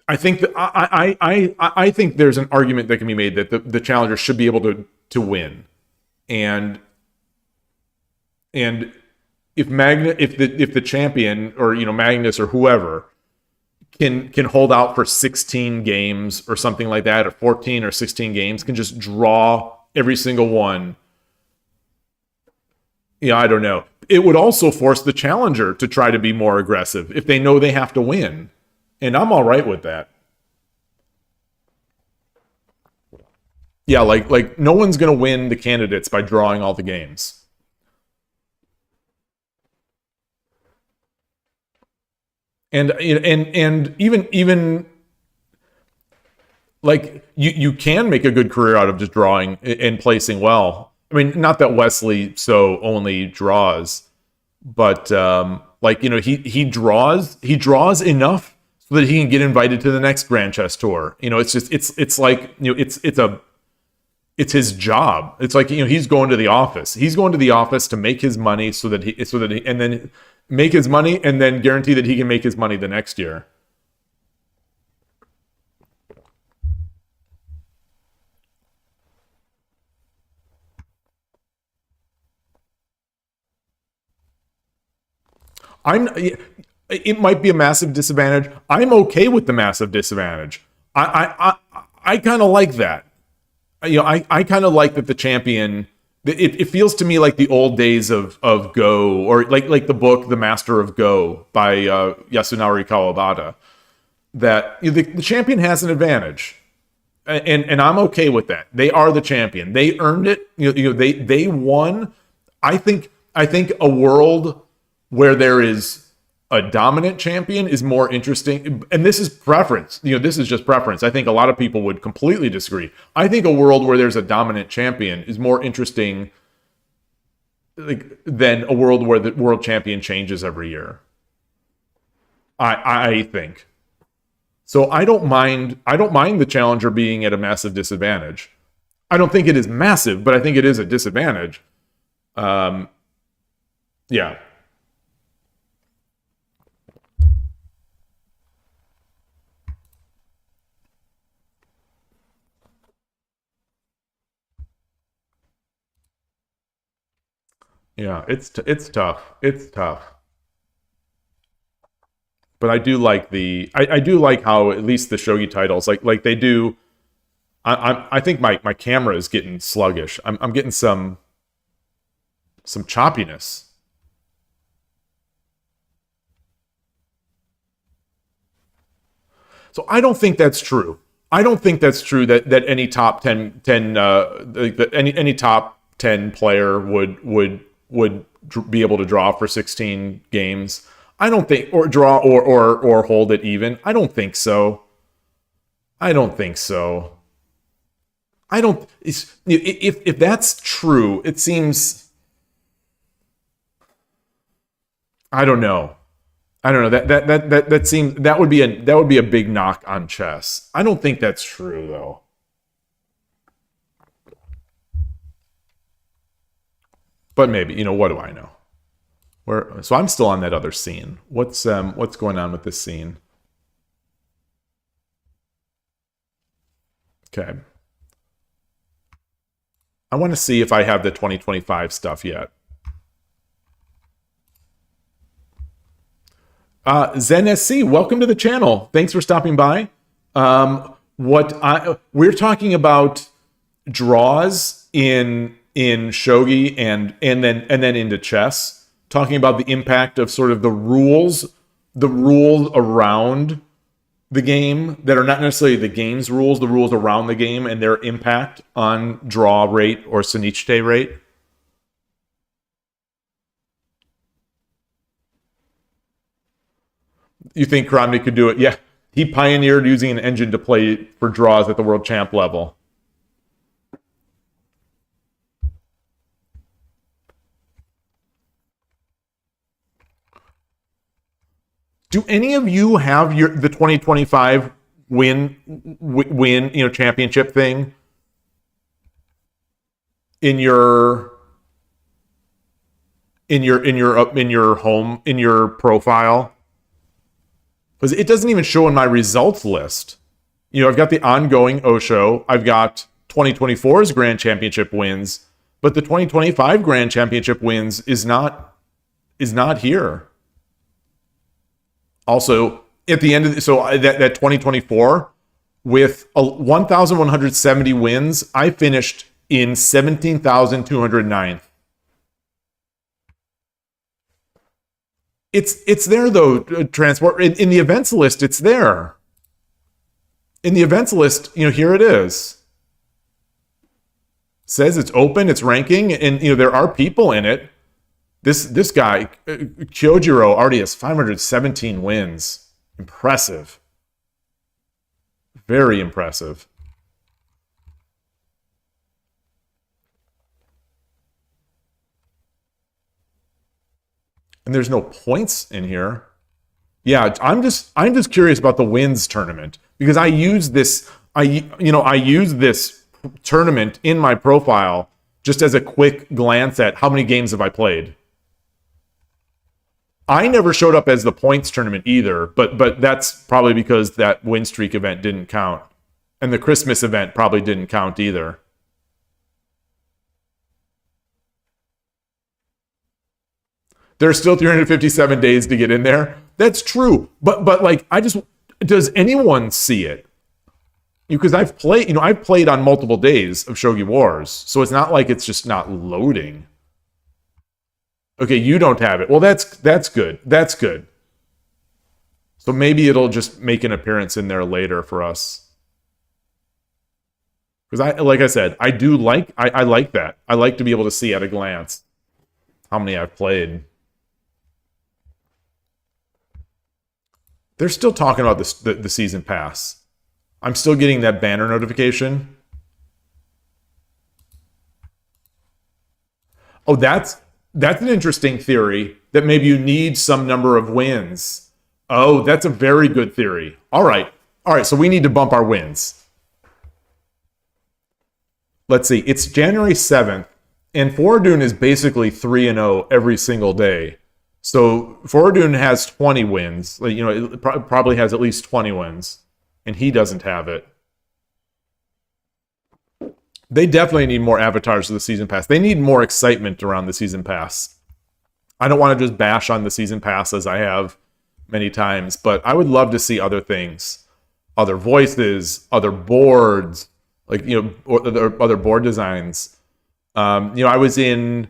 I think that I think there's an argument that can be made that the challenger should be able to win. And if the champion, or Magnus or whoever, can hold out for 16 games or something like that, or 14 or 16 games, can just draw every single one, Yeah, I don't know. It would also force the challenger to try to be more aggressive if they know they have to win. And I'm all right with that. Yeah, like no one's going to win the candidates by drawing all the games. And even like you can make a good career out of just drawing and placing well. I mean, not that Wesley so only draws, but like, you know, he draws enough so that he can get invited to the next Grand Chess Tour. You know, it's just it's like, you know, it's his job. It's like, you know, he's going to the office. He's going to the office to make his money so that he and then make his money and then guarantee that he can make his money the next year. It might be a massive disadvantage. I'm okay with the massive disadvantage. I kind of like that. You know, I kind of like that the champion. It feels to me like the old days of Go, or like the book The Master of Go by Yasunari Kawabata. That the champion has an advantage, and I'm okay with that. They are the champion. They earned it. You know they won. I think a world where there is a dominant champion is more interesting. And this is preference. You know, this is just preference. I think a lot of people would completely disagree. I think a world where there's a dominant champion is more interesting, like, than a world where the world champion changes every year. I think. So I don't mind the challenger being at a massive disadvantage. I don't think it is massive, but I think it is a disadvantage. Yeah. Yeah, it's tough. It's tough. But I do like I do like how at least the shogi titles like they do. I think my camera is getting sluggish. I'm getting some choppiness. So I don't think that's true. I don't think that's true that any top 10 that any top 10 player would be able to draw for 16 games. I don't think, or draw or hold it even. I don't think so. I don't think so. I don't. If that's true, it seems. I don't know. I don't know. That seems that would be a big knock on chess. I don't think that's true though. But maybe, you know, what do I know? So I'm still on that other scene. What's going on with this scene? Okay. I want to see if I have the 2025 stuff yet. Zen SC, welcome to the channel. Thanks for stopping by. We're talking about draws in shogi and then into chess, talking about the impact of sort of the rules around the game that are not necessarily the game's rules, the rules around the game and their impact on draw rate or Senichite rate. You think Kramnik could do it? Yeah, he pioneered using an engine to play for draws at the world champ level. Do any of you have the 2025 win, you know, championship thing in your profile? Because it doesn't even show in my results list. You know, I've got the ongoing Osho, I've got 2024's Grand Championship wins, but the 2025 Grand Championship wins is not here. Also, at the end of that 2024 with 1,170 wins, I finished in 17,209th. It's there though, transport. In the events list, it's there. In the events list, here it is. Says it's open, it's ranking, and there are people in it. This guy, Kyojiro, already has 517 wins. Impressive. Very impressive. And there's no points in here. Yeah, I'm just curious about the wins tournament because I use this tournament in my profile just as a quick glance at how many games have I played. I never showed up as the points tournament either, but that's probably because that win streak event didn't count. And the Christmas event probably didn't count either. There's still 357 days to get in there. That's true. But like does anyone see it? Because I've played on multiple days of Shogi Wars, so it's not like it's just not loading. Okay, you don't have it. Well, that's good. That's good. So maybe it'll just make an appearance in there later for us. Because like I said, I like that. I like to be able to see at a glance how many I've played. They're still talking about the season pass. I'm still getting that banner notification. Oh, that's an interesting theory, that maybe you need some number of wins. Oh, that's a very good theory. All right, so we need to bump our wins. Let's see, it's January 7th, and Foradun is basically 3-0 every single day. So Foradun has 20 wins. It probably has at least 20 wins, and he doesn't have it. They definitely need more avatars of the season pass. They need more excitement around the season pass. I don't want to just bash on the season pass as I have many times, but I would love to see other things, other voices, other boards, other board designs. I was in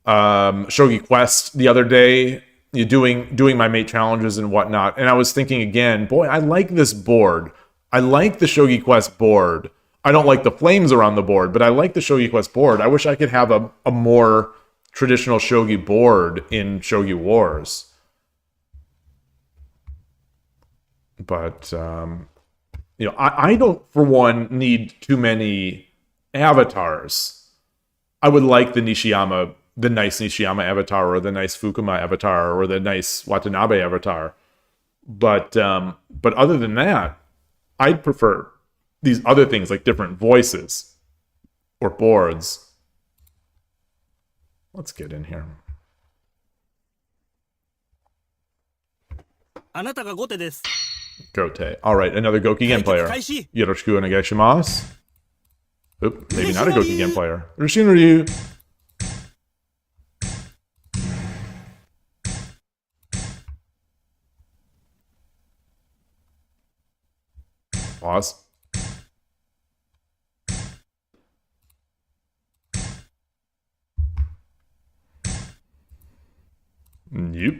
Shogi Quest the other day, doing my mate challenges and whatnot, and I was thinking again, boy, I like this board. I like the Shogi Quest board. I don't like the flames around the board, but I like the Shogi Quest board. I wish I could have a more traditional Shogi board in Shogi Wars. But, I don't, for one, need too many avatars. I would like the nice Nishiyama avatar, or the nice Fukuma avatar, or the nice Watanabe avatar. But other than that, I'd prefer these other things like different voices or boards. Let's get in here. あなたが後手です。 Gote. All right, another Gokigen player. Yoroshiku onegaishimasu. Oop, maybe not a Gokigen player. Roshinryu. Pause. Yep.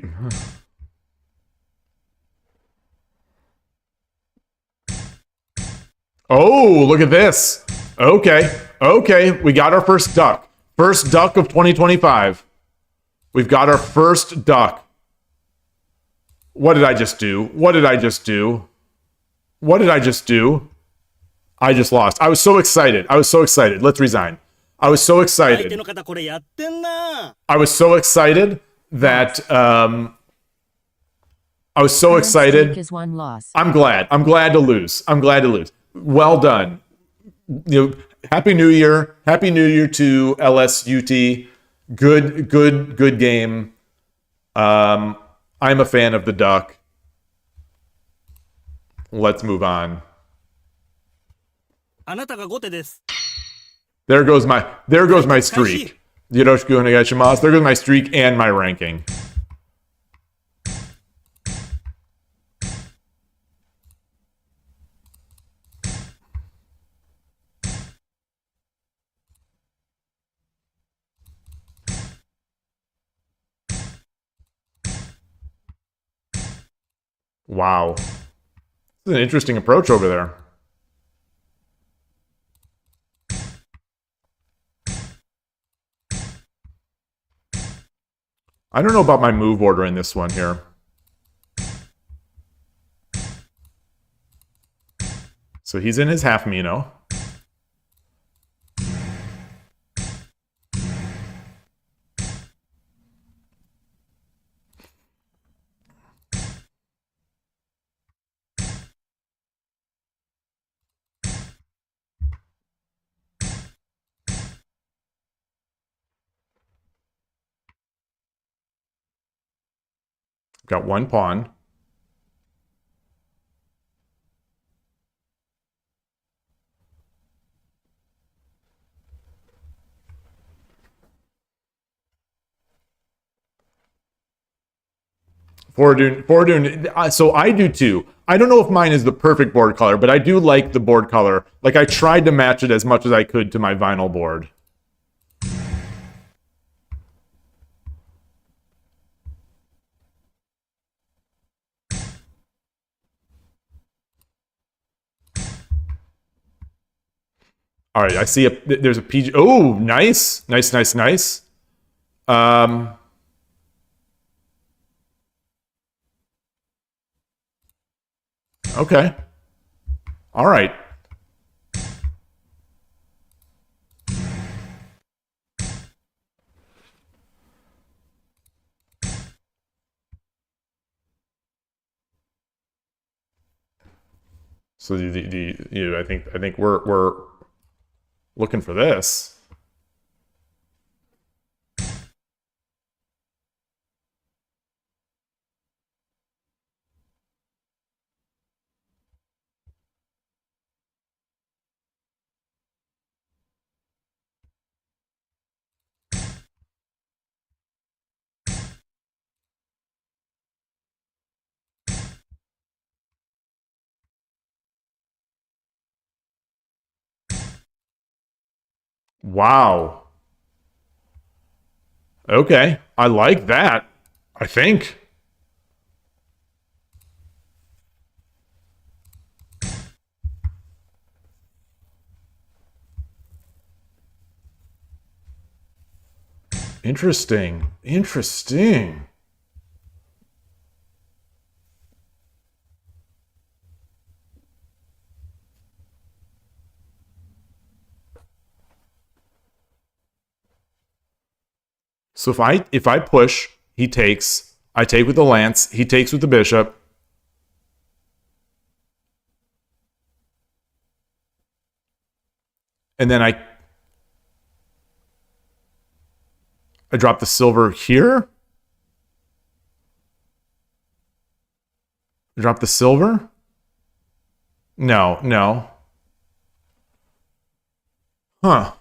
Oh, look at this. Okay, we got our first duck. First duck of 2025. We've got our first duck. What did I just do? I just lost. I was so excited. Let's resign. I was so excited. 相手の方これやってんな。 I was so excited that Streak is one loss. I'm glad to lose. Well done. Happy New Year. Happy New Year to LSUT. Good game. I'm a fan of the duck. Let's move on. あなたが後手です。 There goes my streak. Yoroshiku onegaishimasu. There goes my streak and my ranking. Wow. This is an interesting approach over there. I don't know about my move order in this one here. So he's in his half Mino. Got one pawn. Fordoon, so I do too. I don't know if mine is the perfect board color, but I do like the board color. Like, I tried to match it as much as I could to my vinyl board. All right, I see there's a PG. Oh, nice. Nice, nice, nice. Okay. All right. So I think we're looking for this. Wow. Okay, I like that. I think. Interesting. Interesting. So if I push, he takes. I take with the lance. He takes with the bishop. And then I drop the silver here. Drop the silver. No, no. Huh.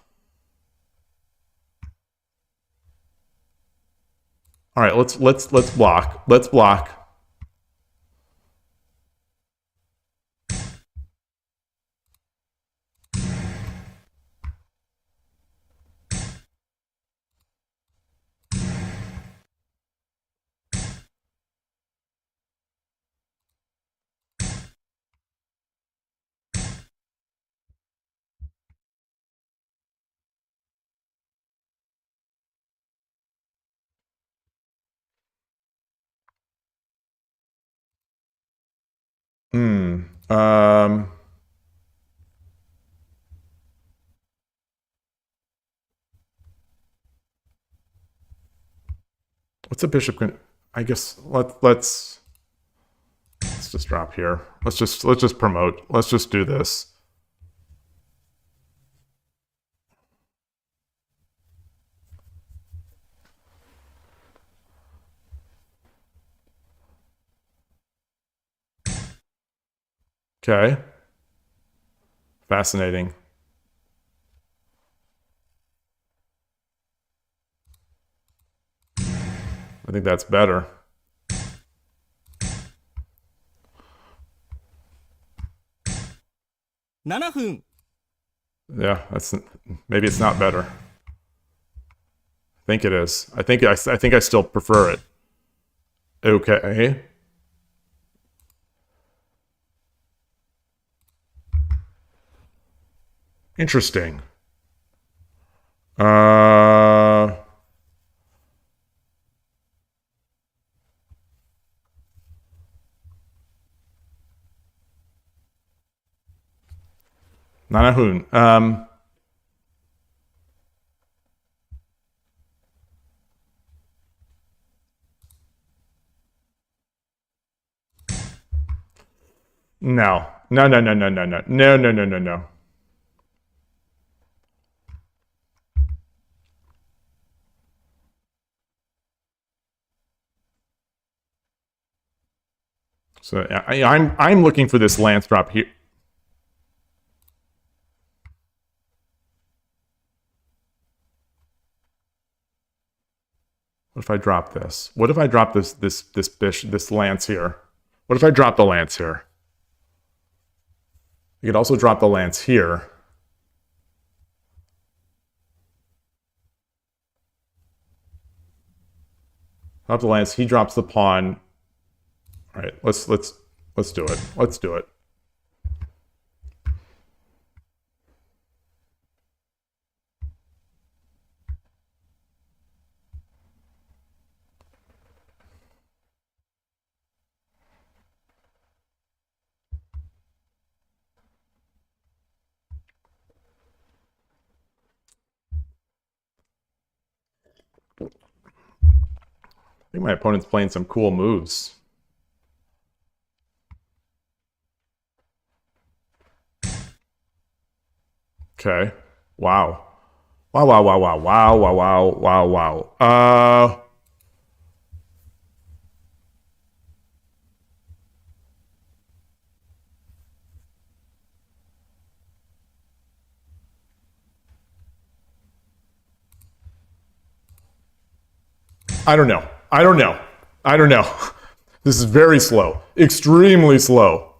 All right, let's block. Let's block. Hmm. What's a bishop? I guess let's just drop here. Let's just promote. Let's just do this. Okay. Fascinating. I think that's better. Yeah, that's maybe it's not better. I think it is. I think I still prefer it. Okay. Interesting. Uh... Nanahun. No. No, no, no, no, no, no. No, no, no, no, no. So I'm looking for this lance drop here. What if I drop this? What if I drop this lance here? What if I drop the lance here? You could also drop the lance here. Drop the lance. He drops the pawn. All right, let's do it. Let's do it. I think my opponent's playing some cool moves. Okay. Wow. Wow, wow, wow, wow, wow, wow, wow, wow, wow. I don't know. I don't know. I don't know. This is very slow. Extremely slow.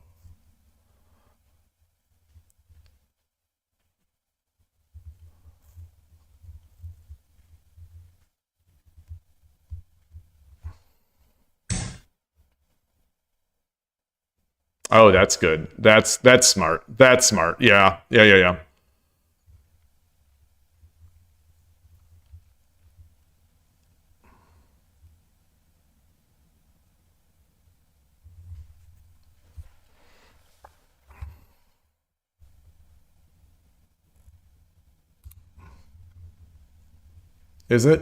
Oh, that's good. That's smart. That's smart. Yeah. Yeah, yeah, yeah. Is it?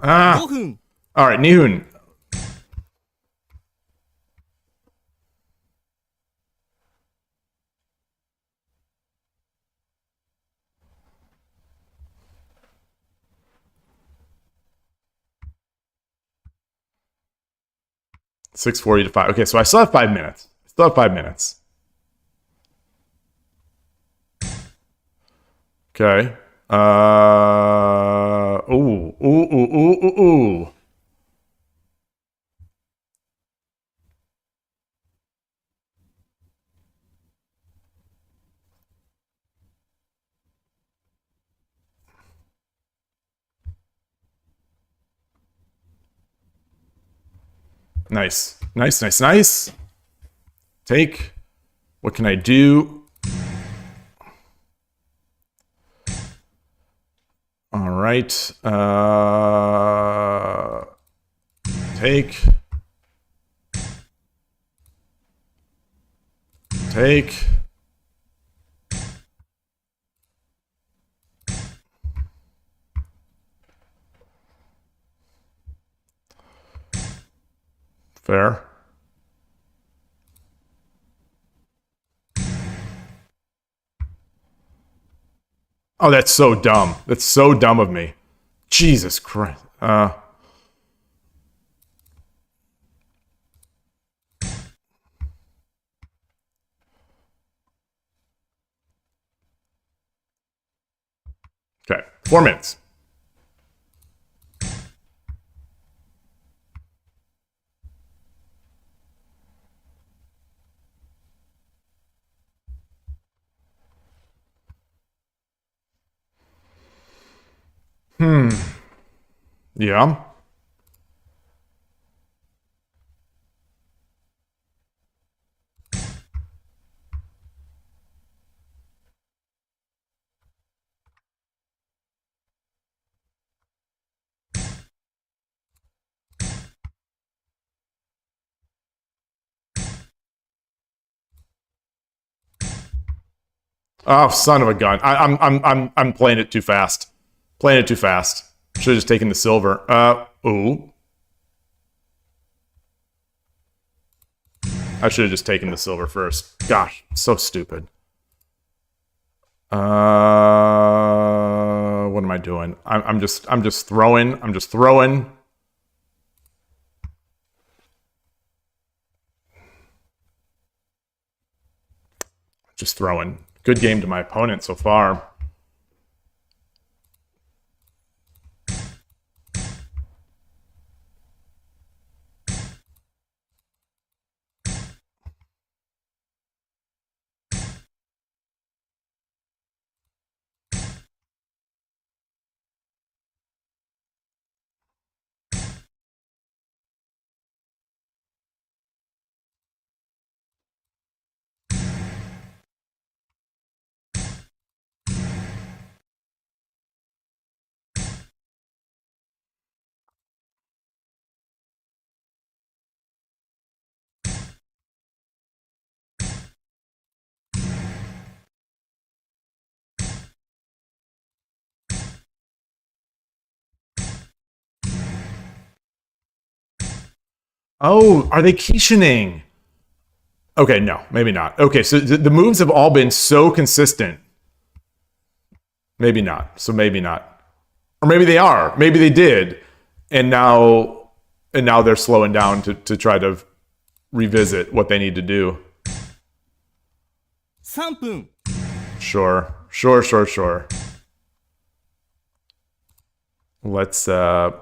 Ah. 5分 All right, Nihun. $6.40 to 5. Okay, so I still have 5 minutes. Still have 5 minutes. Okay. Ooh, ooh, ooh, ooh, ooh, ooh. Nice. Nice, nice, nice. Take. What can I do? All right. Take. Take. Fair. Oh, that's so dumb. That's so dumb of me. Jesus Christ. Okay, 4 minutes. Yeah. Oh, son of a gun! I'm playing it too fast. Playing it too fast. Should have just taken the silver. Ooh. I should have just taken the silver first. Gosh, so stupid. What am I doing? I'm just throwing. I'm just throwing. Just throwing. Good game to my opponent so far. Oh, are they Kishining? Okay, no, maybe not. Okay, so the moves have all been so consistent. Maybe not. So maybe not. Or maybe they are. Maybe they did. And now they're slowing down to try to revisit what they need to do. 3分 Sure. Let's what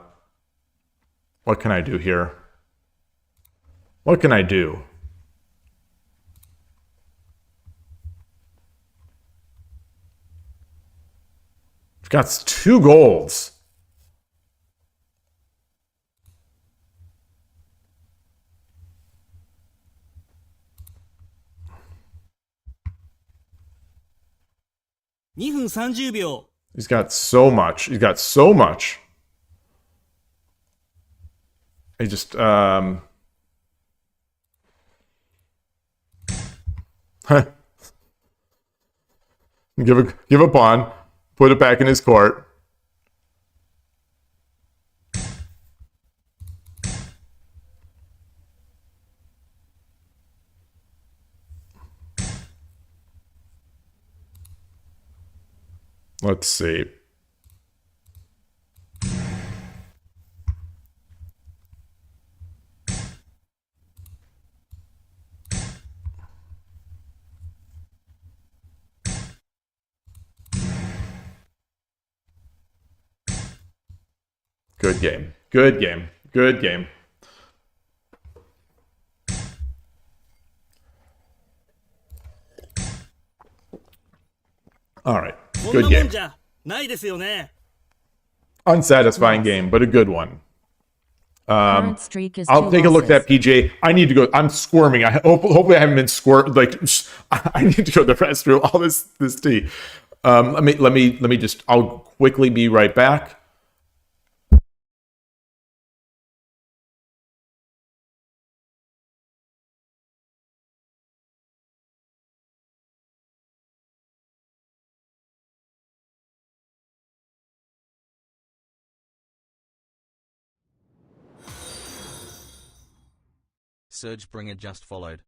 can I do here? What can I do? I've got 2 golds.2分30秒 He's got so much. He's got so much. He just give a pawn, put it back in his court. Let's see. Good game. Good game. Good game. All right. こん Good なもん game. じゃないですよね Unsatisfying game, but a good one. Current streak is I'll 2 take a look at that losses. PJ. I need to go. I'm squirming. Hopefully I haven't been like I need to go the rest through all this tea. Let me just. I'll quickly be right back. Surgebringer just followed.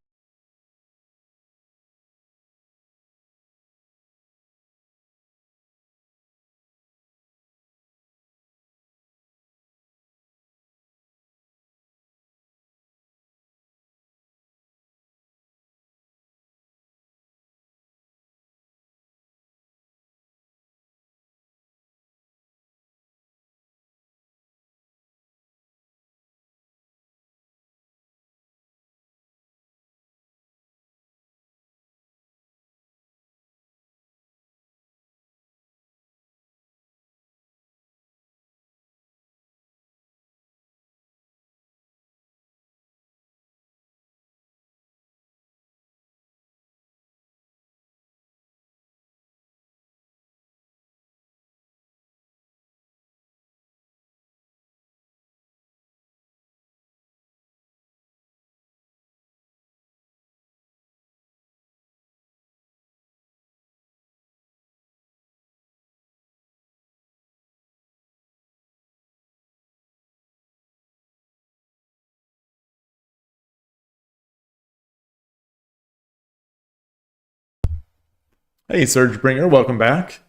Hey, Surgebringer, welcome back.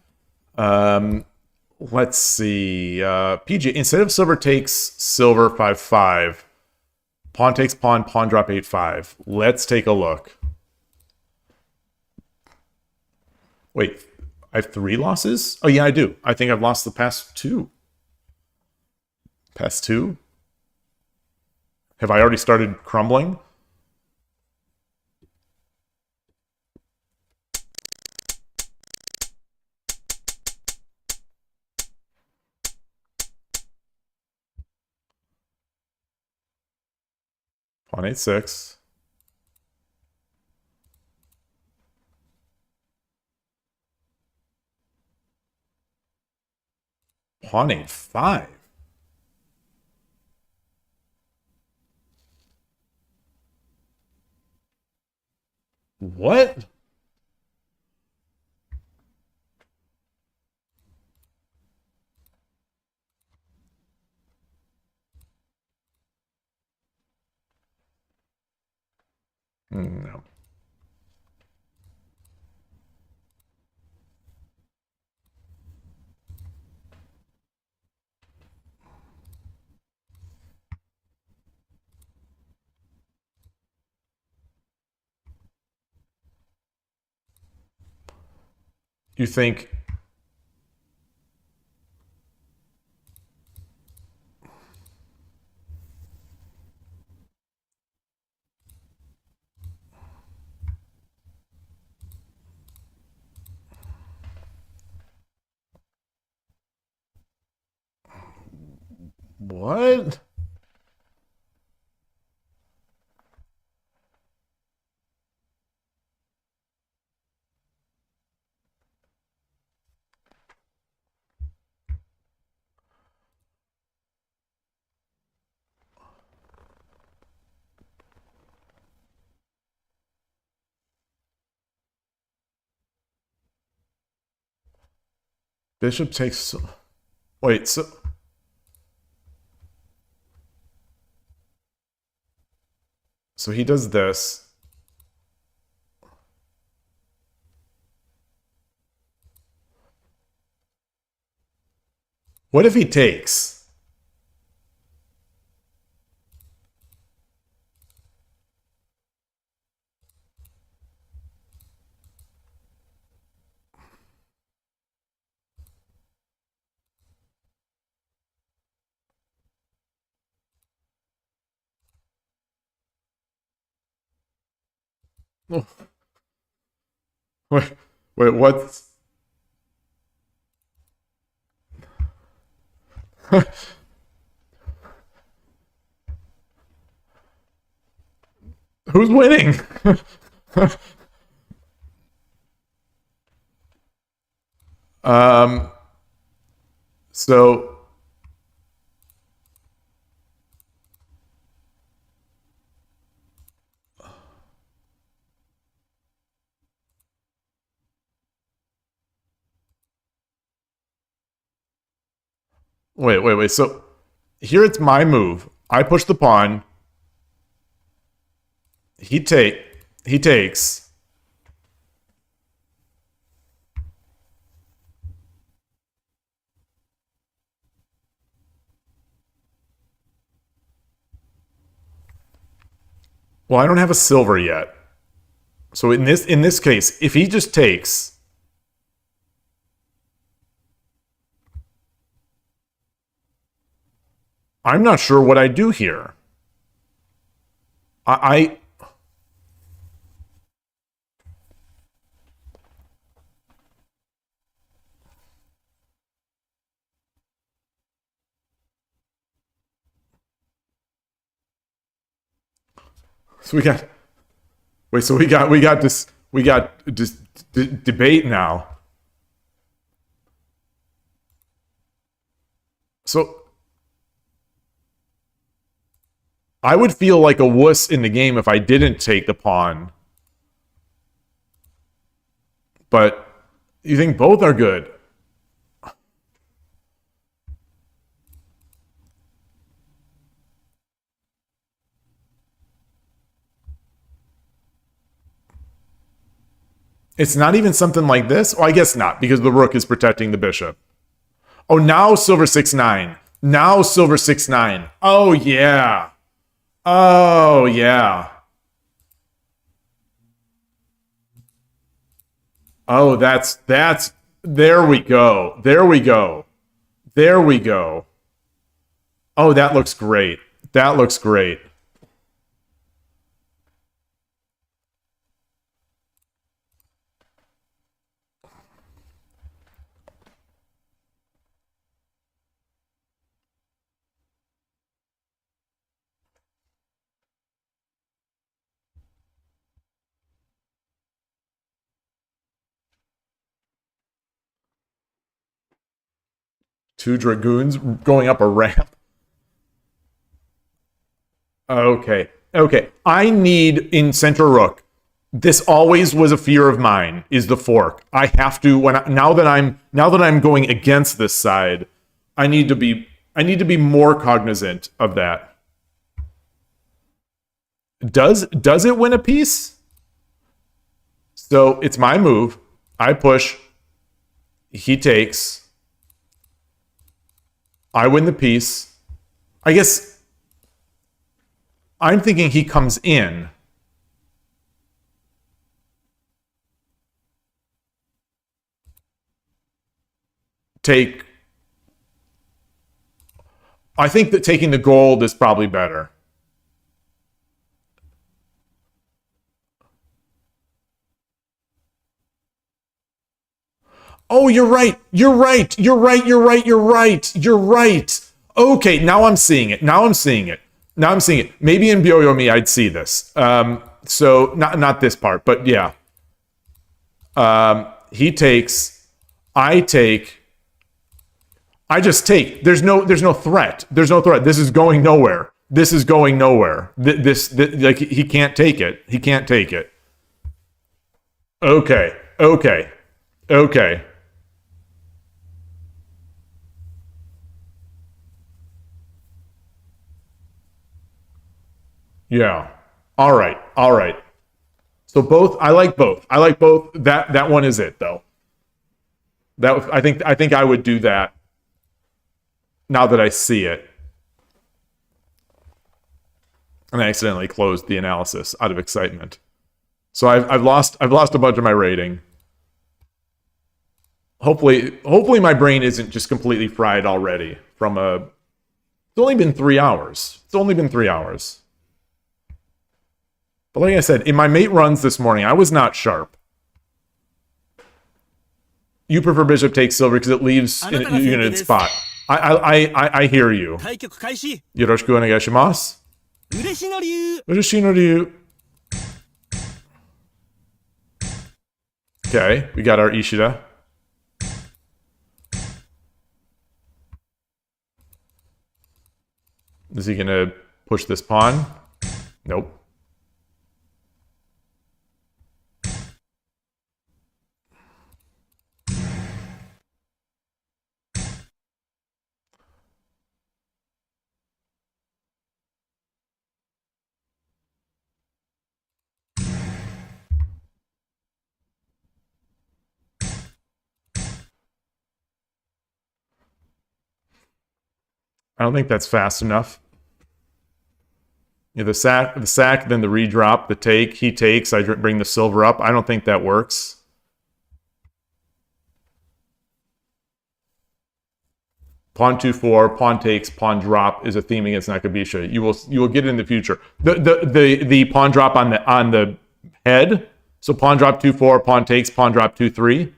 Let's see. PG, instead of silver takes silver 5-5, pawn takes pawn, pawn drop 8-5. Let's take a look. Wait, I have 3 losses? Oh, yeah, I do. I think I've lost the past 2. Past 2? Have I already started crumbling? Pawn 8-6. Pawn 8-5. What? No. You think... What? Bishop takes... Wait, so... So he does this. What if he takes? Oh. Wait, what? Who's winning? um, so wait. So here it's my move. I push the pawn. He takes. Well, I don't have a silver yet. So in this case, if he just takes, I'm not sure what I do here. I so we got wait. So we got this debate now. So I would feel like a wuss in the game if I didn't take the pawn. But you think both are good? It's not even something like this? Oh, I guess not, because the rook is protecting the bishop. Oh, now silver 6-9. Now silver 6-9. Oh, yeah. Oh, yeah. Oh, that's, there we go. There we go. There we go. Oh, that looks great. That looks great. Two dragoons going up a ramp. Okay. Okay. I need in center rook. This always was a fear of mine, is the fork. I have to now that I'm going against this side, I need to be more cognizant of that. Does it win a piece? So it's my move. I push. He takes. I win the piece. I guess I'm thinking he comes in. Take. I think that taking the gold is probably better. Oh, you're right. You're right. You're right. You're right. You're right. You're right. Okay, now I'm seeing it. Now I'm seeing it. Now I'm seeing it. Maybe in Byoyomi I'd see this. So not this part, but yeah. He takes. I take. I just take. There's no threat. There's no threat. This is going nowhere. This is going nowhere. This like he can't take it. He can't take it. Okay. Okay. Okay. Yeah. All right. All right. So both. I like both. I like both. That one is it though. That I think I would do that. Now that I see it, and I accidentally closed the analysis out of excitement. So I've lost a bunch of my rating. Hopefully my brain isn't just completely fried already from a. It's only been 3 hours. It's only been 3 hours. But like I said, in my mate runs this morning, I was not sharp. You prefer bishop takes silver because it leaves in a unit spot. I hear you. 対局開始よろしくお願いします。嬉しの流嬉しいの理由. Okay, we got our Ishida. Is he gonna push this pawn? Nope. I don't think that's fast enough. Yeah, the sack, then the redrop, the take. He takes. I bring the silver up. I don't think that works. Pawn 2-4, pawn takes, pawn drop is a theme against Nakabisha. You will get it in the future. The pawn drop on the head. So pawn drop 2-4, pawn takes, pawn drop 2-3.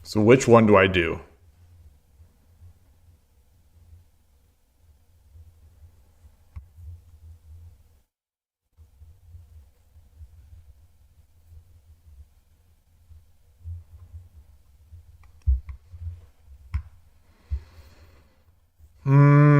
So which one do I do? Hmm.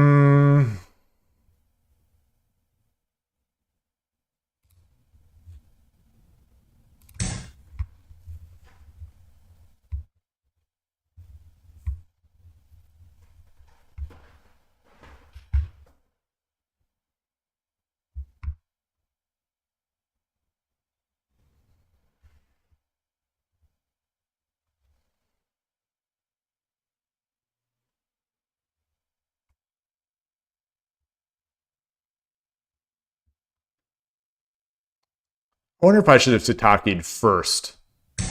I wonder if I should have Sitaki'd first.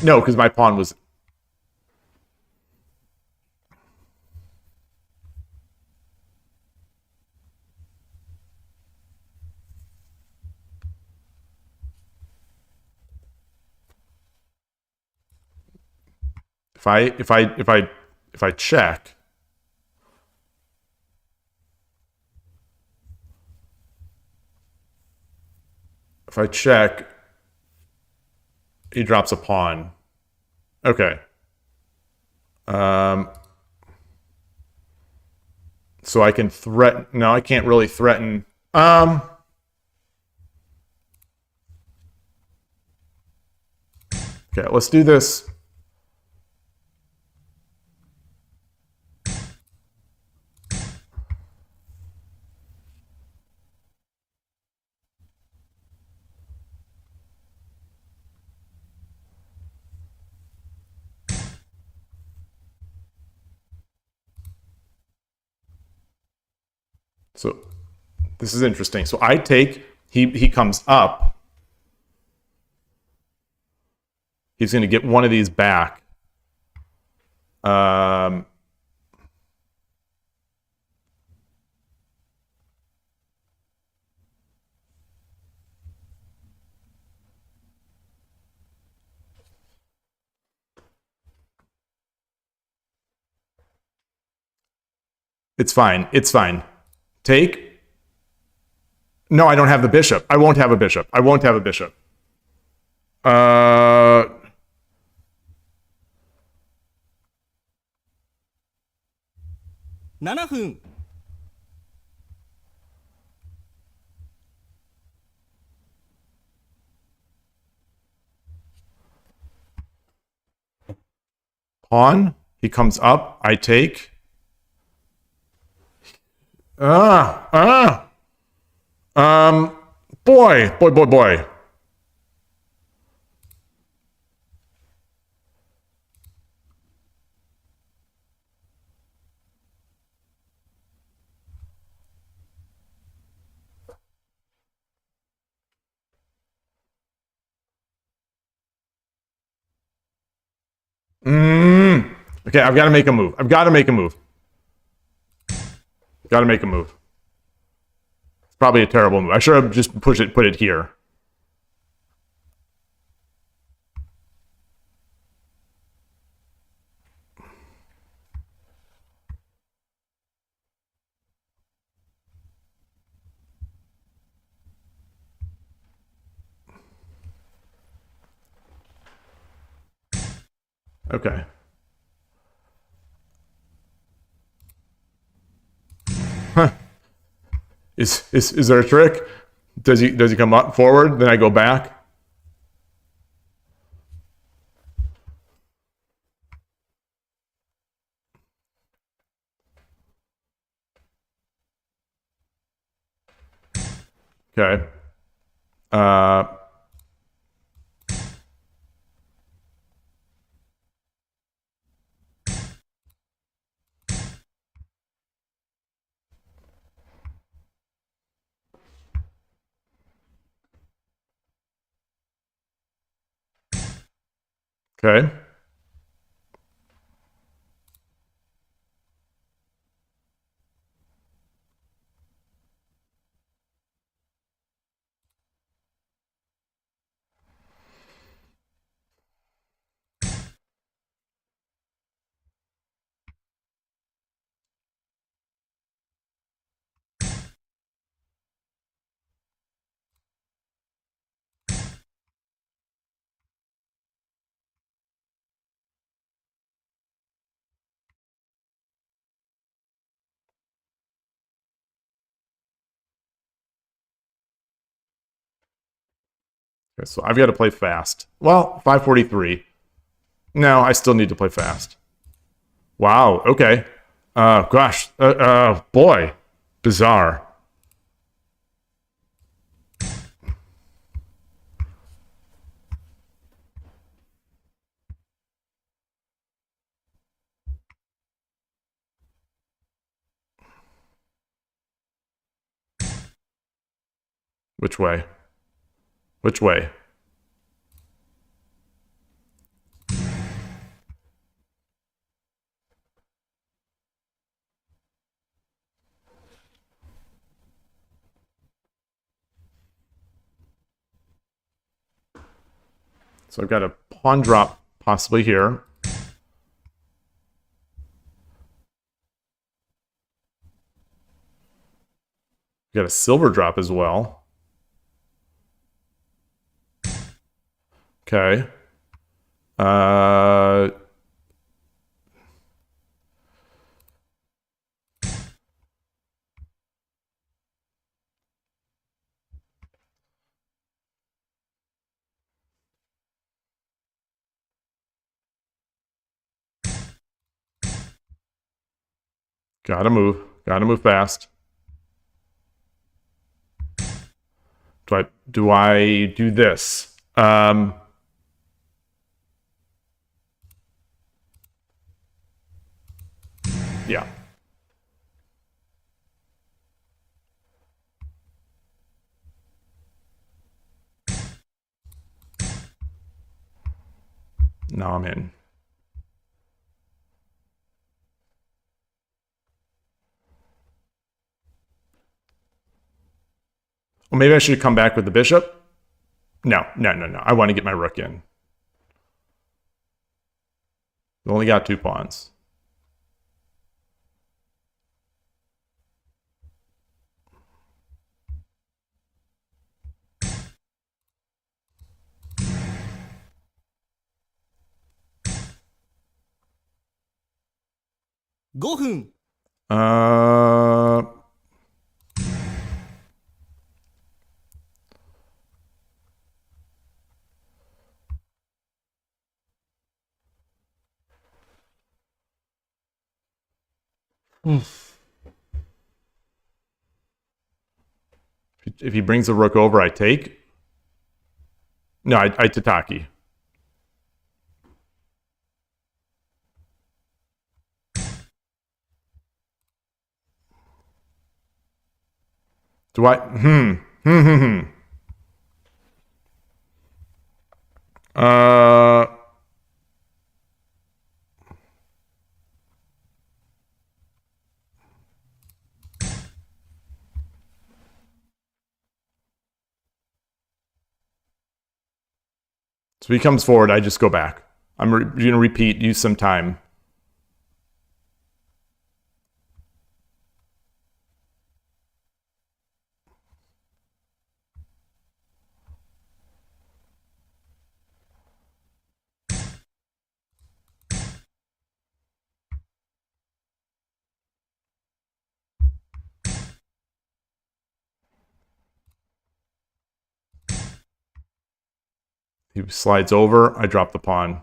No, because my pawn was... If I check... If I check, he drops a pawn. Okay. So I can threaten... No, I can't really threaten... Okay, let's do this. So this is interesting. So I take, he comes up. He's going to get one of these back. It's fine. It's fine. Take. No, I don't have the bishop. I won't have a bishop. I won't have a bishop. 7分 pawn. He comes up. I take. Boy. Okay, I've got to make a move. Got to make a move. It's probably a terrible move. I should have just put it here. Okay. Huh. Is there a trick? Does he come up forward? Then I go back. Okay. Okay. Okay, so I've got to play fast. Well, 543. No, I still need to play fast. Wow, okay. Gosh. Boy. Bizarre. Which way? Which way? So I've got a pawn drop possibly here. Got a silver drop as well. Okay. Gotta move. Gotta move fast. Do I do this? Yeah. Now I'm in. Well, maybe I should come back with the bishop. No. I want to get my rook in. We only got 2 pawns.5分 If he brings the rook over, I take. No, I tataki. Do I? So he comes forward, I just go back. I'm going to repeat, use some time. He slides over, I drop the pawn.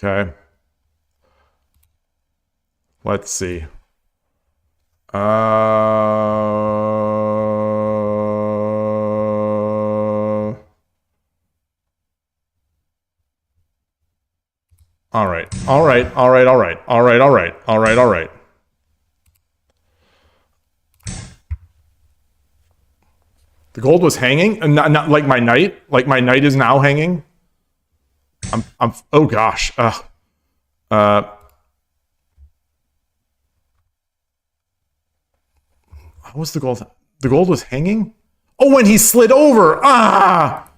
Okay. Let's see. All right. The gold was hanging, and not like my knight. Like my knight is now hanging. Oh gosh. How was the gold? The gold was hanging? Oh, when he slid over. Ah!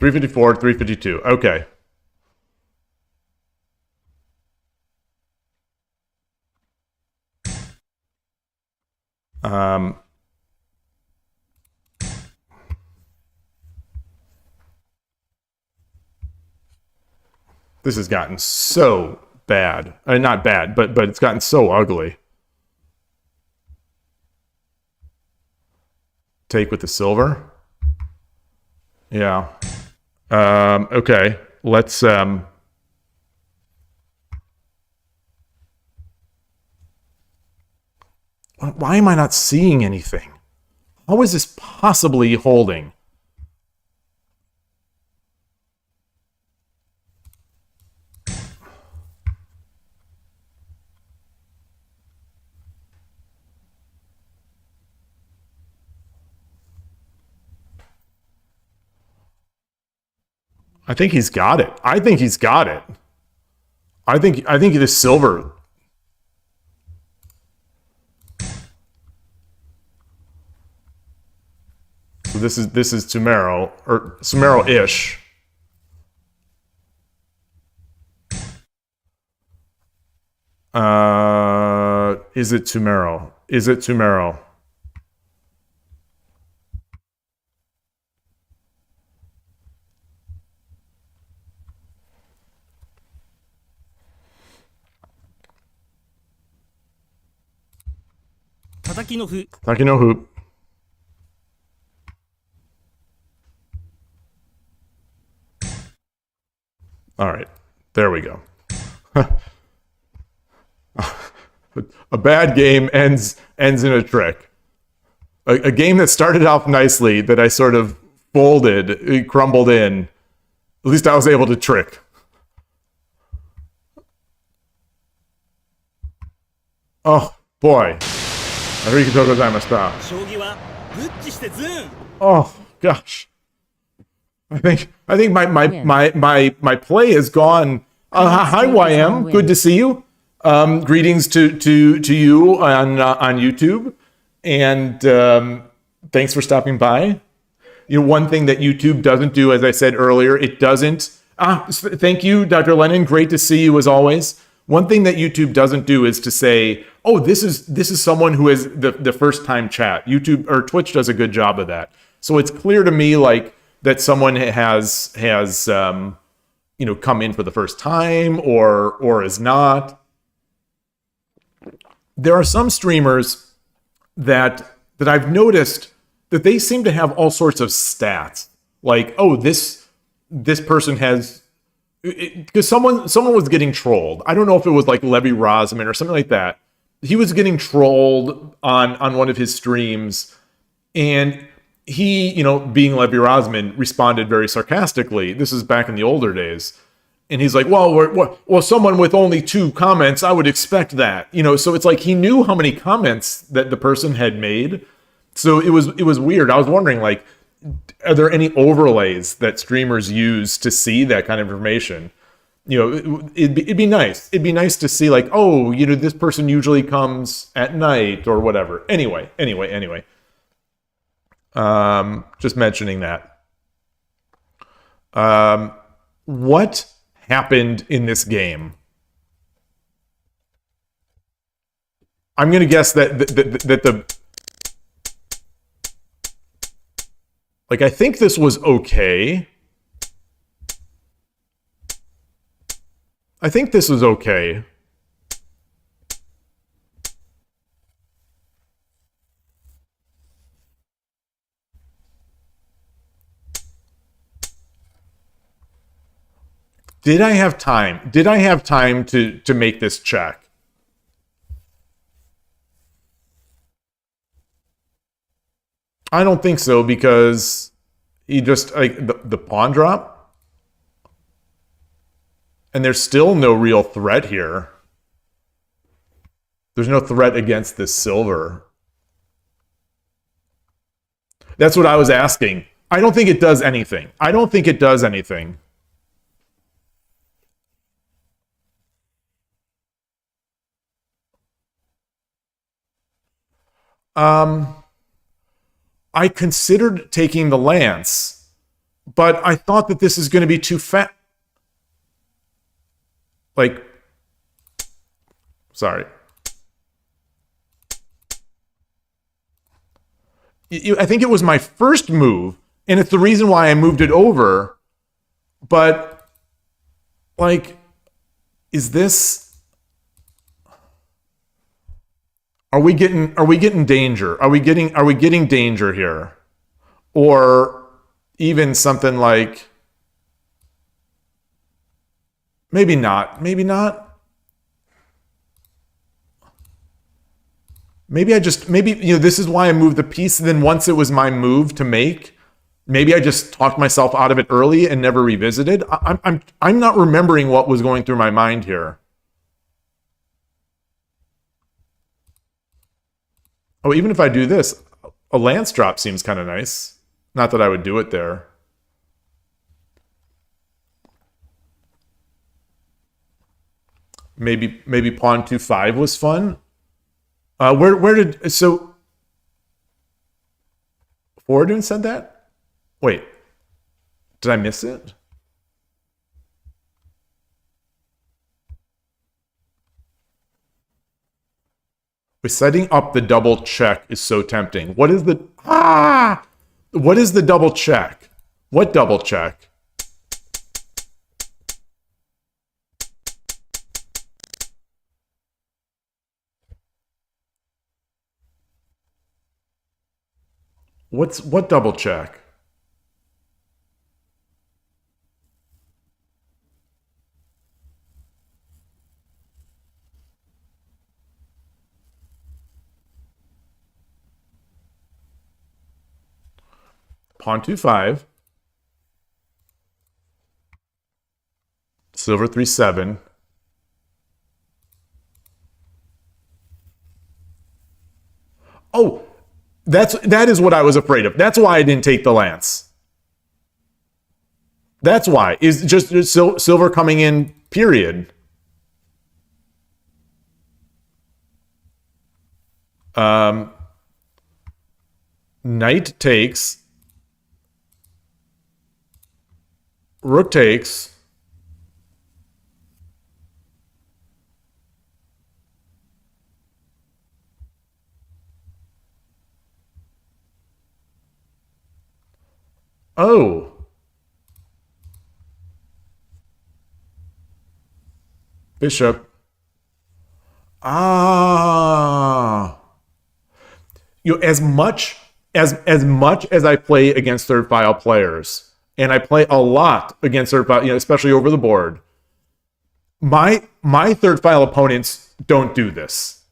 354, 352. Okay. This has gotten so bad. Not bad, but it's gotten so ugly. Take with the silver. Yeah. Okay. Let's why am I not seeing anything? How is this possibly holding? I think he's got it. I think he's got it. I think the silver. So this is Sumero or Sumero-ish. Is it Sumero? Is it Sumero? Tataki no fu. Taki no hoop. All right, there we go. A bad game ends in a trick. A game that started off nicely that I sort of folded, it crumbled in. At least I was able to trick. Oh boy. 将棋はグッチしてズーン Oh gosh. I think my play is gone. Hi YM, good to see you. Greetings to you on YouTube, and thanks for stopping by. You know, one thing that YouTube doesn't do, as I said earlier, it doesn't. Thank you, Dr. Lennon. Great to see you as always. One thing that YouTube doesn't do is to say, "Oh, this is someone who is the first time chat." YouTube or Twitch does a good job of that. So it's clear to me like that someone has come in for the first time or is not. There are some streamers that I've noticed that they seem to have all sorts of stats. Like, oh, this person has, because someone was getting trolled. I don't know if it was like Levy Rosman or something like that. He was getting trolled on one of his streams, and he, being Levy Rosman, responded very sarcastically. This is back in the older days. And he's like, well, someone with only 2 comments, I would expect that. So it's like he knew how many comments that the person had made. So it was weird. I was wondering, like, are there any overlays that streamers use to see that kind of information? It'd be nice. It'd be nice to see, like, oh, this person usually comes at night or whatever. Anyway. Just mentioning that. What happened in this game? I'm going to guess that I think this was okay. I think this was okay. Did I have time? Did I have time to make this check? I don't think so, because he just, like, the pawn drop, and there's still no real threat here. There's no threat against this silver. That's what I was asking. I don't think it does anything. I considered taking the lance, But I thought that this is going to be too fat. Like, sorry. I think it was my first move, and it's the reason why I moved it over. But, like, is this... Are we getting danger? Are we getting danger here? Or even something like... Maybe not. Maybe this is why I moved the piece. And then once it was my move to make, maybe I just talked myself out of it early and never revisited. I'm not remembering what was going through my mind here. Oh, even if I do this, a lance drop seems kind of nice. Not that I would do it there. Maybe pawn 2-5 was fun. So Foradun said that? Wait, did I miss it? Setting up the double check is so tempting. What is the double check? What double check? What double check? Pawn 2-5. Silver 3-7. Oh, that is what I was afraid of. That's why I didn't take the lance. That's why. Is just silver coming in, period. Knight takes. Rook takes. Oh. Bishop. Ah. As much as I play against third file players, and I play a lot against third file, especially over the board, my third file opponents don't do this.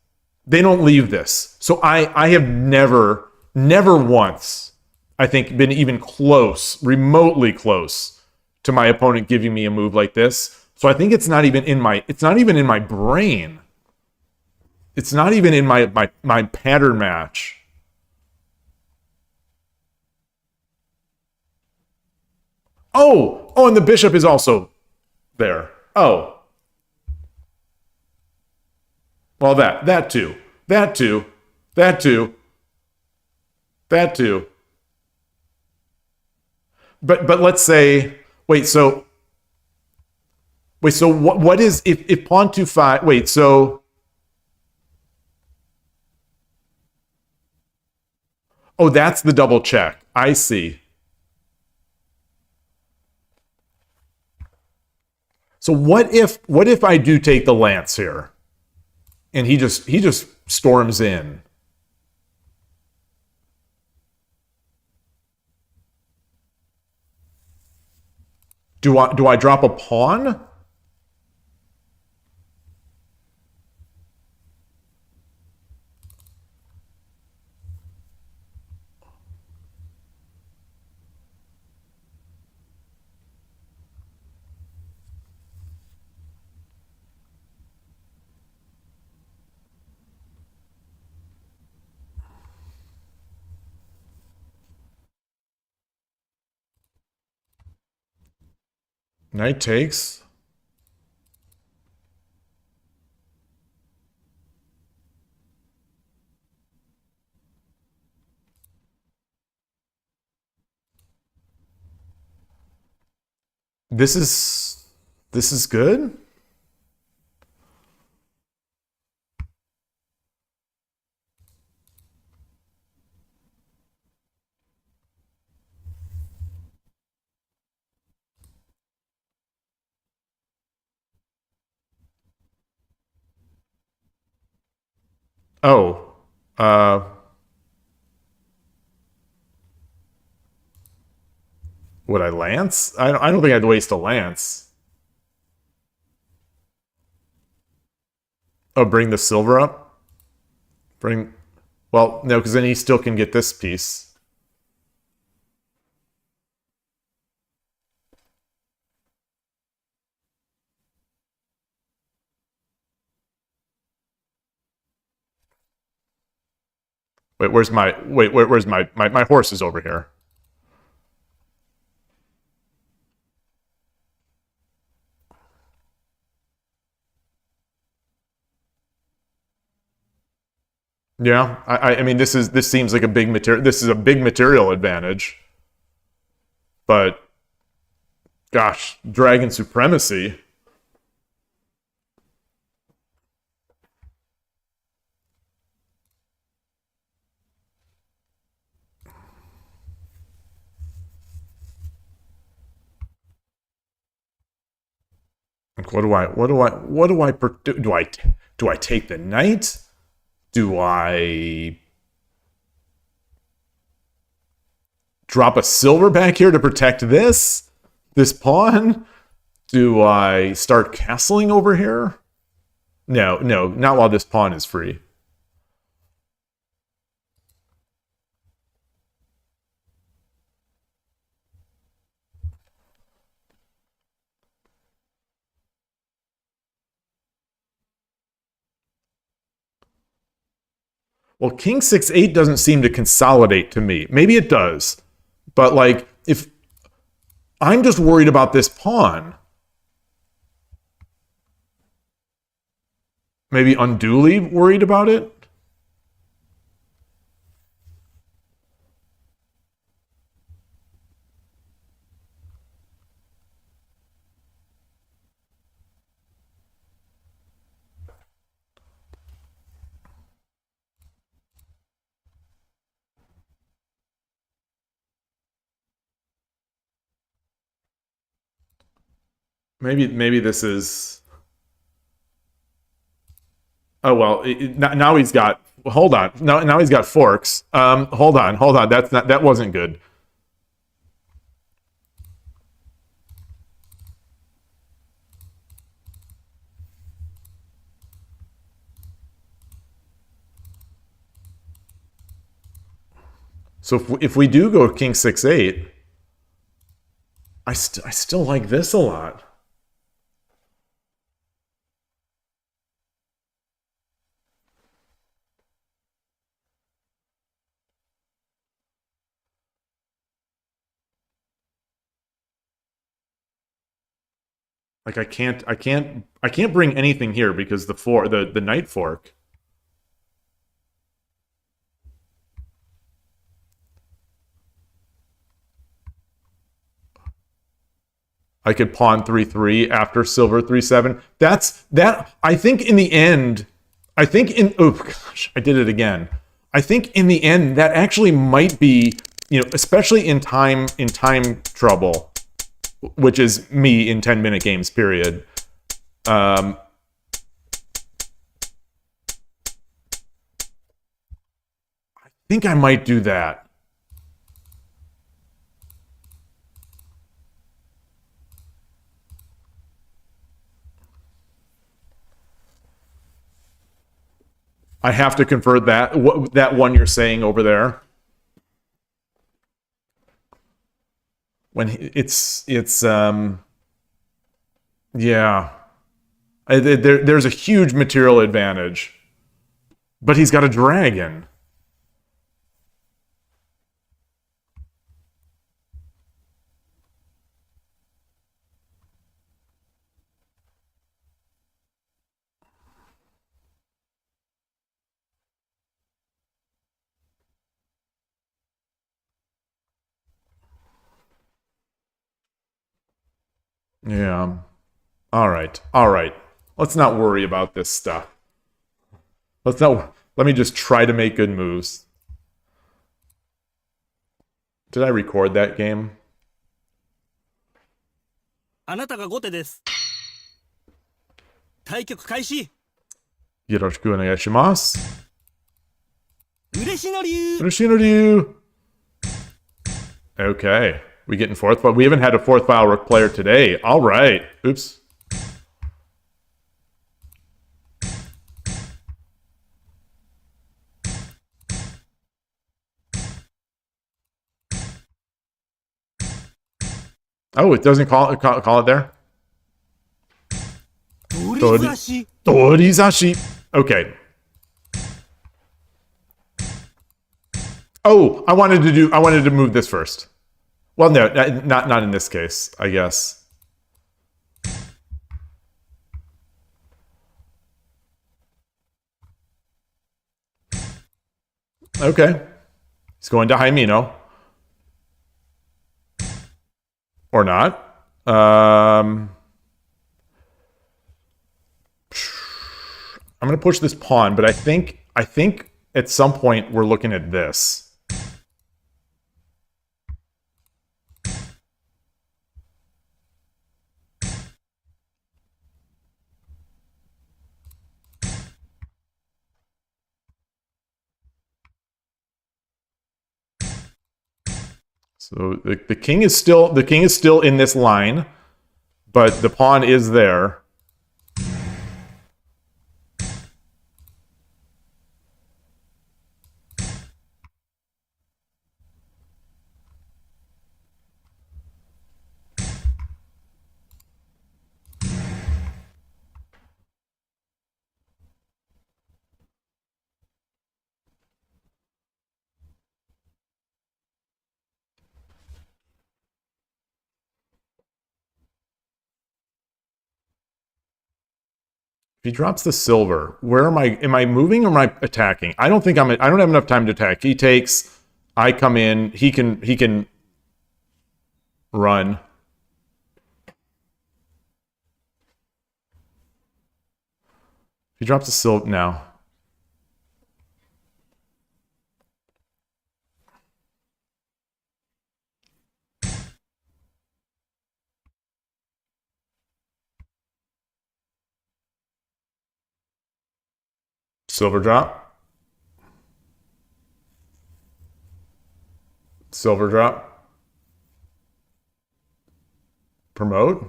They don't leave this. So I have never once, I think, been even close, remotely close to my opponent giving me a move like this. So I think it's not even in my brain. It's not even in my pattern match. Oh, and the bishop is also there. Oh. Well, that too. But let's say, so what is if pawn 2-5? Oh, that's the double check. I see. So what if I do take the lance here, and he just storms in? Do I drop a pawn? Knight takes. This is good. Oh, uh, would I lance? I don't think I'd waste a lance. Oh, bring the silver up. Bring. Well, no, because then he still can get this piece. Wait, where's my where's my horse is over here. Yeah, I mean this seems like a big material. This is a big material advantage, but gosh, dragon supremacy. Like, do I take the knight? Do I drop a silver back here to protect this pawn? Do I start castling over here? No, no, not while this pawn is free. Well, King 6-8 doesn't seem to consolidate to me. Maybe it does. But like if I'm just worried about this pawn, maybe unduly worried about it. Maybe this is. Oh well, now he's got. Hold on. Now he's got forks. Hold on. That wasn't good. So if we do go King 6-8, I still like this a lot. Like I can't bring anything here because the knight fork. I could pawn 3-3 after silver 3-7. That. I think in the end, I think in oh gosh, I did it again. I think in the end that actually might be, especially in time trouble, which is me in 10-minute games period. I think I might do that. I have to convert that one you're saying over there. When it's yeah, there's a huge material advantage, but he's got a dragon. Yeah. All right. All right. Let's not worry about this stuff. Let me just try to make good moves. Did I record that game? あなたが後手です。対局開始。よろしくお願いします。嬉しの流。嬉しいの流. Okay. We getting fourth file? We haven't had a fourth file rook player today. All right. Oops. Oh, it doesn't call it there? 取り差し。Torizashi. Okay. Oh, I wanted to move this first. Well, no, not in this case, I guess. Okay. He's going to Jaimino. Or not. I'm going to push this pawn, but I think at some point we're looking at this. So the king is still in this line, but the pawn is there. If he drops the silver, where am I? Am I moving or am I attacking? I don't think I don't have enough time to attack. He takes. I come in. He can run. He drops the silver now. Silver drop. Silver drop. Promote.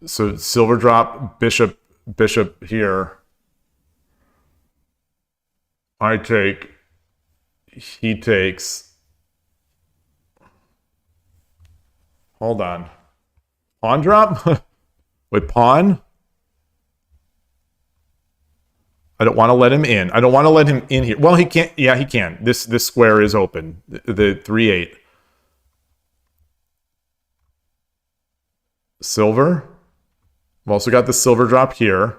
So silver drop, bishop here. I take. He takes. Hold on. Pawn drop? Wait, pawn? I don't want to let him in. I don't want to let him in here. Well, he can't. Yeah, he can. This square is open. The 3-8. Silver. I've also got the silver drop here.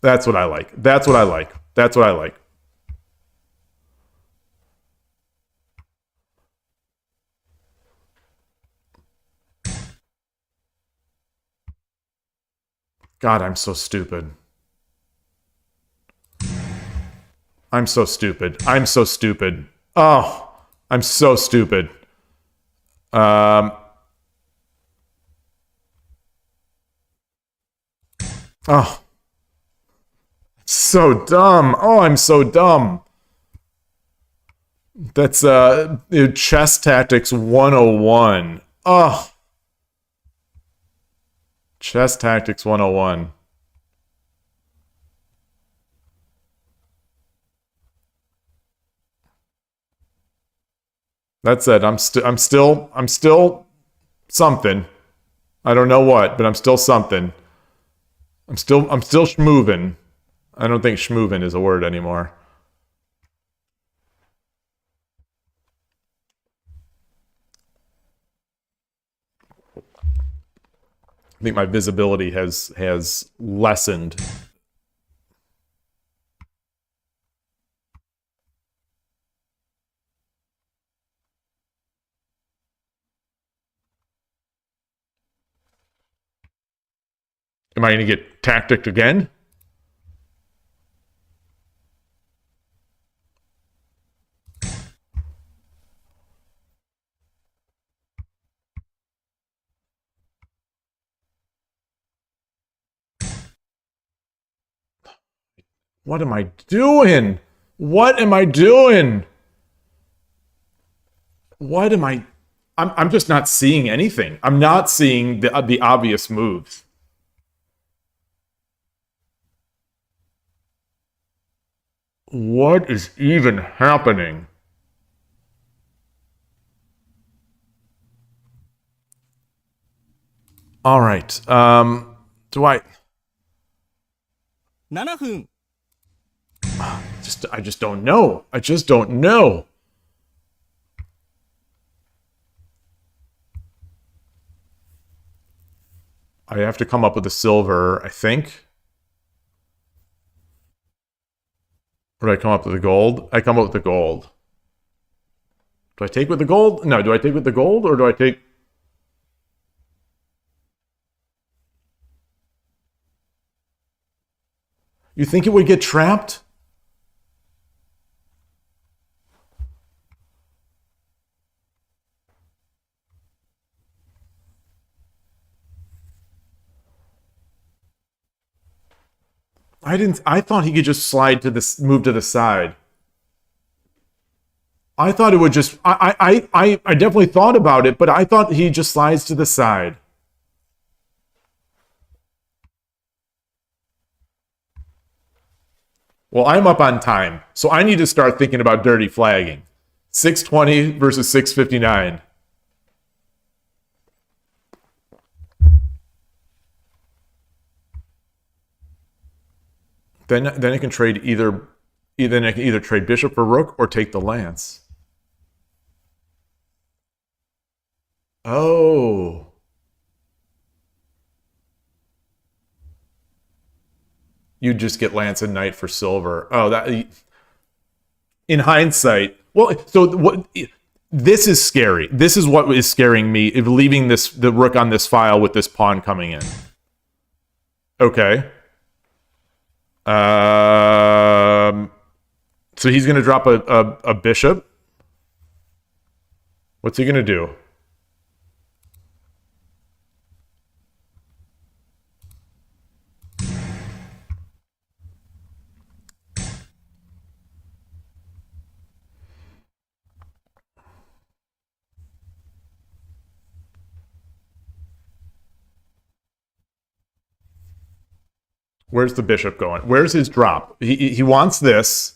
That's what I like. That's what I like. That's what I like. God, I'm so stupid. I'm so stupid. I'm so stupid. Oh, I'm so stupid. Oh, so dumb. Oh, I'm so dumb. That's chess tactics 101. Oh. Chess tactics 101. That said, I'm still something. I don't know what, but I'm still something. I'm still schmoovin'. I don't think schmoovin' is a word anymore. I think my visibility has lessened. Am I going to get tacticked again? What am I doing? What am I doing? What am I... I'm just not seeing anything. I'm not seeing the obvious moves. What is even happening? All right. Do I... 7分 I just don't know. I just don't know. I have to come up with a silver, I think. Or do I come up with the gold? I come up with the gold. Do I take with the gold? No, do I take with the gold or do I take... You think it would get trapped? I thought he could just slide to this, move to the side. I thought it would just, I definitely thought about it, but I thought he just slides to the side. Well, I'm up on time, so I need to start thinking about dirty flagging. 620 versus 659. Then I can trade either I can either trade bishop for rook or take the lance. Oh. You just get lance and knight for silver. Oh, that in hindsight. Well, so what? This is scary. This is what is scaring me. If leaving the rook on this file with this pawn coming in. Okay. So he's going to drop a bishop. What's he going to do? Where's the bishop going? Where's his drop? He wants this.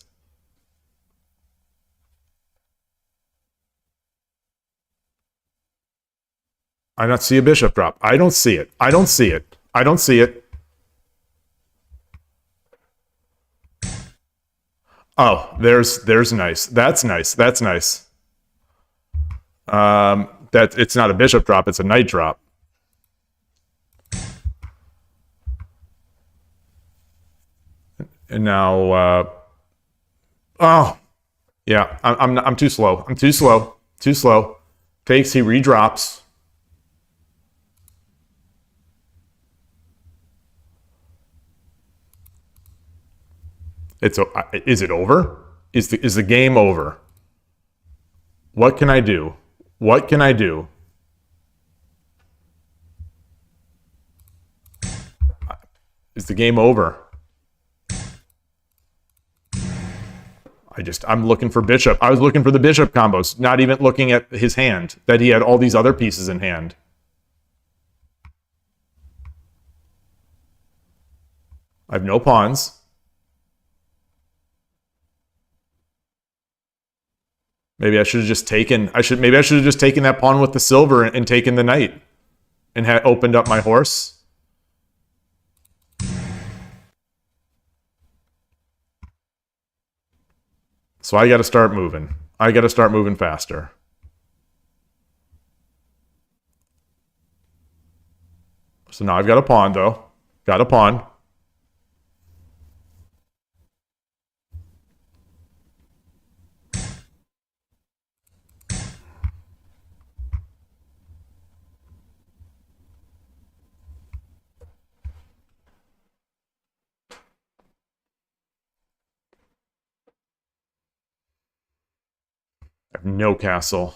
I don't see a bishop drop. I don't see it. I don't see it. I don't see it. Oh, there's nice. That's nice. That's nice. That it's not a bishop drop, it's a knight drop. And now, oh, yeah, I'm too slow. I'm too slow. Too slow. Takes, he redrops. Is it over? Is the game over? What can I do? What can I do? Is the game over? I'm looking for bishop. I was looking for the bishop combos, not even looking at his hand, that he had all these other pieces in hand. I have no pawns. Maybe I should have just taken. Maybe I should have just taken that pawn with the silver and taken the knight, and had opened up my horse. So I got to start moving. I got to start moving faster. So now I've got a pawn, though. Got a pawn. I have no castle.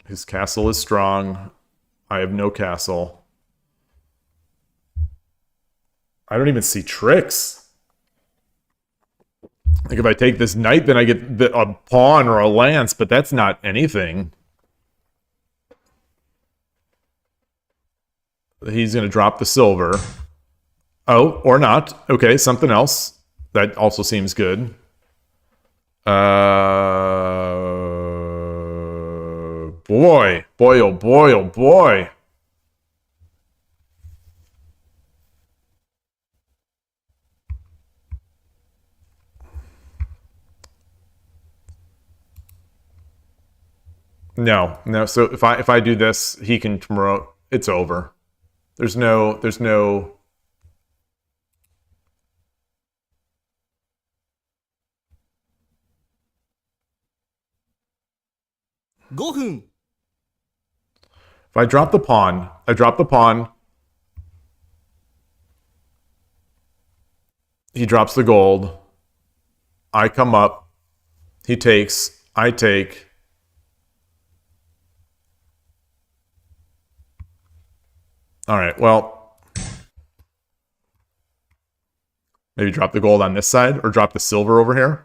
His castle is strong. I have no castle. I don't even see tricks. Like if I take this knight, then I get a pawn or a lance, but that's not anything. He's going to drop the silver. Oh, or not. Okay, something else. That also seems good. Boy. Boy, oh boy, oh boy. No. So if I do this, he can promote. It's over. There's no 5分 If I drop the pawn, he drops the gold. I come up. He takes. I take. All right, well, maybe drop the gold on this side or drop the silver over here.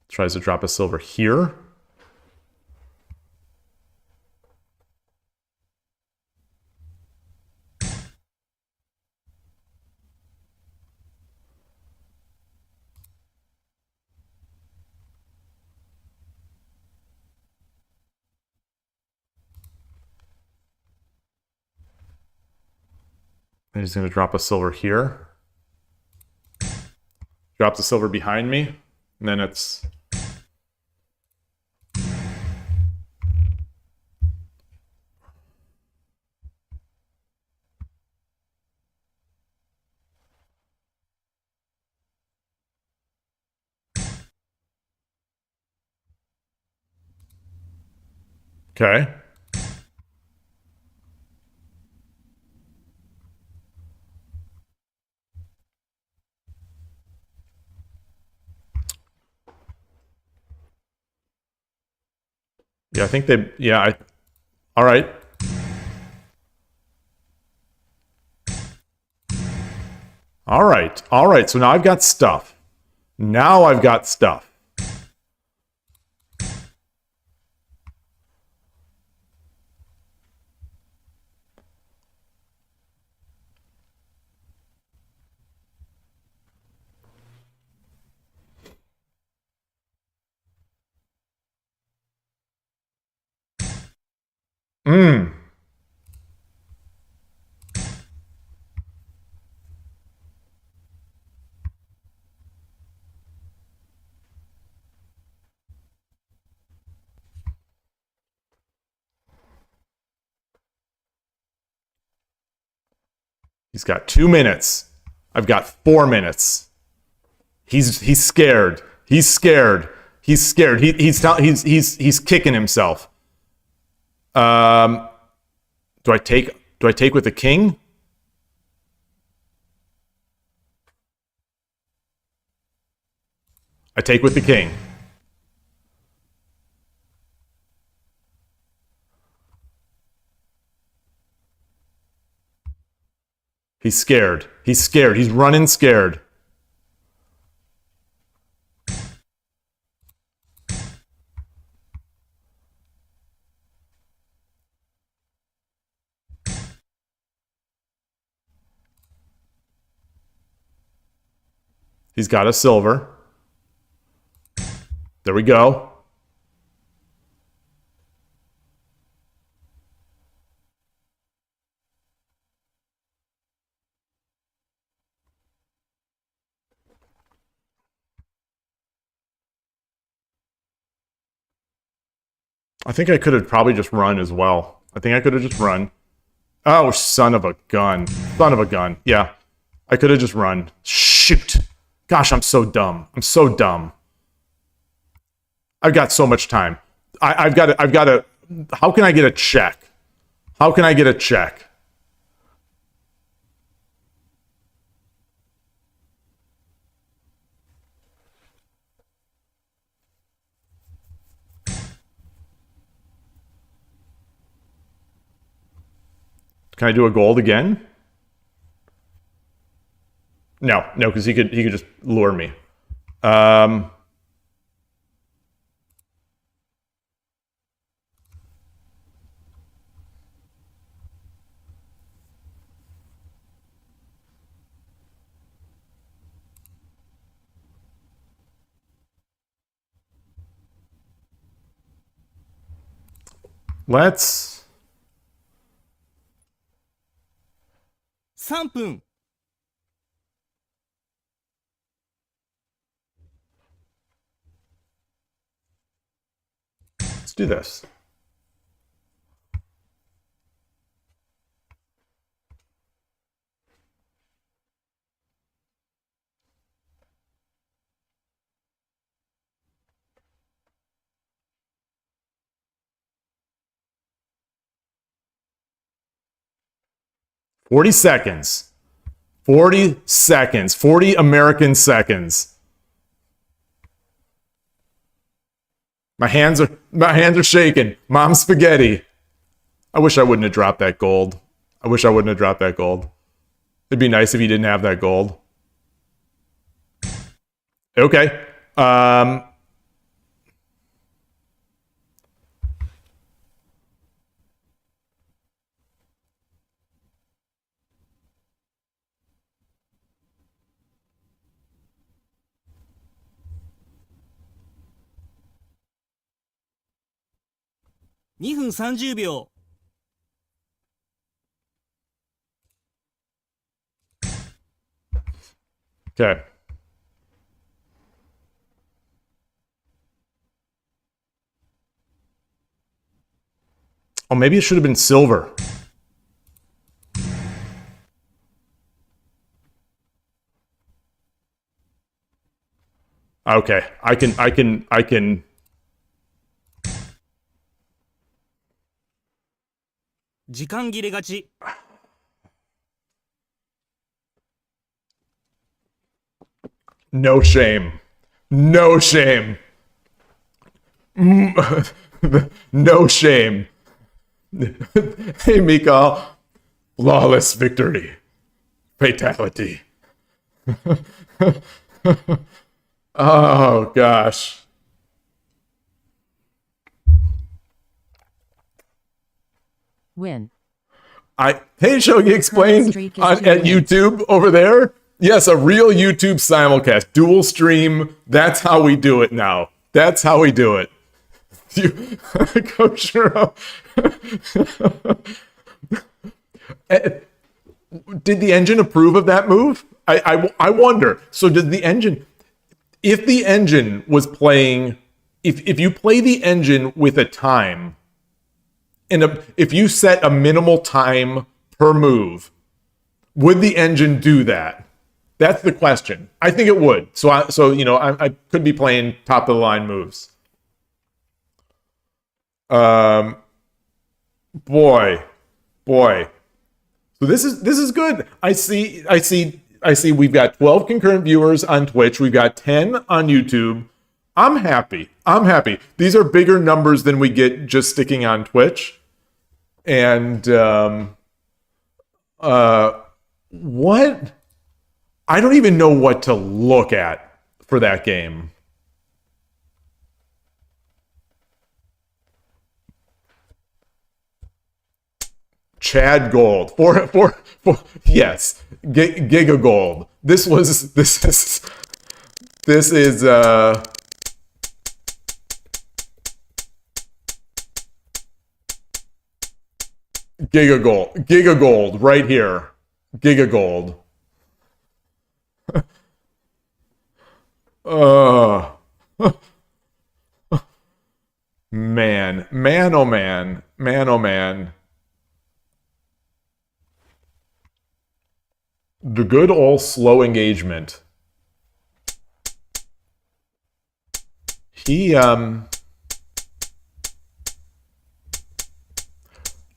Tries to drop a silver here. And he's going to drop a silver here. Drop the silver behind me. And then it's... Okay. Yeah, I think they... Yeah, all right. All right. All right. So now I've got stuff. Now I've got stuff. Mmm. He's got 2 minutes. I've got 4 minutes. He's scared. He's scared. He's scared. He's kicking himself. Do I take with the king? I take with the king. He's scared. He's scared. He's running scared. He's got a silver. There we go. I think I could have probably just run as well. I think I could have just run. Oh, son of a gun. Son of a gun. Yeah. I could have just run. Shoot. Gosh, I'm so dumb. I'm so dumb. I've got so much time. I've got to, how can I get a check? How can I get a check? Can I do a gold again? No, because he could just lure me. 3分 Let's do this. "40 seconds. 40 seconds. 40 American seconds. My hands are shaking. Mom spaghetti. I wish I wouldn't have dropped that gold. I wish I wouldn't have dropped that gold. It'd be nice if he didn't have that gold. Okay.2分30秒 Okay. Oh, maybe it should have been silver. Okay, I can.時間切れ勝ち No shame. No shame. No shame. Hey, Mika. Flawless victory. Fatality. Oh, gosh. Win. Hey, Shogi Explained Streak is at 2 wins. YouTube over there. Yes, a real YouTube simulcast, dual stream. That's how we do it now. That's how we do it. Coach Shiro. Did the engine approve of that move? I wonder. So did the engine, if the engine was playing, if you play the engine with a time, and if you set a minimal time per move, would the engine do that? That's the question. I think it would. So I could be playing top of the line moves. Boy. So this is good. I see we've got 12 concurrent viewers on Twitch. We've got 10 on YouTube. I'm happy. These are bigger numbers than we get just sticking on Twitch. And what? I don't even know what to look at for that game. Chad Gold. Yes. Giga Gold. This is This is Giga Gold right here. Giga Gold. Man, oh man, oh man. The good old slow engagement. I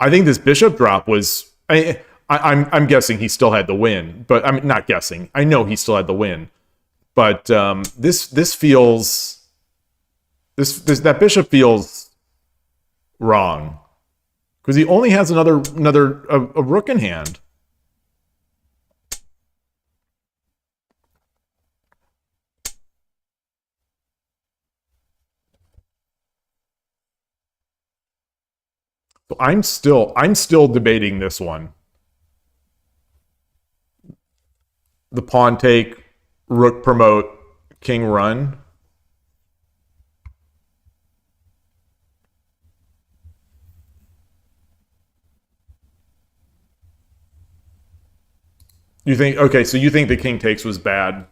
think this bishop drop was. I'm guessing he still had the win, but I'm not guessing. I know he still had the win, but this feels that bishop feels wrong because he only has another rook in hand. So I'm still debating this one. The pawn take, rook promote, king run. You think, okay, so you think the king takes was bad?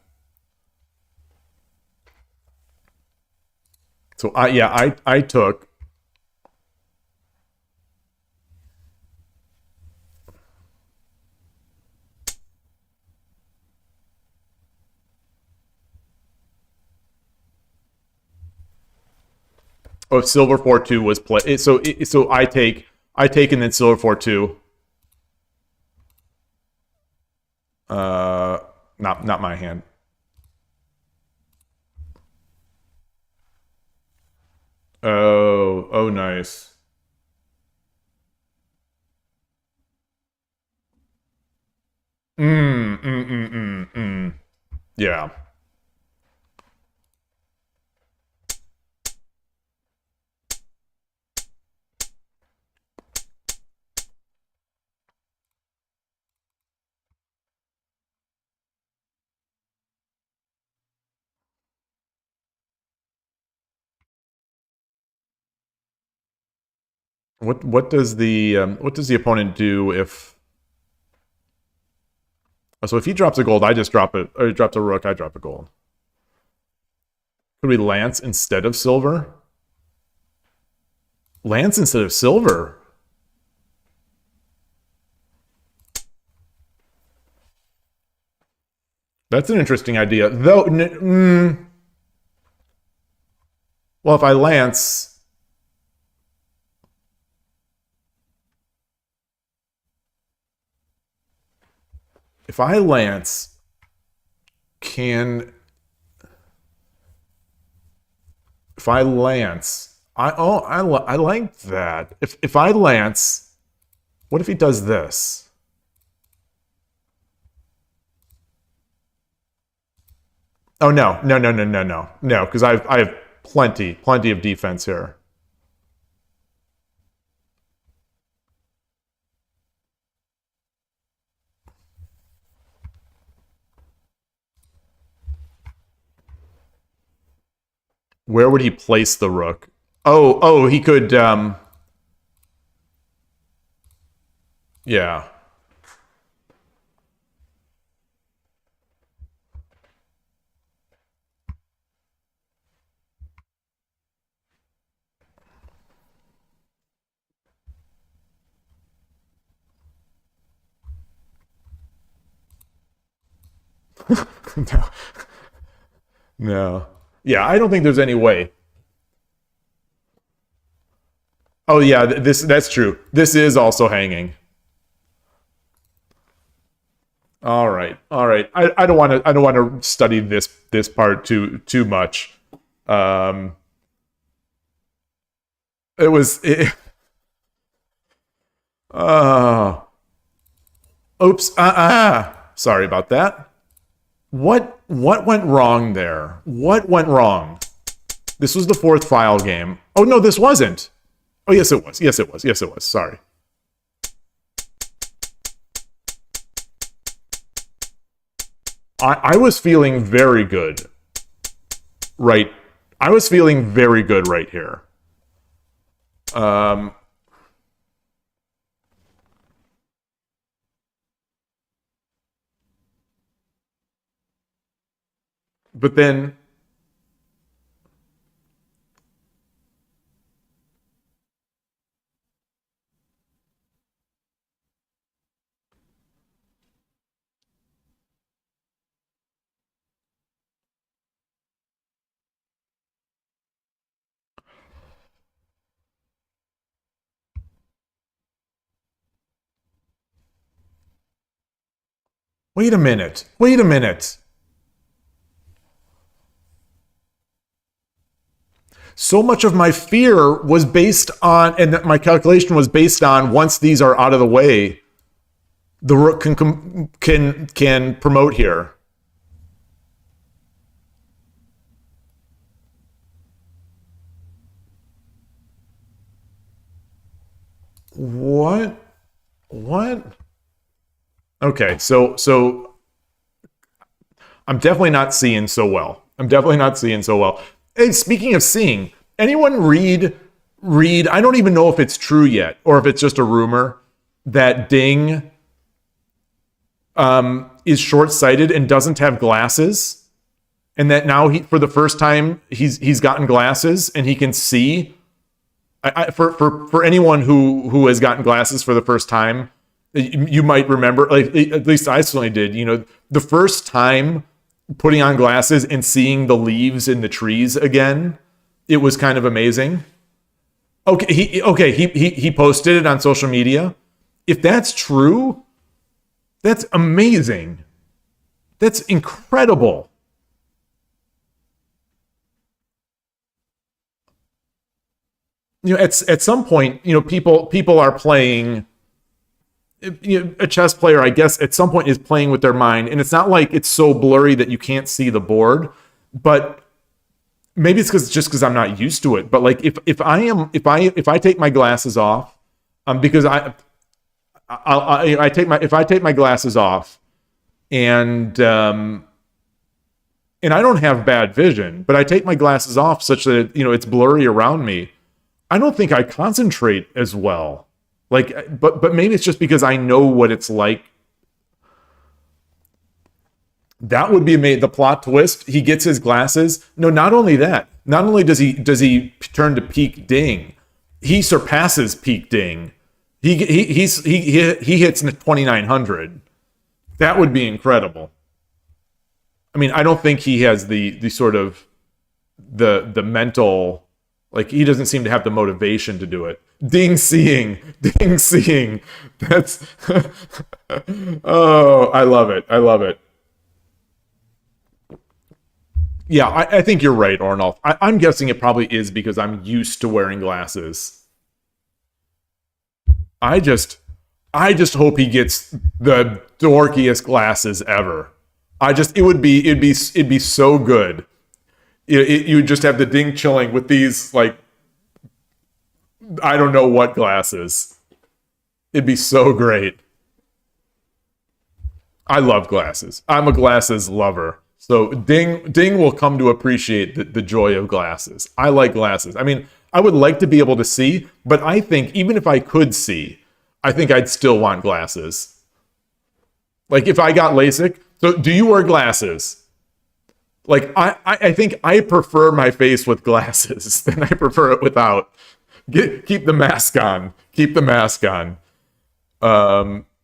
So I took. Oh, silver 4-2 was play. So I take and then silver 4-2. Not my hand. Oh, nice. Yeah. What does the opponent do if? So if he drops a gold, I just drop it. Or he drops a rook, I drop a gold. Could we lance instead of silver? Lance instead of silver. That's an interesting idea, though. Well, if I lance. If I lance, if I lance, I like that. If I lance, what if he does this? Oh no, because I have plenty of defense here. Where would he place the rook? Oh, he could, yeah. No. No. Yeah, I don't think there's any way. Oh yeah, that's true. This is also hanging. All right. I don't want to study this part too much. Oops. Sorry about that. What went wrong there? What went wrong? This was the fourth file game. Oh no, this wasn't. Oh yes, it was. Yes, it was. Sorry. I was feeling very good. right. I was feeling very good right here. But then wait a minute. Wait a minute. So much of my fear was based on, and my calculation was based on, once these are out of the way, the rook can promote here. What? Okay, so I'm definitely not seeing so well. Hey, speaking of seeing, anyone read, I don't even know if it's true yet, or if it's just a rumor, that Ding is short-sighted and doesn't have glasses, and that now for the first time he's gotten glasses and he can see. For anyone who has gotten glasses for the first time, you might remember, like at least I certainly did. The first time putting on glasses and seeing the leaves in the trees again, it was kind of amazing. He posted it on social media. If that's true, that's amazing. That's incredible. At some point, people are playing. A chess player, I guess, at some point is playing with their mind, and it's not like it's so blurry that you can't see the board. But maybe it's because I'm not used to it. But like if I take my glasses off, because I take my glasses off, and I don't have bad vision, but I take my glasses off such that it's blurry around me. I don't think I concentrate as well. Like, but maybe it's just because I know what it's like. That would be the plot twist. He gets his glasses. No, not only that. Not only does he turn to peak Ding, he surpasses peak Ding. He hits 2,900. That would be incredible. I mean, I don't think he has the sort of the mental, like, he doesn't seem to have the motivation to do it. Ding seeing. That's oh, I love it. Yeah, I think you're right, Ornolf. I'm guessing it probably is because I'm used to wearing glasses. I just hope he gets the dorkiest glasses ever. It'd be so good. You would just have the Ding chilling with these, like, I don't know what glasses. It'd be so great. I love glasses. I'm a glasses lover. So Ding will come to appreciate the joy of glasses. I like glasses. I mean, I would like to be able to see, but I think even if I could see, I think I'd still want glasses. Like if I got LASIK. So do you wear glasses? Like, I think I prefer my face with glasses than I prefer it without. Keep the mask on.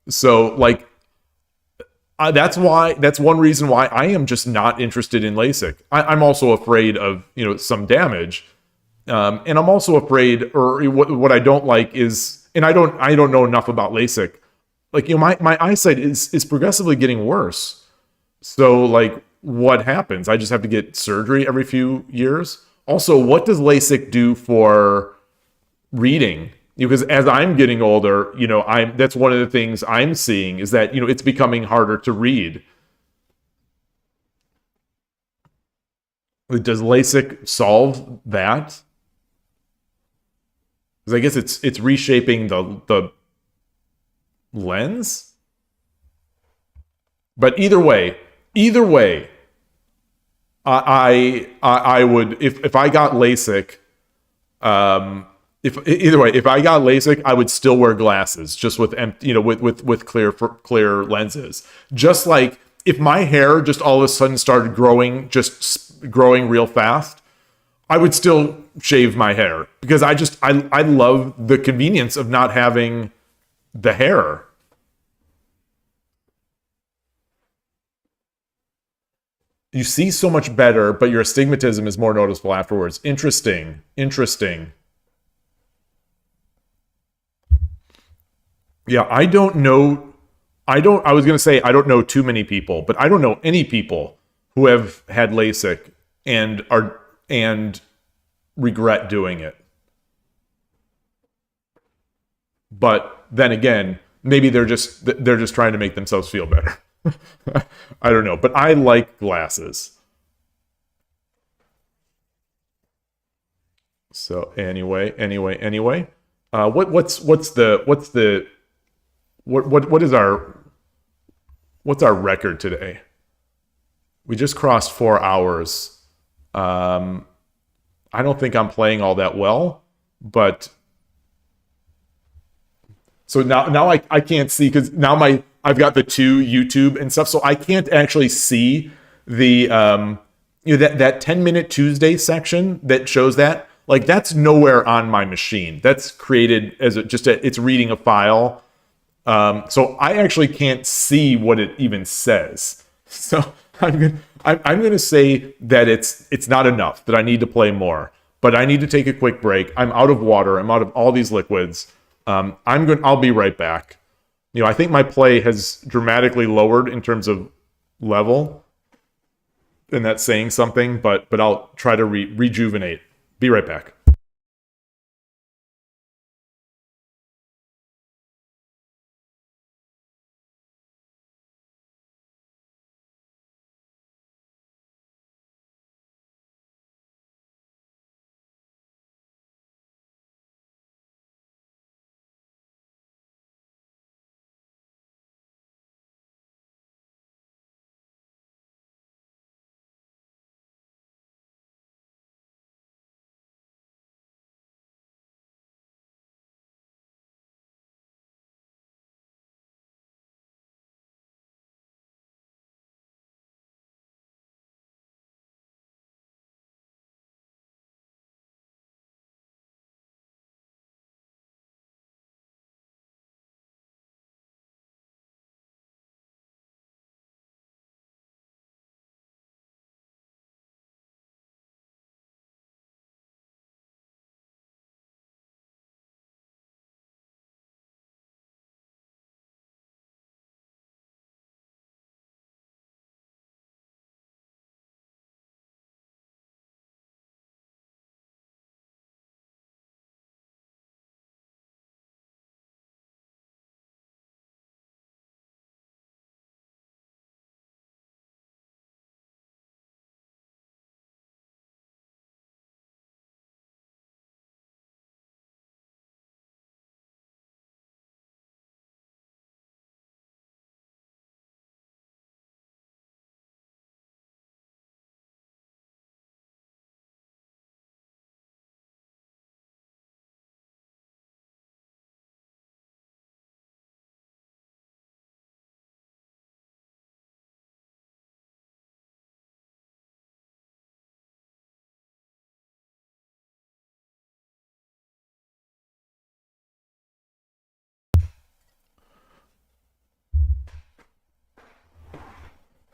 So, like, that's one reason why I am just not interested in LASIK. I'm also afraid of, some damage. And I'm also afraid, or what I don't like is, and I don't know enough about LASIK. Like, my eyesight is progressively getting worse. So, like, what happens? I just have to get surgery every few years. Also, what does LASIK do for reading? Because as I'm getting older, that's one of the things I'm seeing is that, it's becoming harder to read. Does LASIK solve that? Because I guess it's reshaping the lens. But either way, I would if I got LASIK. If either way, if I got LASIK, I would still wear glasses, just with with clear lenses. Just like if my hair just all of a sudden started growing real fast, I would still shave my hair because I love the convenience of not having the hair. You see so much better, but your astigmatism is more noticeable afterwards. Interesting. Yeah, I don't know. I was going to say I don't know too many people, but I don't know any people who have had LASIK and regret doing it. But then again, maybe they're just trying to make themselves feel better. I don't know, but I like glasses. So anyway, what's our record today? We just crossed 4 hours. I don't think I'm playing all that well, but so now I can't see because now I've got the 2 YouTube and stuff, so I can't actually see the that 10-minute Tuesday section that shows that. Like that's nowhere on my machine. That's created as it's reading a file. So I actually can't see what it even says. So I'm gonna say that it's not enough, that I need to play more. But I need to take a quick break. I'm out of water. I'm out of all these liquids. I'll be right back. I think my play has dramatically lowered in terms of level. And that's saying something, but I'll try to rejuvenate. Be right back.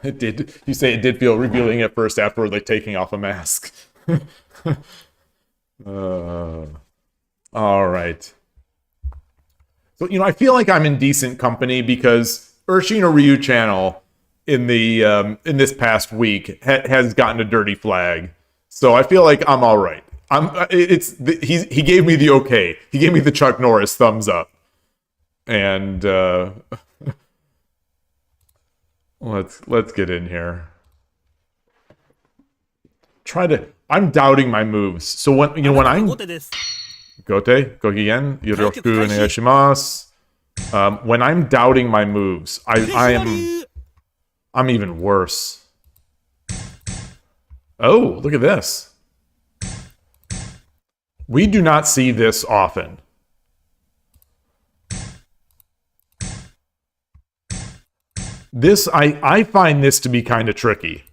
It did. You say it did feel revealing at first afterward, like taking off a mask. All right. So, I feel like I'm in decent company because Urshino Ryu channel in in this past week has gotten a dirty flag. So I feel like I'm all right. He gave me the okay. He gave me the Chuck Norris thumbs up. And let's get in here. I'm doubting my moves. So when I'm 後手です Gote, Gohien, Yoroshiku onegaishimasu. When I'm doubting my moves, I'm even worse. Oh, look at this. We do not see this often. This, I find this to be kind of tricky.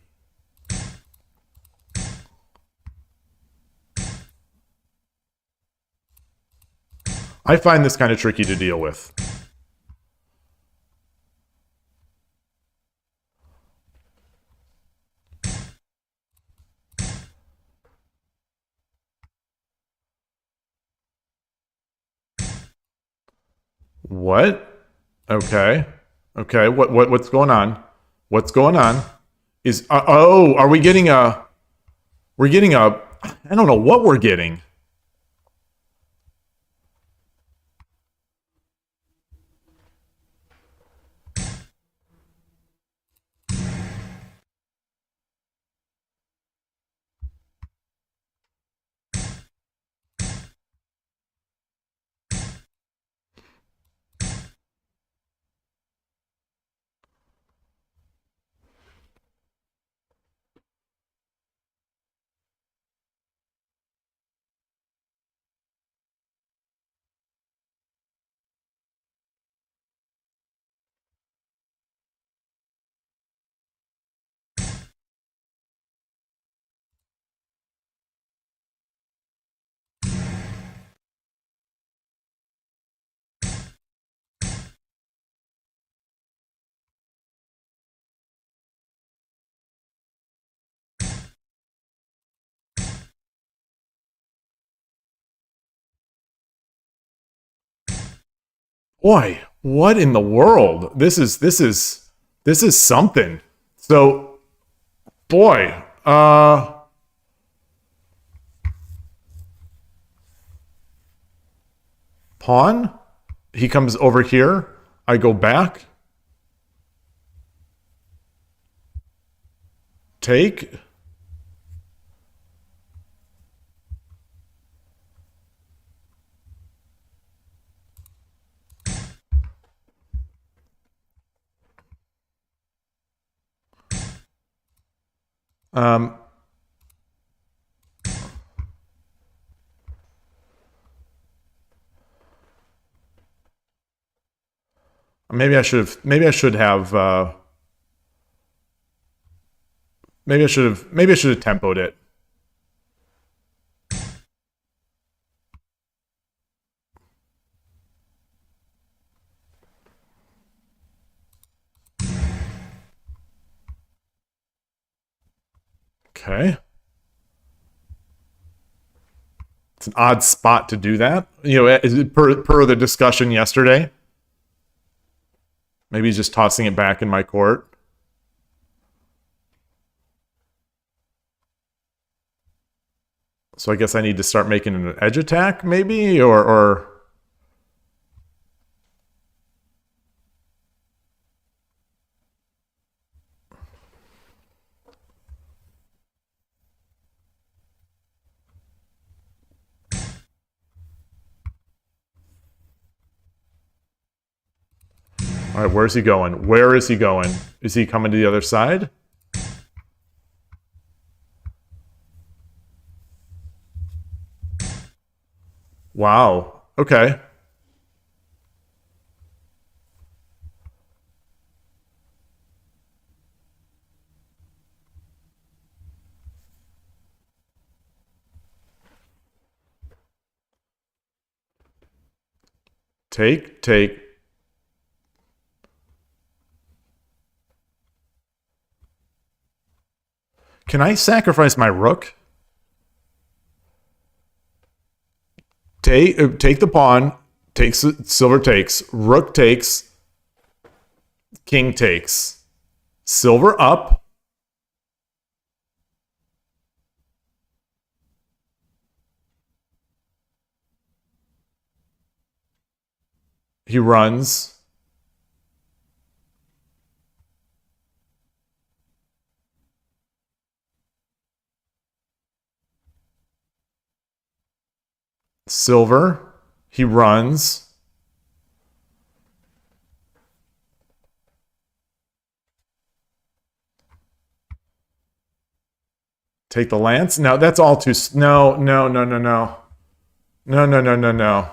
I find this kind of tricky to deal with. What? Okay. Okay. What's going on? What's going on? Is oh, are we getting a? We're getting a. I don't know what we're getting. Boy, what in the world? This is something. So, boy, pawn. He comes over here. I go back. Take. Um, maybe I should have. Maybe I should have. Maybe I should have. Maybe I should have tempoed it. Okay. It's an odd spot to do that. You know, per the discussion yesterday. Maybe he's just tossing it back in my court. So I guess I need to start making an edge attack, maybe, or all right, where's he going? Where is he going? Is he coming to the other side? Wow. Okay. Take. Can I sacrifice my rook? Take the pawn. Takes silver takes. Rook takes. King takes. Silver up. He runs. Silver. He runs. Take the lance? No, that's all too... No, no, no, no, no. No, no, no, no, no.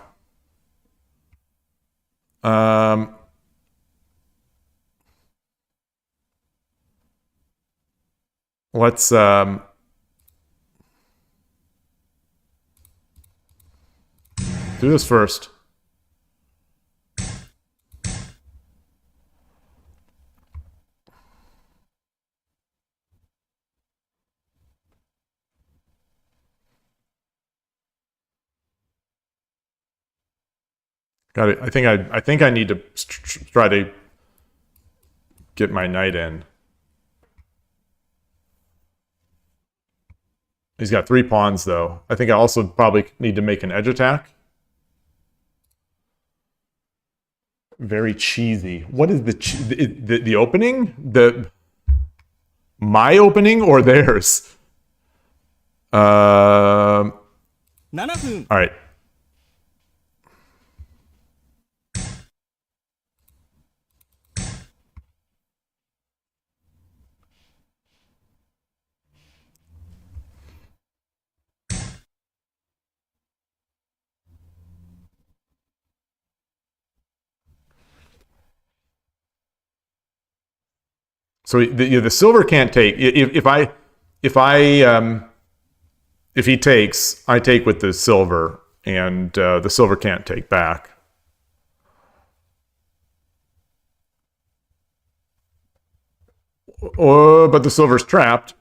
Let's... do this first. Got it. I think I need to try to get my knight in. He's got 3 pawns though. I think I also probably need to make an edge attack. Very cheesy. What is the opening? My opening or theirs? 7分 All right. So the silver can't take. If he takes, I take with the silver, and the silver can't take back. Oh, but the silver's trapped.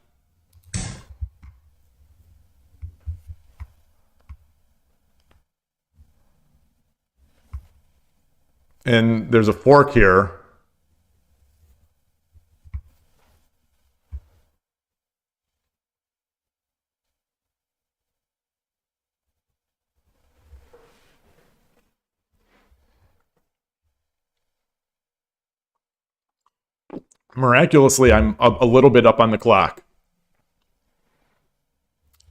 And there's a fork here. Miraculously, I'm a little bit up on the clock.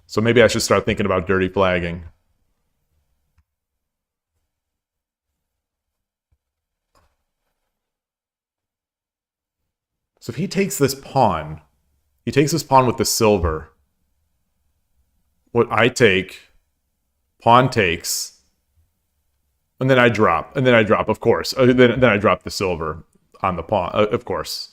So maybe I should start thinking about dirty flagging. So if he takes this pawn with the silver. What I take, pawn takes, and then I drop, of course. Then I drop the silver on the pawn, of course.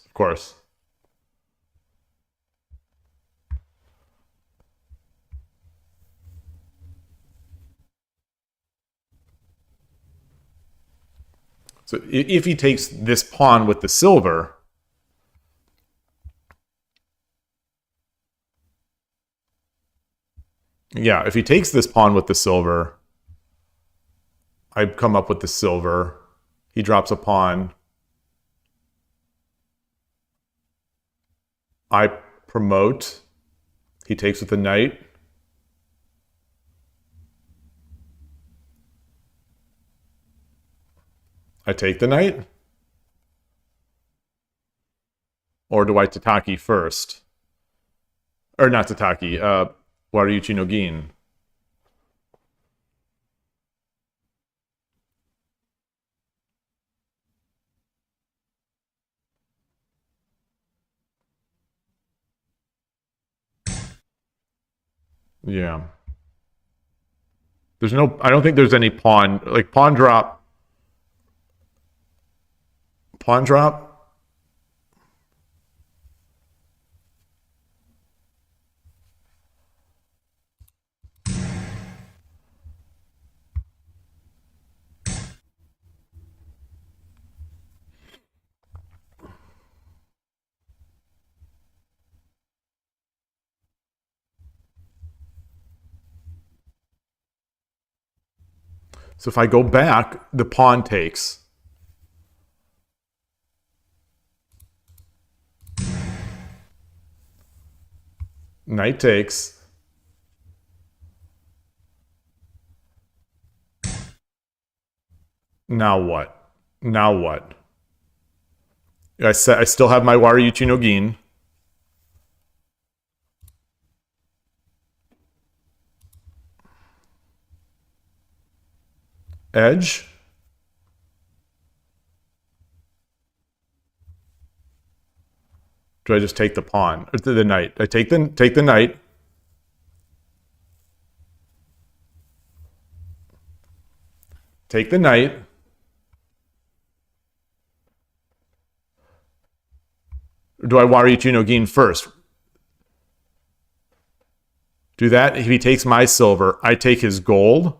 So if he takes this pawn with the silver, yeah, if he takes this pawn with the silver, I come up with the silver. He drops a pawn. I promote. He takes with the knight. I take the knight? Or do I Tataki first? Or not Tataki, Wariuchi no Gin. Yeah. There's no... I don't think there's any pawn... Like, pawn drop... Pawn drop? So if I go back, the pawn takes. Knight takes. Now what? Now what? I still have my Wariuchi no Gin. Edge. Do I just take the pawn or the knight? I take the knight. Take the knight. Or do I Wariuchi no Gin first? Do that. If he takes my silver, I take his gold.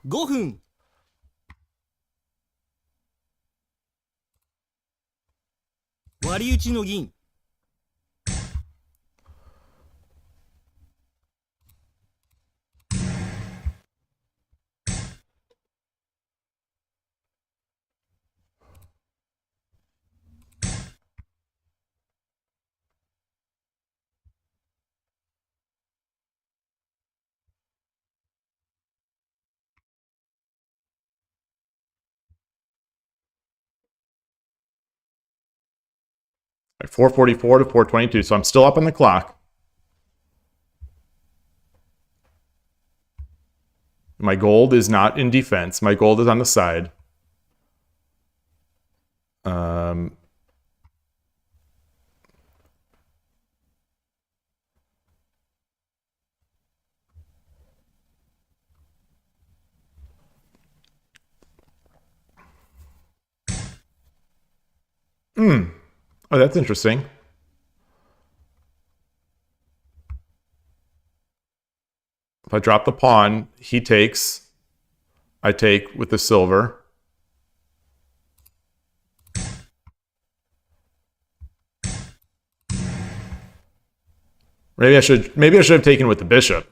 Go分 割り打ちの銀 At 444 to 422, so I'm still up on the clock. My gold is not in defense. My gold is on the side. Oh, that's interesting. If I drop the pawn, he takes. I take with the silver. Maybe I should have taken with the bishop.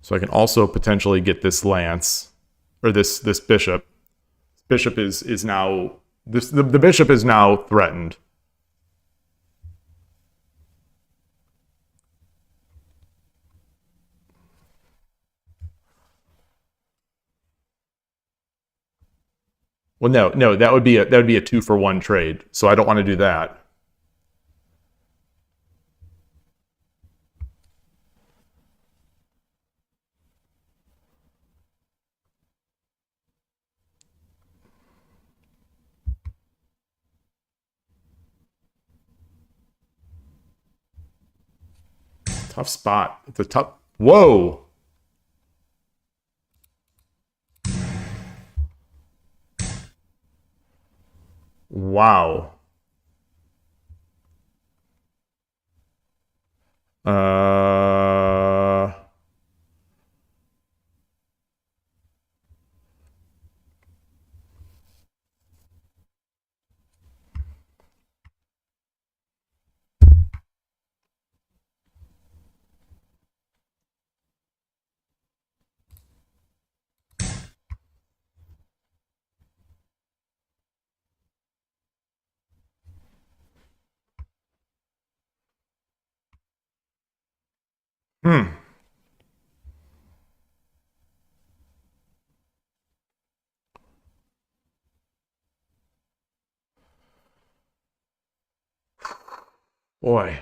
So I can also potentially get this lance, or this bishop. Bishop is now the bishop is now threatened. Well, no, that would be a 2-for-1 trade. So I don't want to do that. Tough spot. It's a tough. Whoa. Wow. Boy.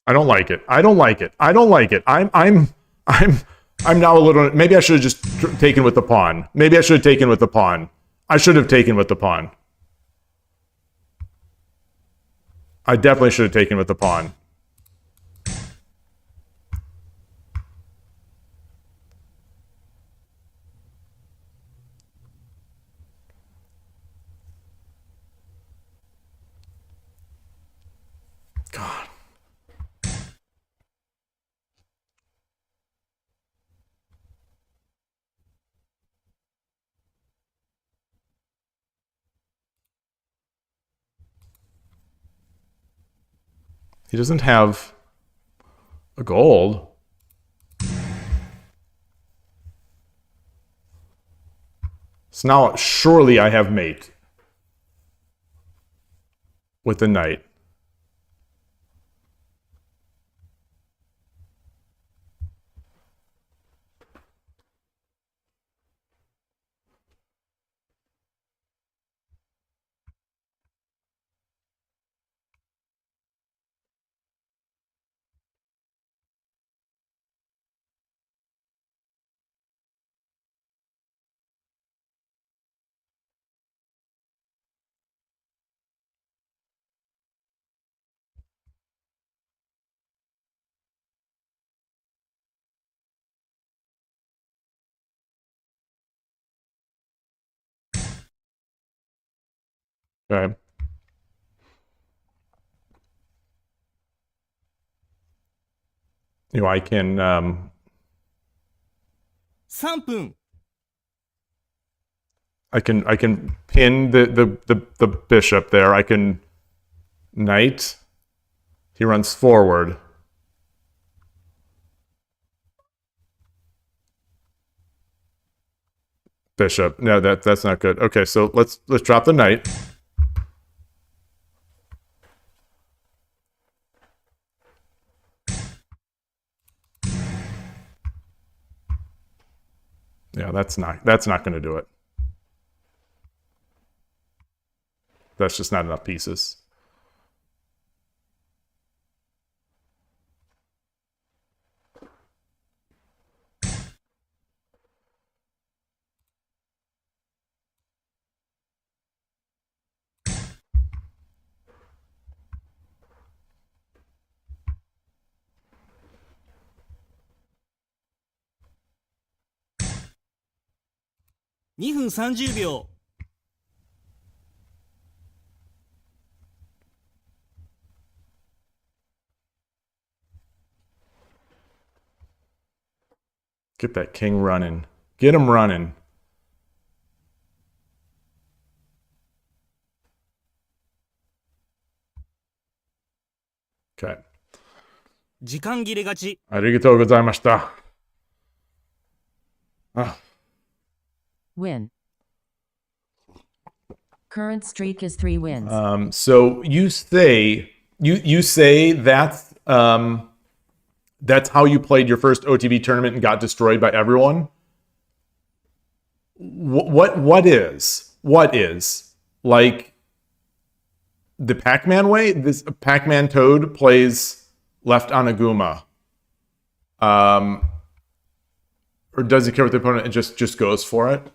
I don't like it. I don't like it. I don't like it. I'm now a little. Maybe I should have just taken with the pawn. Maybe I should have taken with the pawn. I should have taken with the pawn. I definitely should have taken with the pawn. God. He doesn't have a gold. So now surely I have mate with the knight. Okay. I can 3分 I can pin the bishop there. I can knight. He runs forward. Bishop. No, that's not good. Okay, so let's drop the knight. Yeah, that's not going to do it. That's just not enough pieces. !2 分30秒 Get that king running. Get him running. Okay. 時間切れ勝ちありがとうございました. Win. Current streak is 3 wins. So you say that's how you played your first OTV tournament and got destroyed by everyone? What is like the Pac-Man way? This Pac-Man Toad plays left Anaguma. Or does he care with the opponent and just goes for it?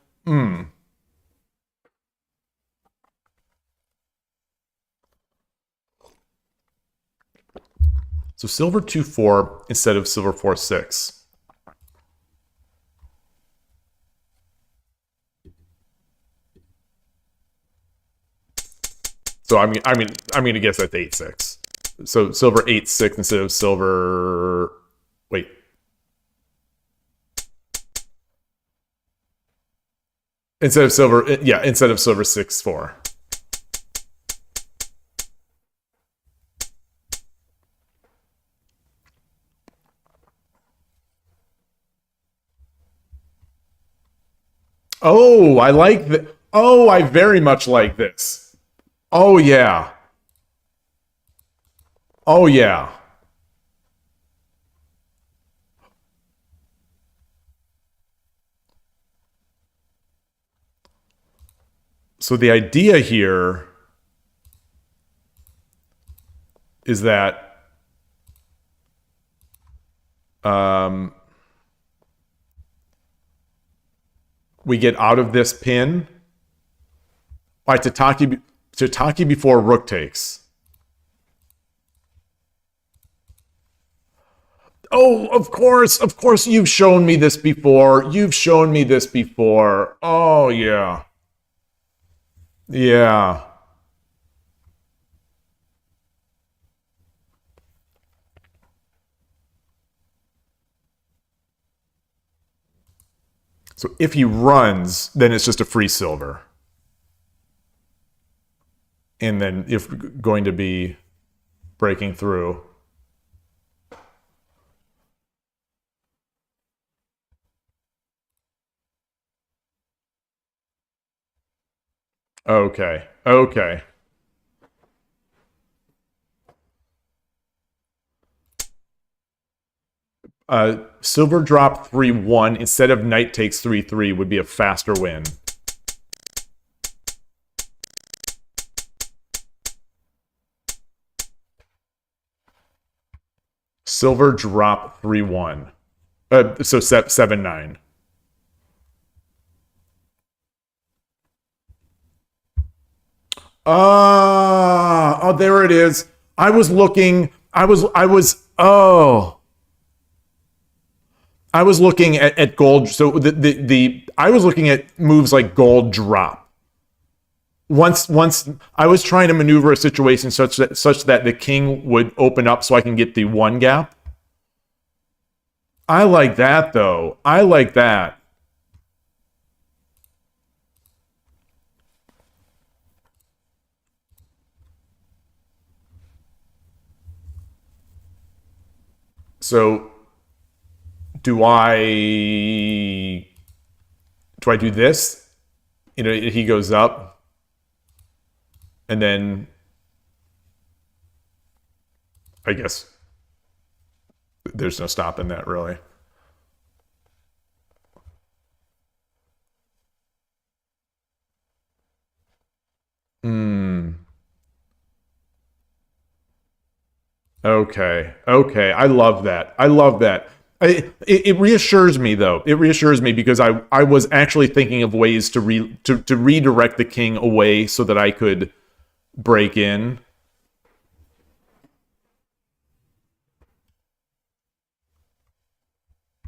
So silver 2-4 instead of silver 4-6. So I'm gonna guess that's 8-6. So silver 8-6 instead of silver. Wait. Instead of silver 6-4. Oh, I like that. Oh, I very much like this. Oh, yeah. Oh, yeah. So the idea here is that we get out of this pin by Tataki before rook takes. Oh, of course you've shown me this before. Oh, yeah. Yeah. So if he runs, then it's just a free silver. And then if going to be breaking through. Okay. Okay. Silver drop 3-1 instead of knight takes 3-3 would be a faster win. Silver drop 3-1. So 7-9. Oh, there it is. I was looking looking at gold. So I was looking at moves like gold drop. Once I was trying to maneuver a situation such that the king would open up so I can get the 1 gap. I like that though. I like that. So do I do this? You know, he goes up and then I guess there's no stopping that really. Okay. Okay. I love that. I love that. It reassures me though. It reassures me because I was actually thinking of ways to redirect the king away so that I could break in.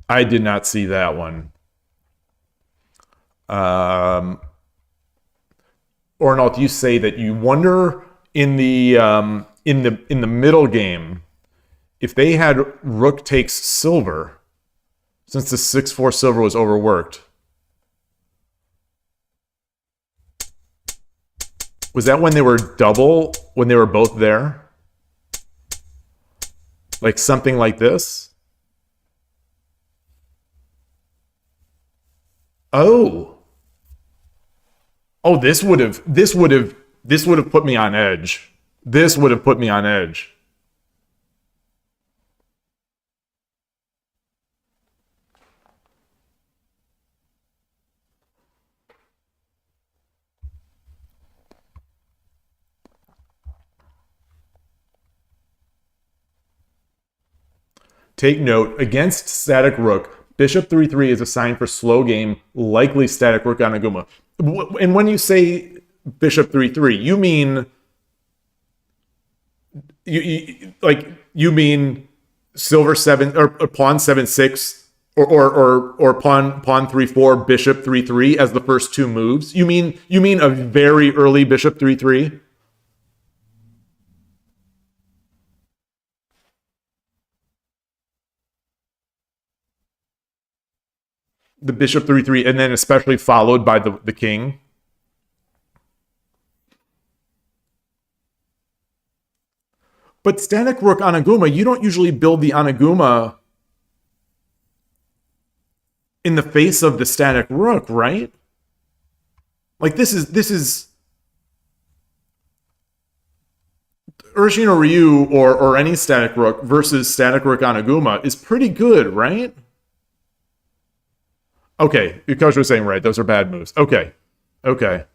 I did not see that one. Ornalt, you say that you wonder in the middle game if they had rook takes silver, since the 6-4 silver was overworked. Was that when they were double, when they were both there? Like something like this? Oh. Oh, this would have put me on edge. This would have put me on edge. Take note, against static rook, bishop 3-3 is a sign for slow game, likely static rook on Aguma. And when you say bishop 3-3, you mean you mean silver 7 or pawn 7-6 or pawn 3-4 bishop 3-3 as the first 2 moves? You mean a very early bishop 3-3? The bishop 3-3 and then especially followed by the king. But static rook Anaguma, you don't usually build the Anaguma in the face of the static rook, right? Like this is Urshin or Ryu or any static rook versus static rook Anaguma is pretty good, right? Okay, Yukoshi was saying right, those are bad moves. Okay. Okay.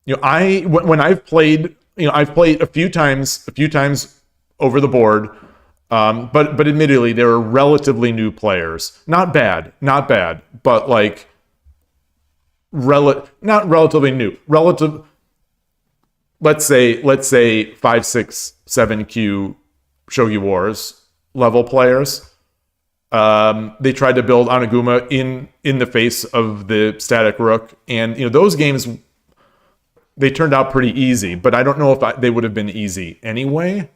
You know, when I've played, you know, I've played a few times over the board, but admittedly, they were relatively new players. Not bad, but like not relatively new. Let's say 5, 6, 7Q Shogi Wars level players. They tried to build Anaguma in the face of the static rook, and you know those games they turned out pretty easy, but I don't know if they would have been easy anyway.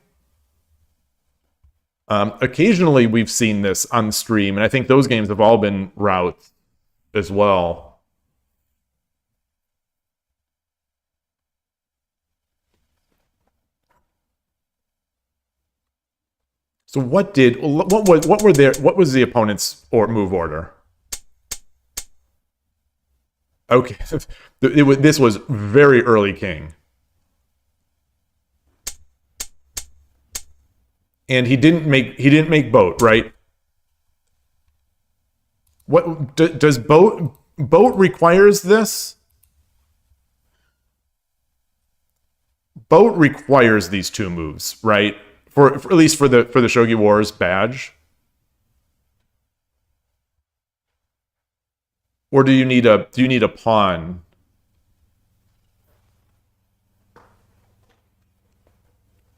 Occasionally we've seen this on stream, and I think those games have all been routes as well. So what was the opponent's move order? Okay, this was very early king. And he didn't make boat, right? What does boat requires this? Boat requires these two moves, right? For at least for the Shogi Wars badge. Or do you need a pawn?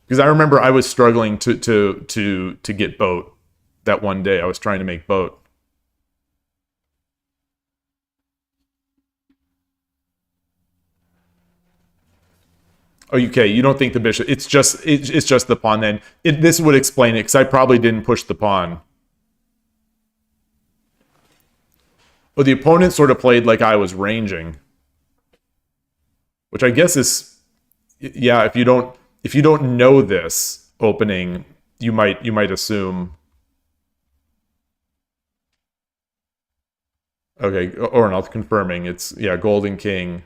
Because I remember I was struggling to get boat that one day. I was trying to make boat. Oh, okay. You don't think the bishop? It's just the pawn. Then this would explain it because I probably didn't push the pawn. Well, the opponent sort of played like I was ranging, which I guess is, yeah. If you don't know this opening, you might assume. Okay, or not confirming. It's golden king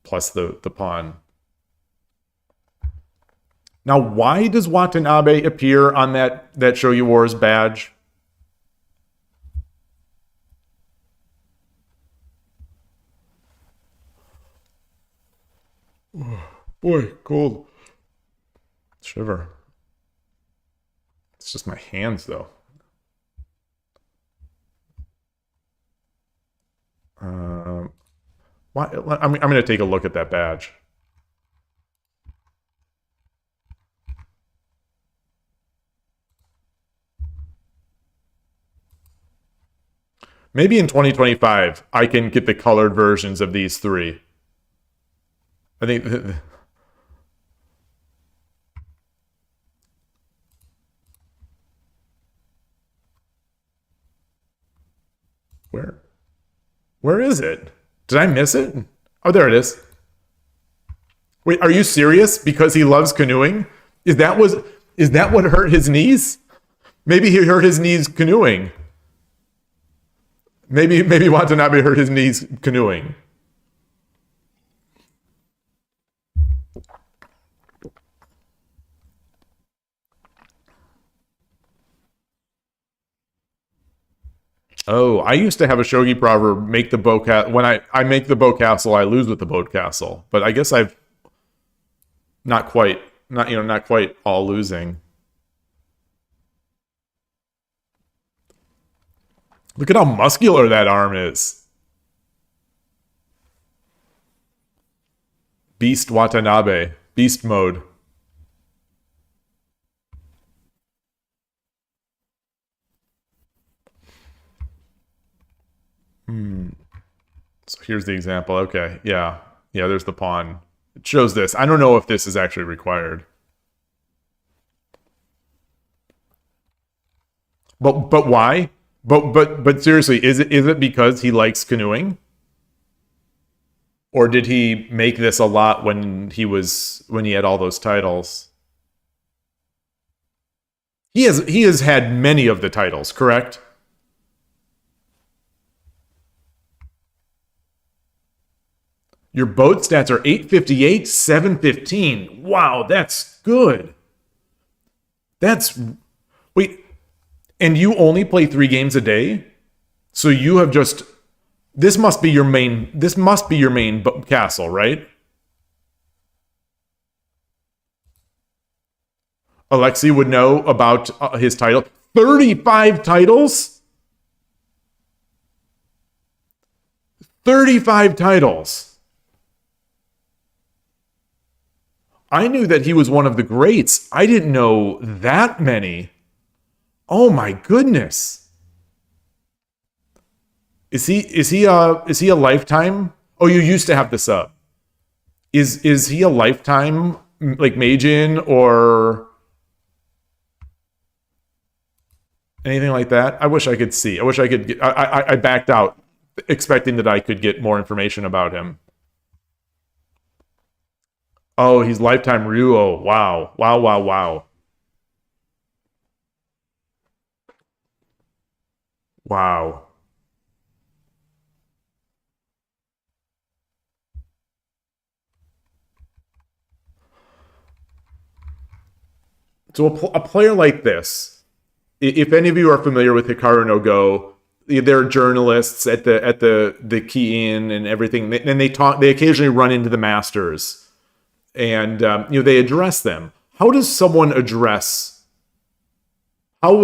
plus the pawn. Now, why does Watanabe appear on that Shogi Wars badge? Boy, cold. Shiver. It's just my hands, though. Why? I'm going to take a look at that badge. Maybe in 2025, I can get the colored versions of these three. I think... Where is it? Did I miss it? Oh, there it is. Wait, are you serious? Because he loves canoeing? Is that what hurt his knees? Maybe he hurt his knees canoeing. Maybe Watanabe hurt his knees canoeing. Oh, I used to have a shogi proverb: make the boat castle. When I make the boat castle, I lose with the boat castle. But I guess I've not quite all losing. Look at how muscular that arm is. Beast Watanabe. Beast mode. So here's the example. Okay, yeah, there's the pawn. It shows this. I don't know if this is actually required. But why? But seriously, is it because he likes canoeing? Or did he make this a lot when he had all those titles? He has had many of the titles, correct? Your boat stats are 858, 715. Wow, that's good. Wait, and you only play 3 games a day? So you have just, this must be your main castle, right? Alexei would know about his title. 35 titles? 35 titles. I knew that he was one of the greats. I didn't know that many. Oh my goodness. Is he a lifetime? Oh, you used to have the sub. Is he a lifetime like Meijin or anything like that? I wish I could see. I wish I could get, I backed out expecting that I could get more information about him. Oh, he's lifetime Ryuo. Wow. Wow. Wow. So a player like this, if any of you are familiar with Hikaru no Go, they're journalists at the key in and everything, and they talk. They occasionally run into the masters, and they address them. How does someone address? How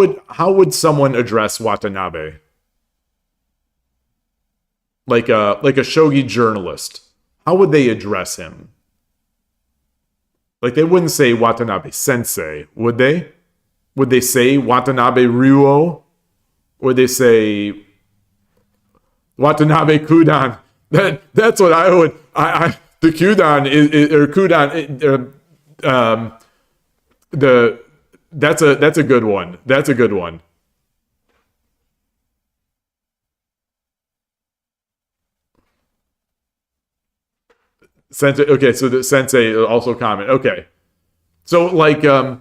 would someone address Watanabe? Like a shogi journalist, how would they address him? Like, they wouldn't say Watanabe Sensei, would they? Would they say Watanabe Ryuo? Or they say Watanabe Kudan? That's what I would. The Kudan is or Kudan. That's a good one. That's a good one. Sensei. Okay, so the sensei also comment. Okay, so like the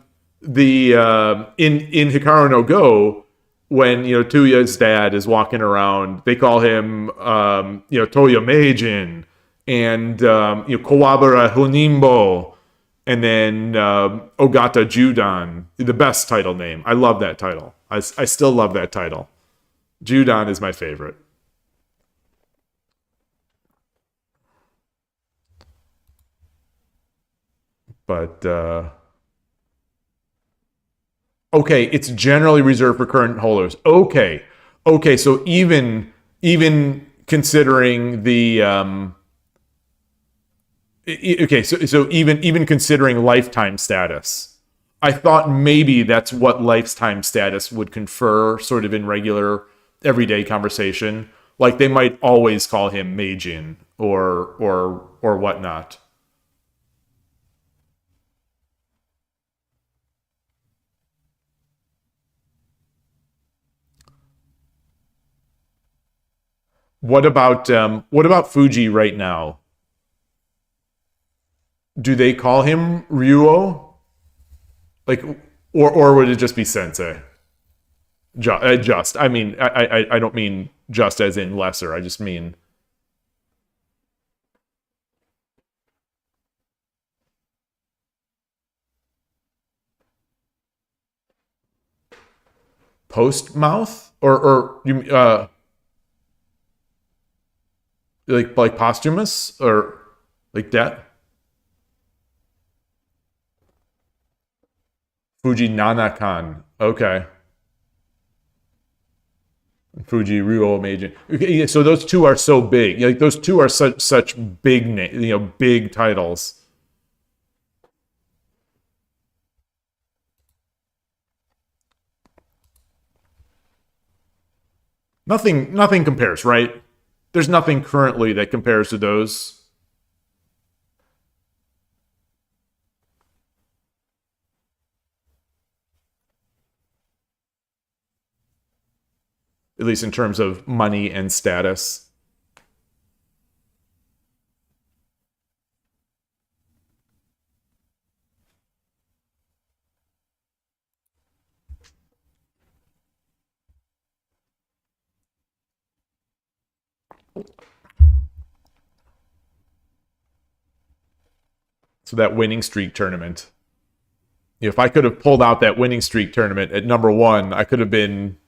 in Hikaru no Go, when Tuya's dad is walking around, they call him Toya Meijin and Kawabara Honimbo, and then Ogata Judan, the best title name. I love that title. I still love that title. Judan is my favorite. But okay, it's generally reserved for current holders. Okay, so even considering the so even considering lifetime status, I thought maybe that's what lifetime status would confer, sort of in regular everyday conversation. Like, they might always call him Meijin or whatnot. What about Fuji right now? Do they call him Ryuo? Like, or would it just be Sensei? Just. I mean, I don't mean just as in lesser. I just mean post mouth or you like posthumous or like that? Fuji Nanakan. Okay. Fuji Ryuo Meijin. Okay, so those two are so big. Like, those two are such big big titles. Nothing compares, right? There's nothing currently that compares to those. At least in terms of money and status. So that winning streak tournament. If I could have pulled out that winning streak tournament at number 1, I could have been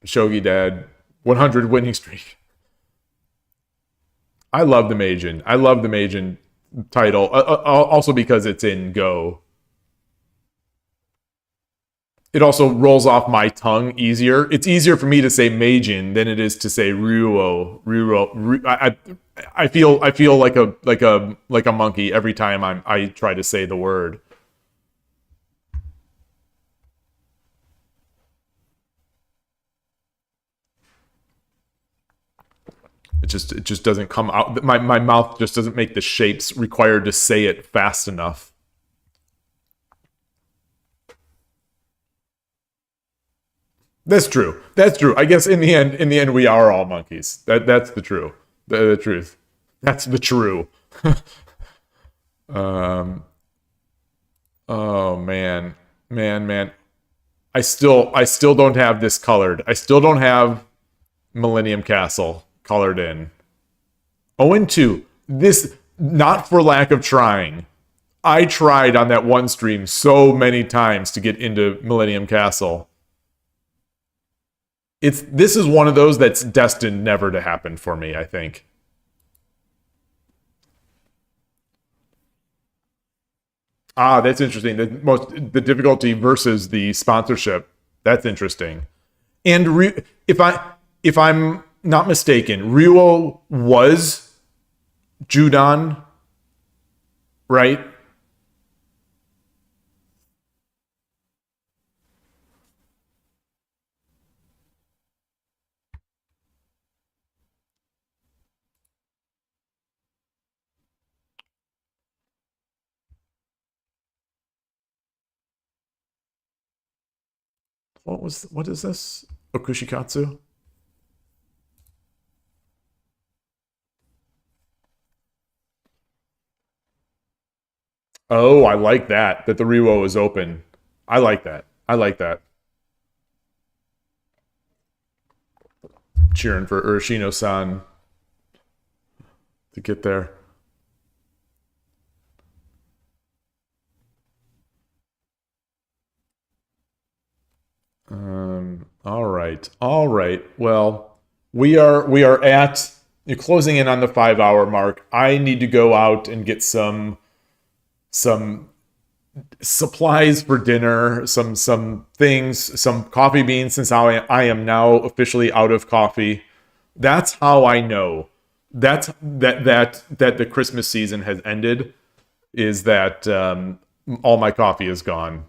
Shogi Dad, 100 winning streak. I love the Meijin. I love the Meijin title, also because it's in Go. It also rolls off my tongue easier. It's easier for me to say Meijin than it is to say Ryuo. I feel like a monkey every time I try to say the word. It just doesn't come out. My mouth just doesn't make the shapes required to say it fast enough. That's true. That's true. I guess in the end, we are all monkeys. That's the truth. The truth. That's the true. Oh man. I still don't have this colored. I still don't have Millennium Castle colored in. 0-2. This, not for lack of trying. I tried on that one stream so many times to get into Millennium Castle. This is one of those that's destined never to happen for me, I think. Ah, that's interesting. The difficulty versus the sponsorship. That's interesting. And if I'm not mistaken, Ryuo was Judan, right? What is this? Okushikatsu? Oh, I like that the Ryuo is open. I like that. I like that. Cheering for Urashino-san to get there. All right. All right. Well, we are at closing in on the 5-hour mark. I need to go out and get some supplies for dinner, some things, some coffee beans, since I am now officially out of coffee. That's how I know that the Christmas season has ended, is that all my coffee is gone.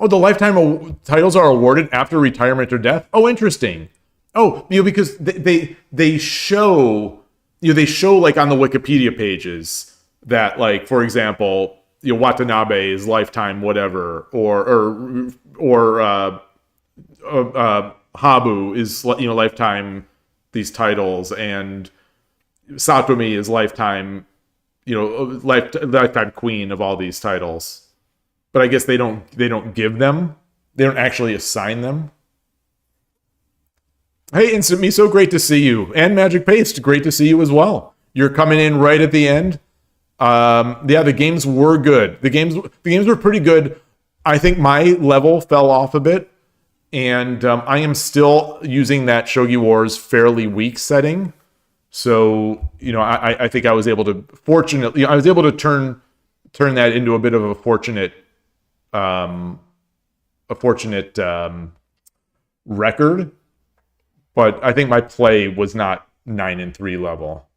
Oh, the lifetime titles are awarded after retirement or death. Oh, interesting. Oh, because they show like on the Wikipedia pages that, like, for example, Watanabe is lifetime whatever, or Habu is lifetime these titles, and Satomi is lifetime lifetime queen of all these titles. But I guess they don't give them. They don't actually assign them. Hey, Instant Miso, great to see you. And Magic Paste, great to see you as well. You're coming in right at the end. Yeah, the games were good. The games were pretty good. I think my level fell off a bit, and I am still using that Shogi Wars fairly weak setting. So I think I was able to turn that into a bit of a fortunate record, but I think my play was not 9-3 level.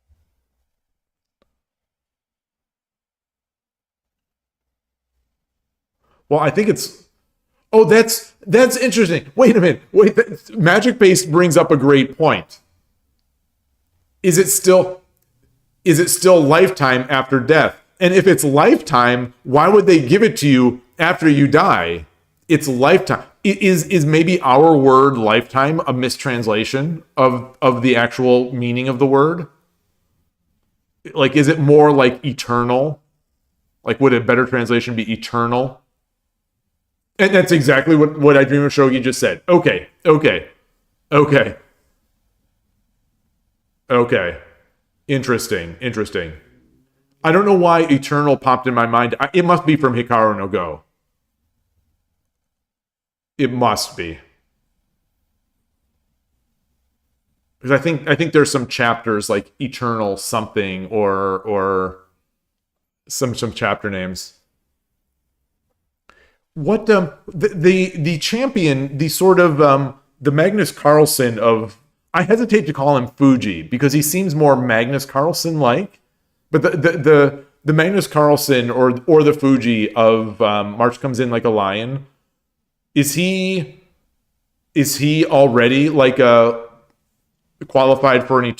Well, I think it's. Oh, that's interesting. Wait a minute. Magic Base brings up a great point. Is it still lifetime after death? And if it's lifetime, why would they give it to you after you die? It's lifetime. Is maybe our word lifetime a mistranslation of the actual meaning of the word? Like, is it more like eternal? Like, would a better translation be eternal? And that's exactly what I Dream of Shogi just said. Okay. Interesting. I don't know why eternal popped in my mind. It must be from Hikaru no Go. It must be. Because I think there's some chapters like eternal something or some chapter names. What the champion, the sort of the Magnus Carlsen of, I hesitate to call him Fuji because he seems more Magnus Carlsen like, but the Magnus Carlsen or the Fuji of March Comes In Like a Lion, is he already like a qualified for an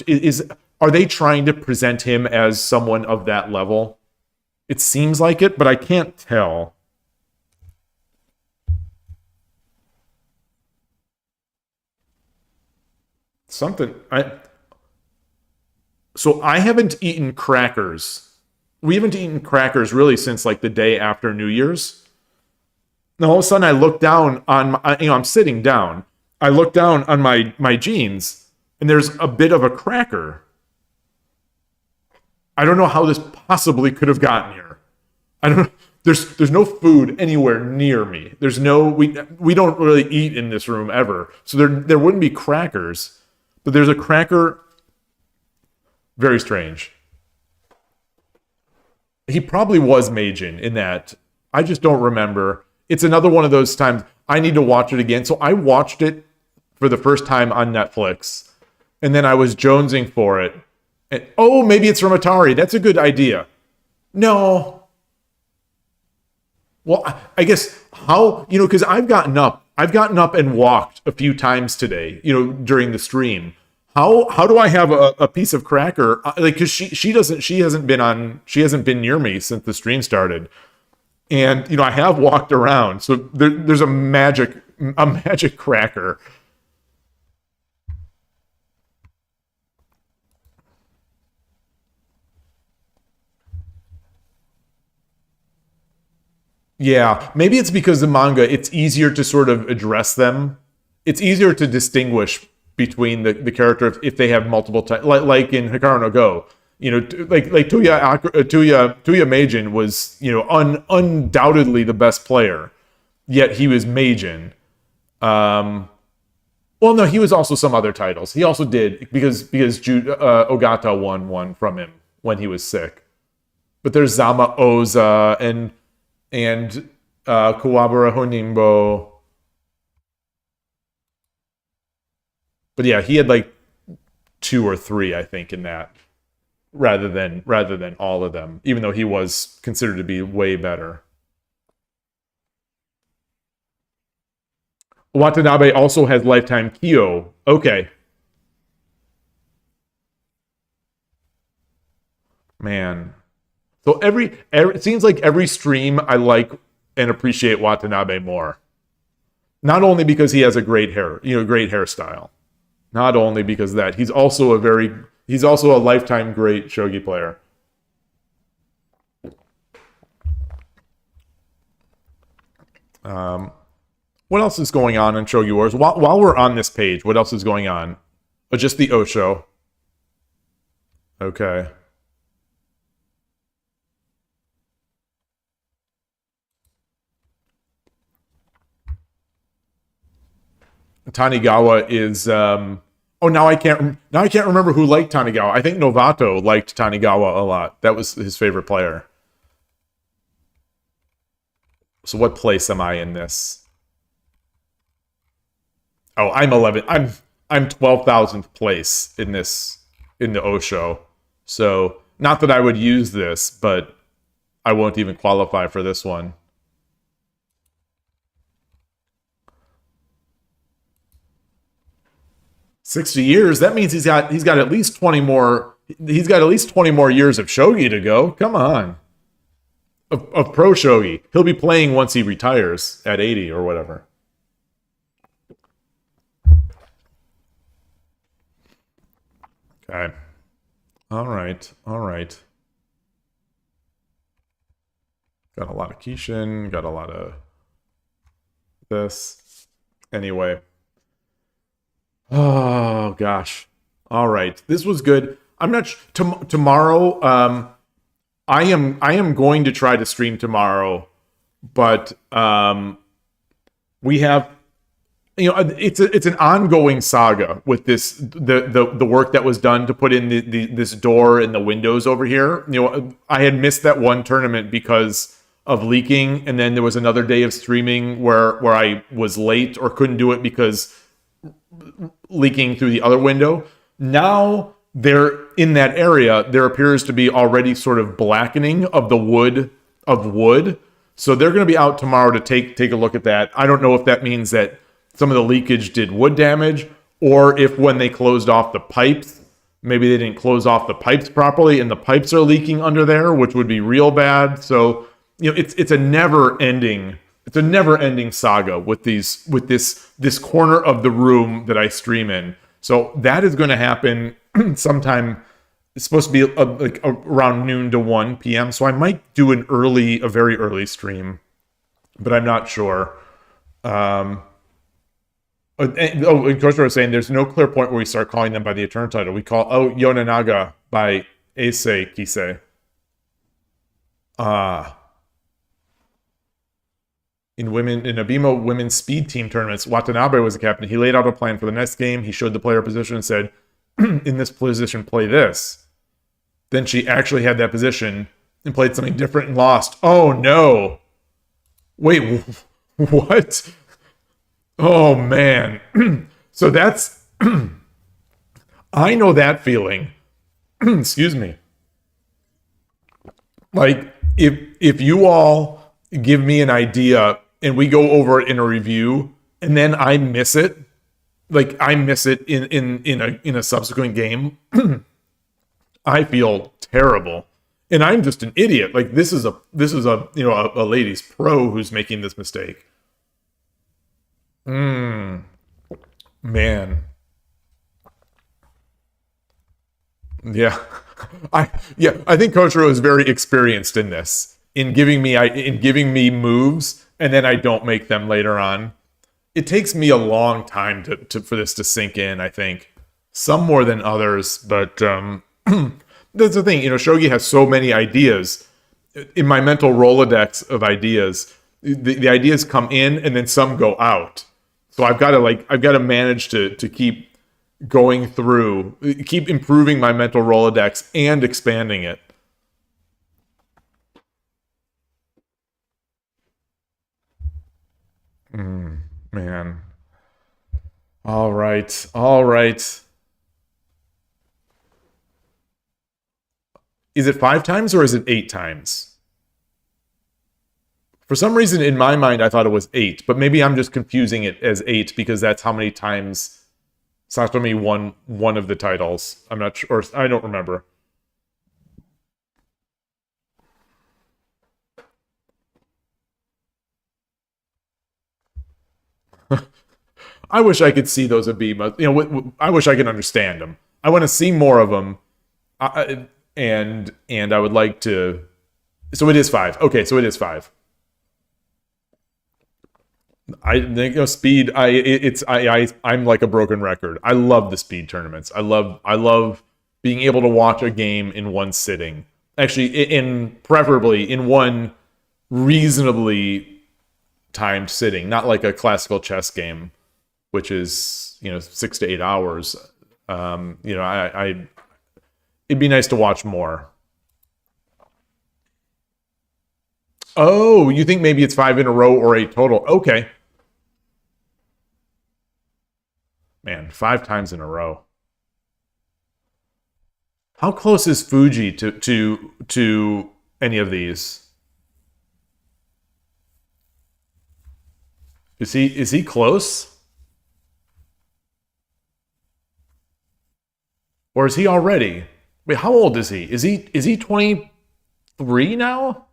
are they trying to present him as someone of that level? It seems like it, but I can't tell. So I haven't eaten crackers. We haven't eaten crackers really since like the day after New Year's. Now all of a sudden I look down on I'm sitting down. I look down on my jeans and there's a bit of a cracker. I don't know how this possibly could have gotten here. I don't. There's no food anywhere near me. There's no we don't really eat in this room ever. So there wouldn't be crackers, but there's a cracker. Very strange. He probably was Meijin in that. I just don't remember. It's another one of those times I need to watch it again. So I watched it for the first time on Netflix, and then I was jonesing for it. And, oh, maybe it's from Atari. That's a good idea. No. Well, I guess how, because I've gotten up and walked a few times today, during the stream. How do I have a piece of cracker? Like, because she hasn't been near me since the stream started, and I have walked around, so there's a magic cracker. Yeah, maybe it's because the manga, it's easier to sort of address them. It's easier to distinguish between the character if they have multiple types, like in Hikaru no Go. Like Tuya Meijin was, undoubtedly the best player, yet he was Meijin. Well, no, he was also some other titles. He also did because Ogata won one from him when he was sick. But there's Zama Oza and Kuwabara Honimbo. But yeah, he had like 2 or 3, I think, in that, rather than all of them, even though he was considered to be way better. Watanabe also has lifetime Kyo. Okay. Man. So it seems like every stream I like and appreciate Watanabe more. Not only because he has a great hairstyle. Not only because of that, he's also a lifetime great shogi player. What else is going on in Shogi Wars? While we're on this page, what else is going on? Oh, just the Osho. Okay. Tanigawa is now I can't remember who liked Tanigawa. I think Novato liked Tanigawa a lot. That was his favorite player. So what place am I in this? Oh, I'm 11. I'm 12,000th place in the Osho. So not that I would use this, but I won't even qualify for this one. $60 years. That means he's got at least 20 more. He's got at least 20 more years of shogi to go. Come on, of pro shogi. He'll be playing once he retires at 80 or whatever. Okay. All right. Got a lot of Kishin. Got a lot of this. Anyway. Oh gosh. All right. This was good. I'm not tomorrow. I am going to try to stream tomorrow, but we have, it's an ongoing saga with this the work that was done to put in this door and the windows over here. I had missed that one tournament because of leaking, and then there was another day of streaming where I was late or couldn't do it because leaking through the other window. Now they're in that area. There appears to be already sort of blackening of the wood. So they're going to be out tomorrow to take a look at that. I don't know if that means that some of the leakage did wood damage, or if when they closed off the pipes, maybe they didn't close off the pipes properly and the pipes are leaking under there, which would be real bad. So it's a never ending saga with this corner of the room that I stream in. So that is going to happen sometime. It's supposed to be around noon to 1 p.m. So I might do a very early stream, but I'm not sure. Kosho was saying there's no clear point where we start calling them by the Eternal title. We call Yonanaga by Eisei Kisei. In Abimo women's speed team tournaments, Watanabe was the captain. He laid out a plan for the next game. He showed the player position and said, in this position, play this. Then she actually had that position and played something different and lost. Oh, no. Wait, what? Oh, man. So that's... I know that feeling. Excuse me. Like, if you all give me an idea and we go over it in a review and then I miss it, like I miss it in a subsequent game, I feel terrible. And I'm just an idiot. Like this is a a ladies pro who's making this mistake. Man. Yeah. I think Koshiro is very experienced in this. In giving me moves and then I don't make them later on. It takes me a long time for this to sink in, I think. Some more than others, but that's the thing, Shogi has so many ideas. In my mental Rolodex of ideas, the ideas come in and then some go out. So I've got to manage to keep going through, keep improving my mental Rolodex and expanding it. Man. All right. Is it 5 times or is it 8 times? For some reason, in my mind, I thought it was 8, but maybe I'm just confusing it as 8 because that's how many times Satomi won one of the titles. I'm not sure. I don't remember. I wish I could see those Abima. I wish I could understand them. I want to see more of them. And I would like to. So it is 5. Okay, so it is 5. I think speed. I'm like a broken record. I love the speed tournaments. I love being able to watch a game in one sitting. Actually, preferably in one reasonably timed sitting, not like a classical chess game, which is 6 to 8 hours. It'd be nice to watch more. Oh, you think maybe it's 5 in a row or 8 total? Okay. Man, 5 times in a row. How close is Fuji to any of these? Is he close? Or is he already? Wait, how old is he? Is he 23 now?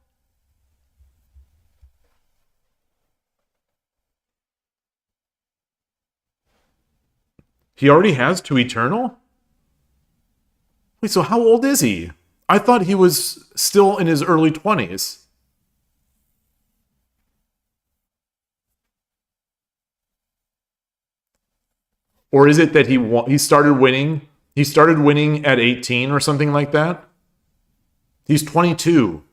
He already has 2 Eternal? Wait, so how old is he? I thought he was still in his early 20s. Or is it that he started winning? He started winning at 18 or something like that? He's 22.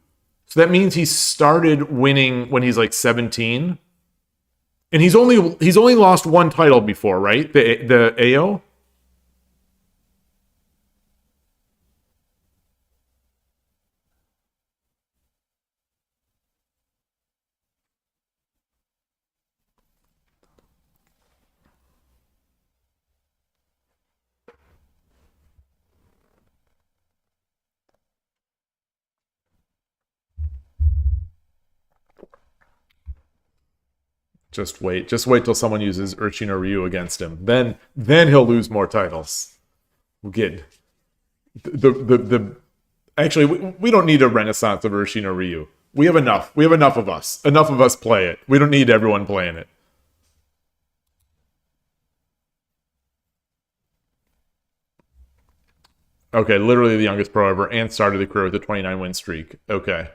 So that means he started winning when he's like 17. And he's only lost 1 title before, right? The AO? Just wait till someone uses Urchino Ryu against him. Then he'll lose more titles. We'll get actually we don't need a renaissance of Urchino Ryu. We have enough. We have enough of us. Enough of us play it. We don't need everyone playing it. Okay, literally the youngest pro ever and started the career with a 29-win streak. Okay.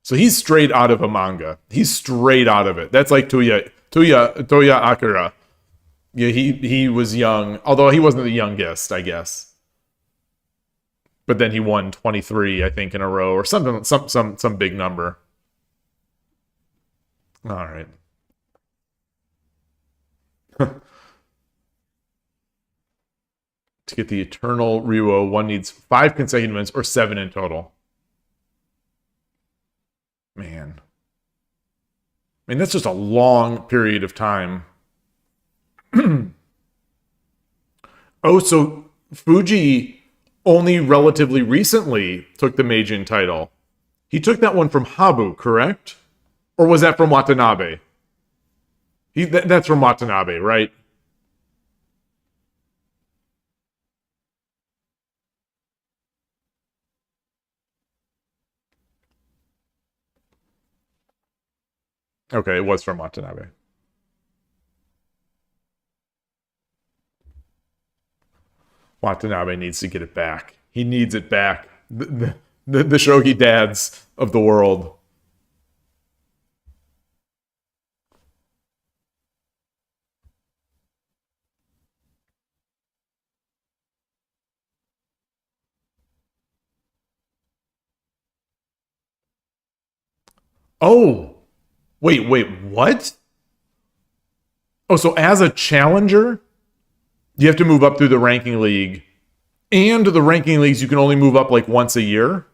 So he's straight out of a manga. He's straight out of it. That's like Toya Akira. Yeah, he was young, although he wasn't the youngest, I guess. But then he won 23, I think, in a row or something, some big number. All right. To get the Eternal Ryuo, one needs 5 consecutive wins or 7 in total. Man. I mean, that's just a long period of time. Oh, so Fuji only relatively recently took the Meijin title. He took that one from Habu, correct? Or was that from Watanabe? That's from Watanabe, right? Okay, it was from Watanabe. Watanabe needs to get it back. He needs it back. The Shogi dads of the world. Oh, wait, what? Oh, so as a challenger, you have to move up through the ranking league. And the ranking leagues, you can only move up like once a year.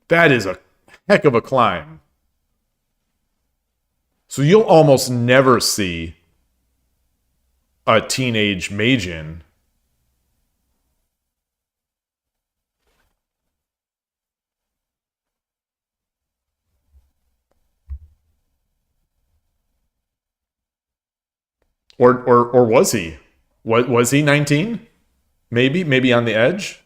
That is a heck of a climb. So you'll almost never see a teenage Meijin. Or was he? Was he 19? Maybe on the edge.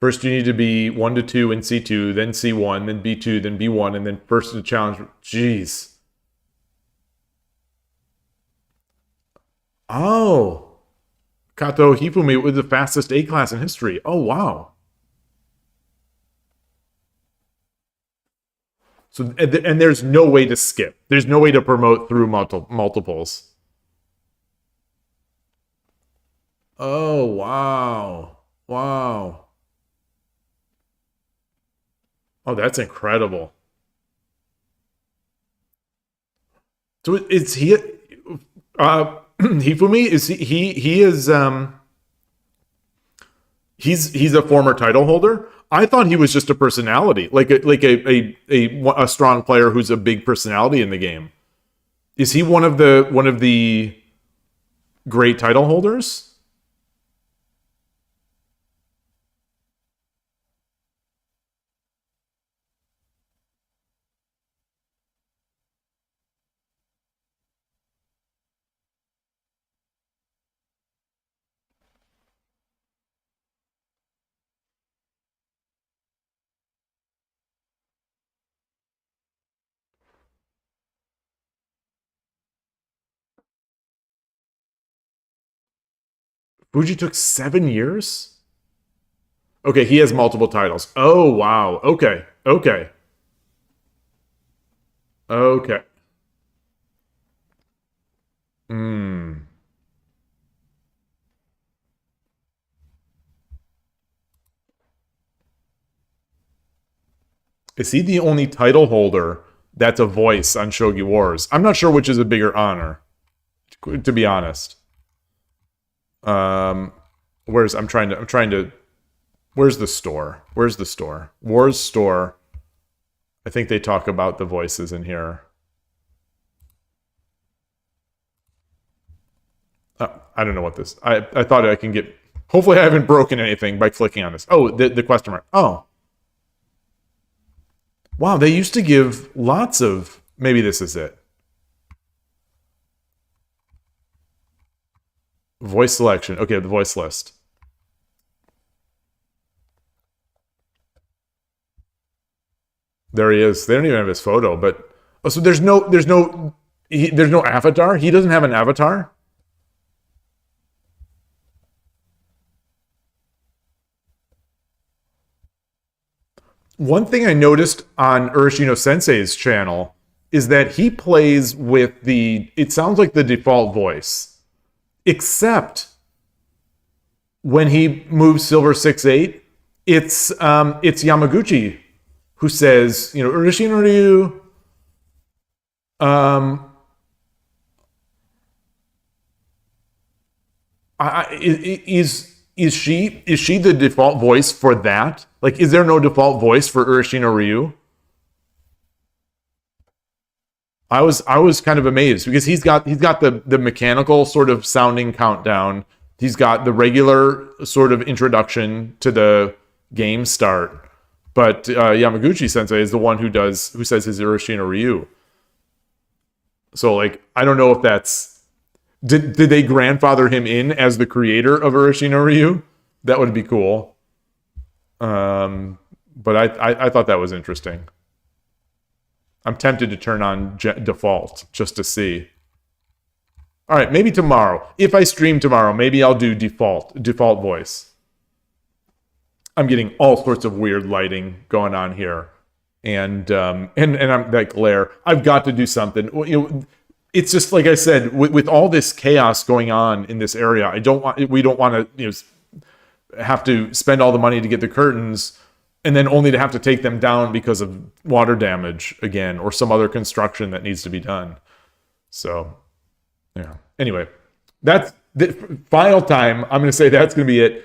First, you need to be 1 to 2 in C2, then C1, then B2, then B1, and then first to challenge. Jeez. Oh. Kato Hifumi was the fastest A class in history. Oh, wow. So, and there's no way to skip. There's no way to promote through multiples. Oh, wow. Wow. Oh, that's incredible. So is he Hifumi, is he is he's a former title holder? I thought he was just a personality, like a strong player who's a big personality in the game. Is he one of the great title holders? Fuji took 7 years? Okay, he has multiple titles. Oh, wow. Okay. Okay. Okay. Hmm. Is he the only title holder that's a voice on Shogi Wars? I'm not sure which is a bigger honor, to be honest. Where's I'm trying to where's the store? Where's the store? Wars store. I think they talk about the voices in here. I don't know what this. I thought I can get. Hopefully, I haven't broken anything by clicking on this. Oh, the question mark. Oh, wow. They used to give lots of. Maybe this is it. Voice selection. Okay, the voice list. There he is. They don't even have his photo, but oh, so there's no avatar. He doesn't have an avatar. One thing I noticed on Urashino Sensei's channel is that he plays with it sounds like the default voice, except when he moves silver 6-8, it's Yamaguchi who says, Urushin Ryu, is she the default voice for that? Like, is there no default voice for Urashino Ryu? I was kind of amazed because he's got the mechanical sort of sounding countdown. He's got the regular sort of introduction to the game start. But Yamaguchi Sensei is the one who says his Urashino Ryu. So like, I don't know if that's did they grandfather him in as the creator of Urashino Ryu? That would be cool. But I thought that was interesting. I'm tempted to turn on default just to see. All right, maybe tomorrow. If I stream tomorrow, maybe I'll do default voice. I'm getting all sorts of weird lighting going on here, and I'm that glare. I've got to do something. It's just like I said, with all this chaos going on in this area, we don't want to have to spend all the money to get the curtains, and then only to have to take them down because of water damage again, or some other construction that needs to be done. So, yeah. Anyway, that's the final time. I'm going to say that's going to be it.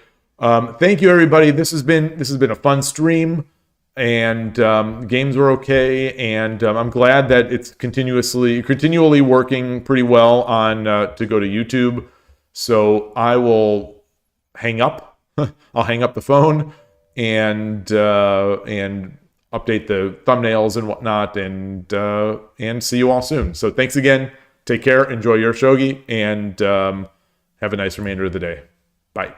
Thank you, everybody. This has been a fun stream, and games were okay, and I'm glad that it's continually working pretty well on to go to YouTube. So I will hang up. I'll hang up the phone and update the thumbnails and whatnot, and see you all soon. So thanks again. Take care. Enjoy your shogi, and have a nice remainder of the day. Bye.